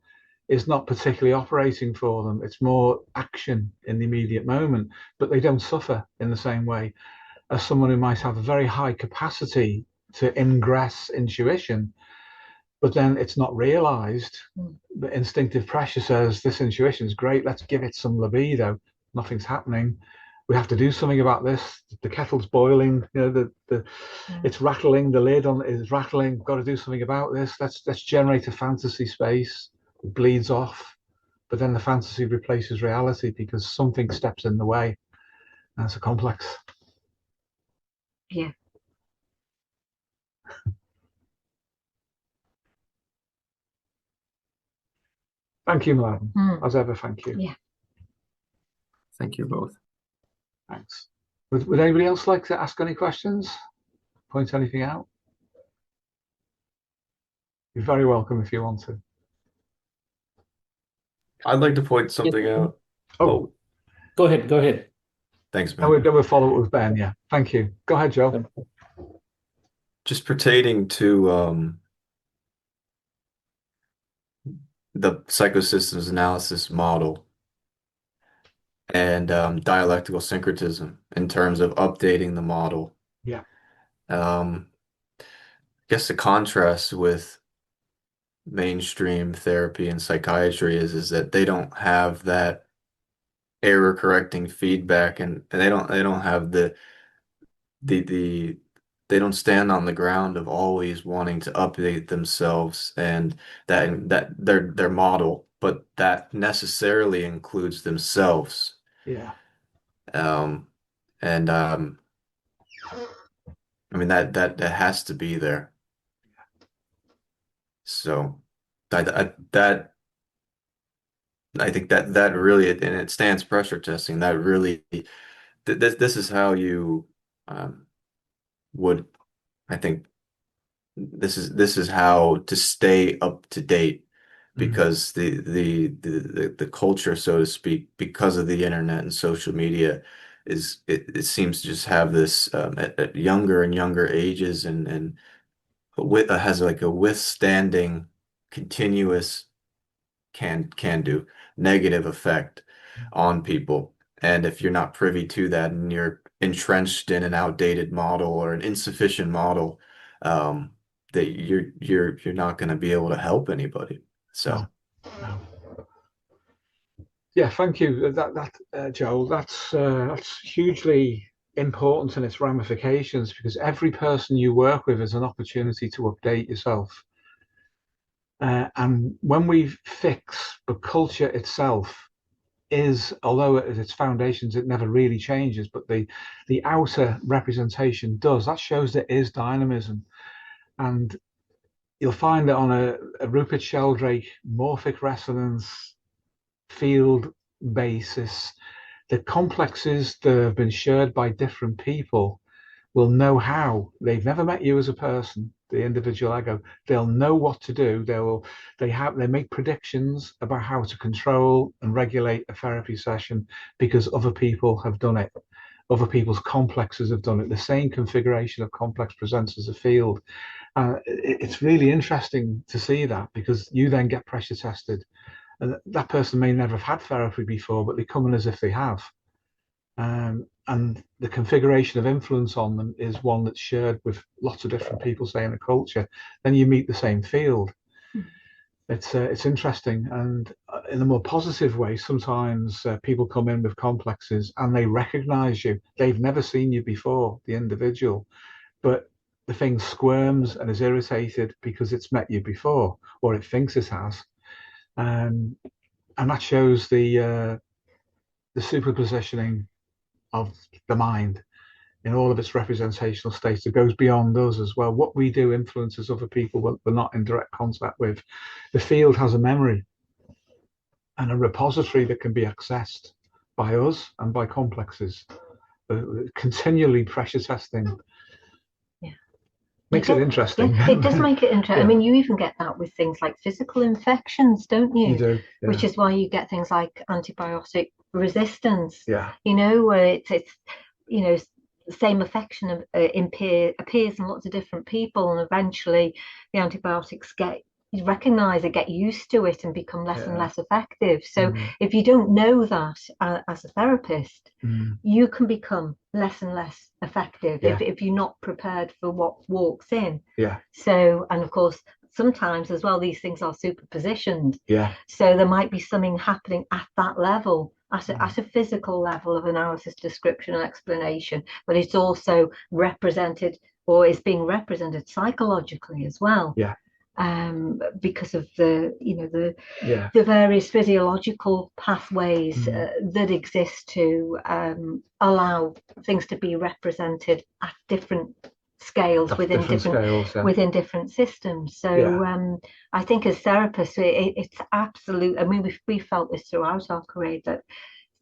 is not particularly operating for them. It's more action in the immediate moment, but they don't suffer in the same way as someone who might have a very high capacity to ingress intuition, but then it's not realized. The instinctive pressure says, this intuition is great, let's give it some libido. Nothing's happening. We have to do something about this. The kettle's boiling, it's rattling, the lid on it is rattling. Got to do something about this. Let's generate a fantasy space. It bleeds off, but then the fantasy replaces reality because something steps in the way. That's a complex. Yeah. Thank you, Mladen. As ever, thank you. Yeah. Thank you both. Thanks. Would anybody else like to ask any questions? Point anything out? You're very welcome if you want to. I'd like to point something out. Oh, go ahead. Thanks, man. We'll follow up with Ben. Yeah, thank you. Go ahead, Joe. Just pertaining to the psychosystems analysis model and dialectical syncretism in terms of updating the model. Yeah. I guess the contrast with mainstream therapy and psychiatry is that they don't have that error correcting feedback, and they don't have the they don't stand on the ground of always wanting to update themselves and that their model, but that necessarily includes themselves. Yeah. And I mean that has to be there. So that I think that really, and it stands pressure testing. That really, this is how you would, I think, this is how to stay up to date, because the culture, so to speak, because of the internet and social media, it seems to just have this at younger and younger ages, and has like a withstanding continuous can do negative effect on people. And if you're not privy to that and you're entrenched in an outdated model or an insufficient model, that you're not going to be able to help anybody. So no. Yeah, thank you. Joel, that's hugely important in its ramifications, because every person you work with is an opportunity to update yourself. And when we fix the culture itself, although at its foundations it never really changes, but the outer representation does. That shows there is dynamism, and you'll find that on a Rupert Sheldrake morphic resonance field basis, the complexes that have been shared by different people will know how. They've never met you as a person, the individual ego. They'll know what to do. They make predictions about how to control and regulate a therapy session because other people have done it. Other people's complexes have done it. The same configuration of complex presents as a field. It's really interesting to see that, because you then get pressure tested. And that person may never have had therapy before, but they come in as if they have. and the configuration of influence on them is one that's shared with lots of different people, say in a culture, then you meet the same field. It's interesting, and in a more positive way, sometimes people come in with complexes and they recognize you. They've never seen you before, the individual, but the thing squirms and is irritated because it's met you before, or it thinks it has, and that shows the superpositioning of the mind in all of its representational states. It goes beyond us as well. What we do influences other people we're not in direct contact with. The field has a memory and a repository that can be accessed by us and by complexes. Continually pressure testing. Makes it interesting. Yeah, it does make it interesting. Yeah. I mean, you even get that with things like physical infections, don't you? You do, yeah. Which is why you get things like antibiotic resistance. Yeah. You know, where it's you know, the same affection appears in lots of different people, and eventually the antibiotics recognize it, get used to it, and become less and less effective. So if you don't know that as a therapist, you can become less and less effective if you're not prepared for what walks in. Yeah. So, and of course, sometimes as well, these things are superpositioned. Yeah. So there might be something happening at that level, at a physical level of analysis, description, and explanation, but it's also represented, or is being represented psychologically as well. Yeah. Because of the various physiological pathways that exist to allow things to be represented at different scales within different systems. So I think as therapists, it's absolute. I mean, we felt this throughout our career, that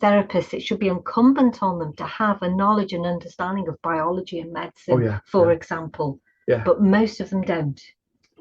therapists, it should be incumbent on them to have a knowledge and understanding of biology and medicine, for example. Yeah. But most of them don't.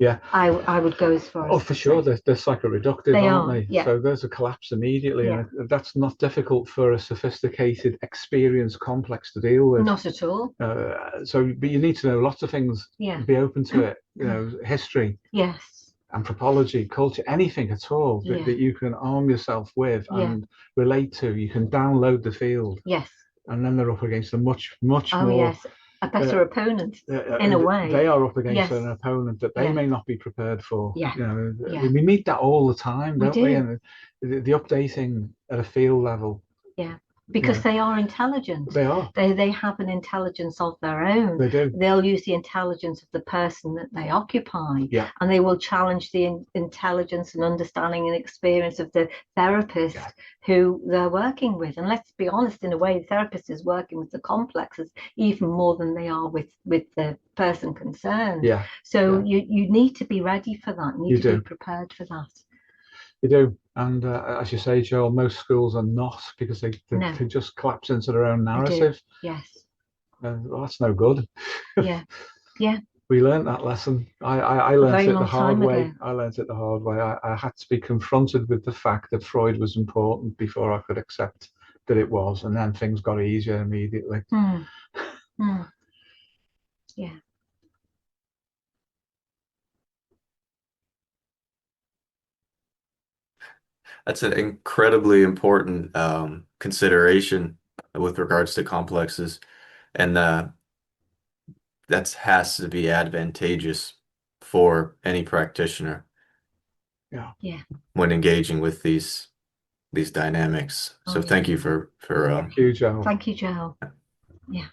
Yeah, I would go as far as for sure. They're psychoreductive, aren't they? Yeah. So there's a collapse immediately, and that's not difficult for a sophisticated, experienced complex to deal with. Not at all. But you need to know lots of things. Yeah. Be open to it. You know, history. Yes. Anthropology, culture, anything at all that you can arm yourself with and relate to. You can download the field. Yes. And then they're up against a much more. Yes. A better opponent, in a way. They are up against an opponent that they may not be prepared for. Yeah. You know, we meet that all the time, don't we? And the updating at a field level. Yeah. Because they are intelligent. They are. They have an intelligence of their own. They do. They'll use the intelligence of the person that they occupy. Yeah. And they will challenge the intelligence and understanding and experience of the therapist who they're working with. And let's be honest, in a way, the therapist is working with the complexes even more than they are with the person concerned. Yeah. So you need to be ready for that. You need to be prepared for that. You do. And as you say, Joel, most schools are not, because they just collapse into their own narrative. Yes. Well, that's no good. Yeah. Yeah. We learned that lesson. I learned it the hard way. Ago. I learned it the hard way. I had to be confronted with the fact that Freud was important before I could accept that it was. And then things got easier immediately. Yeah. That's an incredibly important consideration with regards to complexes, and that has to be advantageous for any practitioner. Yeah. When engaging with these dynamics. So thank you for thank you, Joel. Thank you, Joel. Yeah.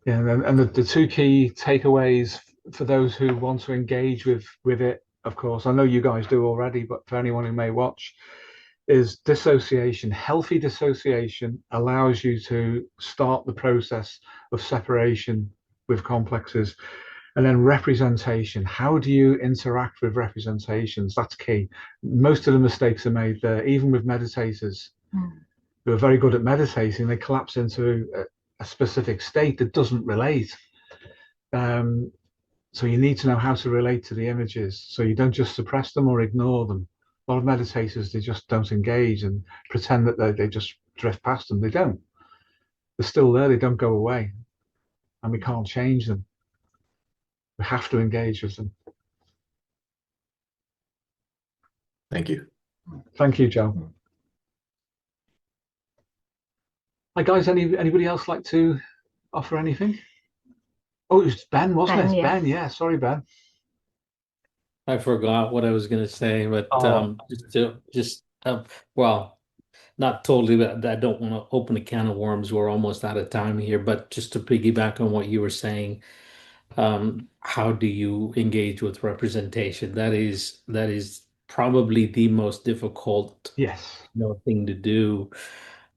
Yeah, and the two key takeaways for those who want to engage with it, of course, I know you guys do already, but for anyone who may watch, is dissociation. Healthy dissociation allows you to start the process of separation with complexes. And then representation. How do you interact with representations? That's key. Most of the mistakes are made there, even with meditators who are very good at meditating. They collapse into a specific state that doesn't relate. So you need to know how to relate to the images. So you don't just suppress them or ignore them. A lot of meditators, they just don't engage and pretend that they just drift past them. They don't. They're still there. They don't go away. And we can't change them. We have to engage with them. Thank you. Thank you, Joe. Hi guys, anybody else like to offer anything? Oh, it was Ben, wasn't Ben, it? yes. Ben, yeah, sorry, Ben. I forgot what I was going to say, but Oh, well, not totally, but I don't want to open a can of worms. We're almost out of time here, but just to piggyback on what you were saying, how do you engage with representation? That is probably the most difficult, yes. thing to do.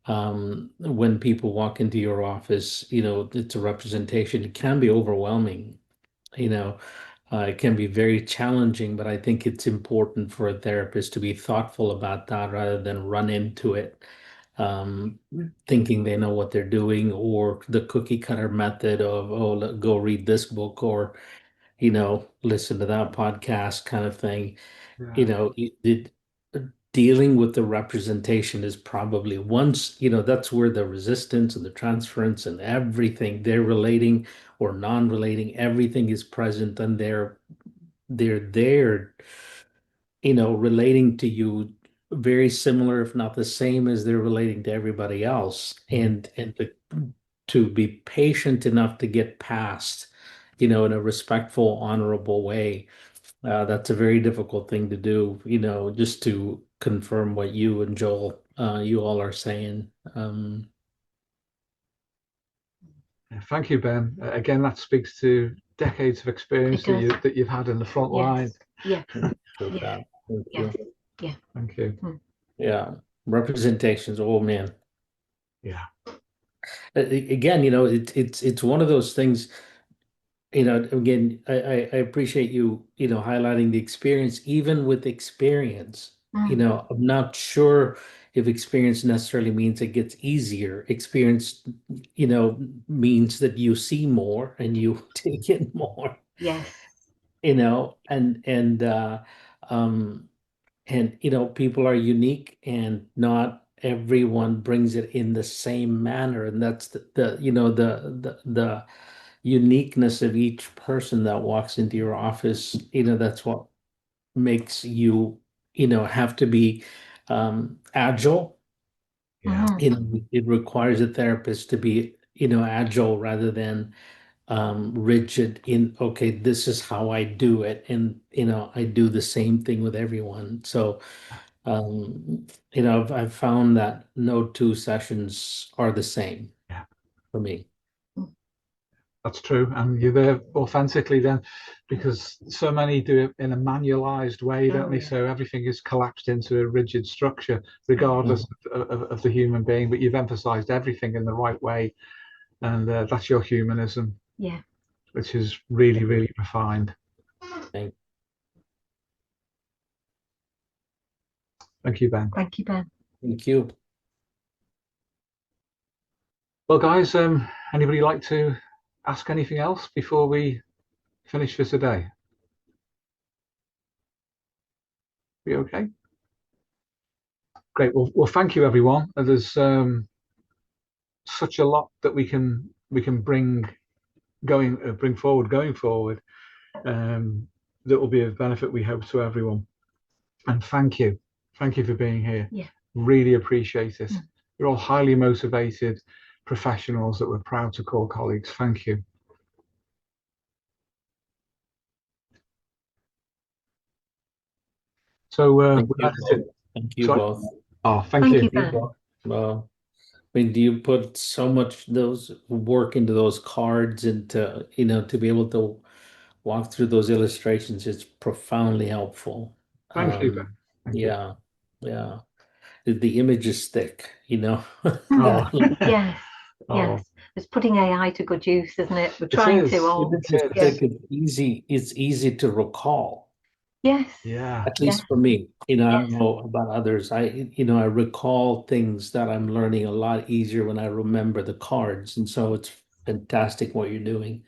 When people walk into your office, it's a representation. It can be overwhelming, you know. It can be very challenging, but I think it's important for a therapist to be thoughtful about that rather than run into it, um, thinking they know what they're doing, or the cookie cutter method of, oh, go read this book, or, listen to that podcast kind of thing. Yeah. Dealing with the representation is probably once, that's where the resistance and the transference and everything, they're relating or non-relating, everything is present, and they're there, relating to you very similar, if not the same, as they're relating to everybody else. And to be patient enough to get past, in a respectful, honorable way. That's a very difficult thing to do, just to confirm what you and Joel, you all are saying. Thank you, Ben. Again, that speaks to decades of experience that you've had in the front line. Yeah. With that. Thank Yes. you. Yeah. Thank you. Yeah. Representations. Oh man. Yeah. Again, it's one of those things. Again, I appreciate you, highlighting the experience. Even with experience, I'm not sure if experience necessarily means it gets easier. Experience, means that you see more and you take in more, Yes. Um, and people are unique, and not everyone brings it in the same manner. And that's the uniqueness of each person that walks into your office. That's what makes you, have to be agile. Yeah. It requires a therapist to be, agile rather than rigid in, okay, this is how I do it. And, I do the same thing with everyone. So, I've found that no two sessions are the same Yeah. for me. That's true. And you're there authentically then, because so many do it in a manualized way, don't they? Yeah. So everything is collapsed into a rigid structure, regardless of the human being. But you've emphasized everything in the right way. And that's your humanism. Yeah. Which is really, really refined. Thank Thank you, Ben. Thank you, Ben. Thank you. Well, guys, anybody like to ask anything else before we finish for today? We okay? Great. Well, thank you, everyone. There's such a lot that we can bring forward going forward. That will be of benefit, we hope, to everyone. And thank you for being here. Yeah. Really appreciate it. You're all highly motivated professionals that we're proud to call colleagues. Thank you. So thank you both. Oh, thank you. Well, I mean, do you put so much those work into those cards, and to be able to walk through those illustrations? It's profoundly helpful. Thank you, Ben. Thank you. Yeah. The images stick, Oh. Yes. Yes. It's putting AI to good use, isn't it? We're trying to all. It's easy to recall. Yes. Yeah. At least for me, I don't know about others. I recall things that I'm learning a lot easier when I remember the cards. And so it's fantastic what you're doing.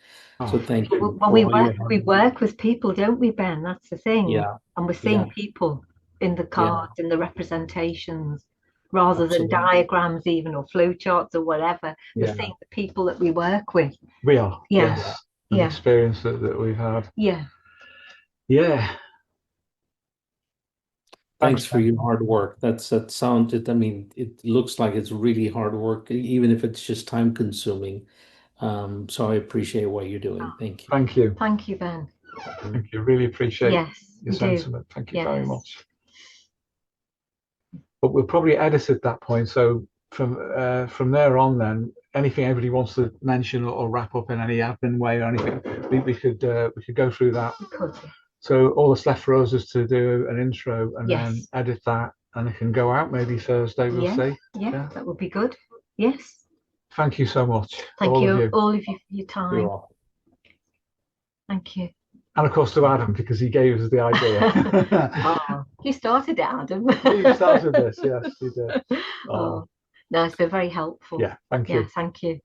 So thank you. Well, we work with people, don't we, Ben? That's the thing. Yeah. And we're seeing people in the cards, in the representations, rather than diagrams even, or flowcharts or whatever. We're seeing the people that we work with. We are. Yeah. Yes. An experience that we've had. Yeah. Yeah. Thanks for Ben. your hard work. That sounded, I mean, it looks like it's really hard work, even if it's just time consuming. So I appreciate what you're doing. Thank you. Thank you. Thank you, Ben. Thank you. Really appreciate Yes, your we do. sentiment. Thank you very Yes. much. But we'll probably edit at that point. So from there on, then anything everybody wants to mention or wrap up in any admin way or anything, we could go through that. We could. So all that's left for us is to do an intro and Yes. then edit that, and it can go out maybe Thursday. We'll Yeah. see. Yeah, that would be good. Yes. Thank you so much. Thank all you, of you. all of you, for your time. You're welcome. Thank you. And of course to Adam, because he gave us the idea. Oh, you started it, Adam. You started this, yes, you did. Oh, no, it's been very helpful. Yeah, thank Yeah, you. thank you.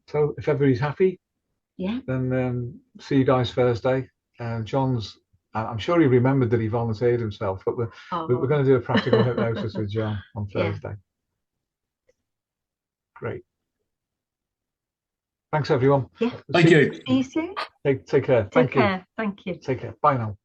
So if everybody's happy, Yeah. then see you guys Thursday. John's, I'm sure he remembered that he volunteered himself, but we're going to do a practical hypnosis with John on Thursday. Great. Thanks, everyone. Yeah. Thank you. See you soon. Take care. Take care. Thank you. Take care. Bye now.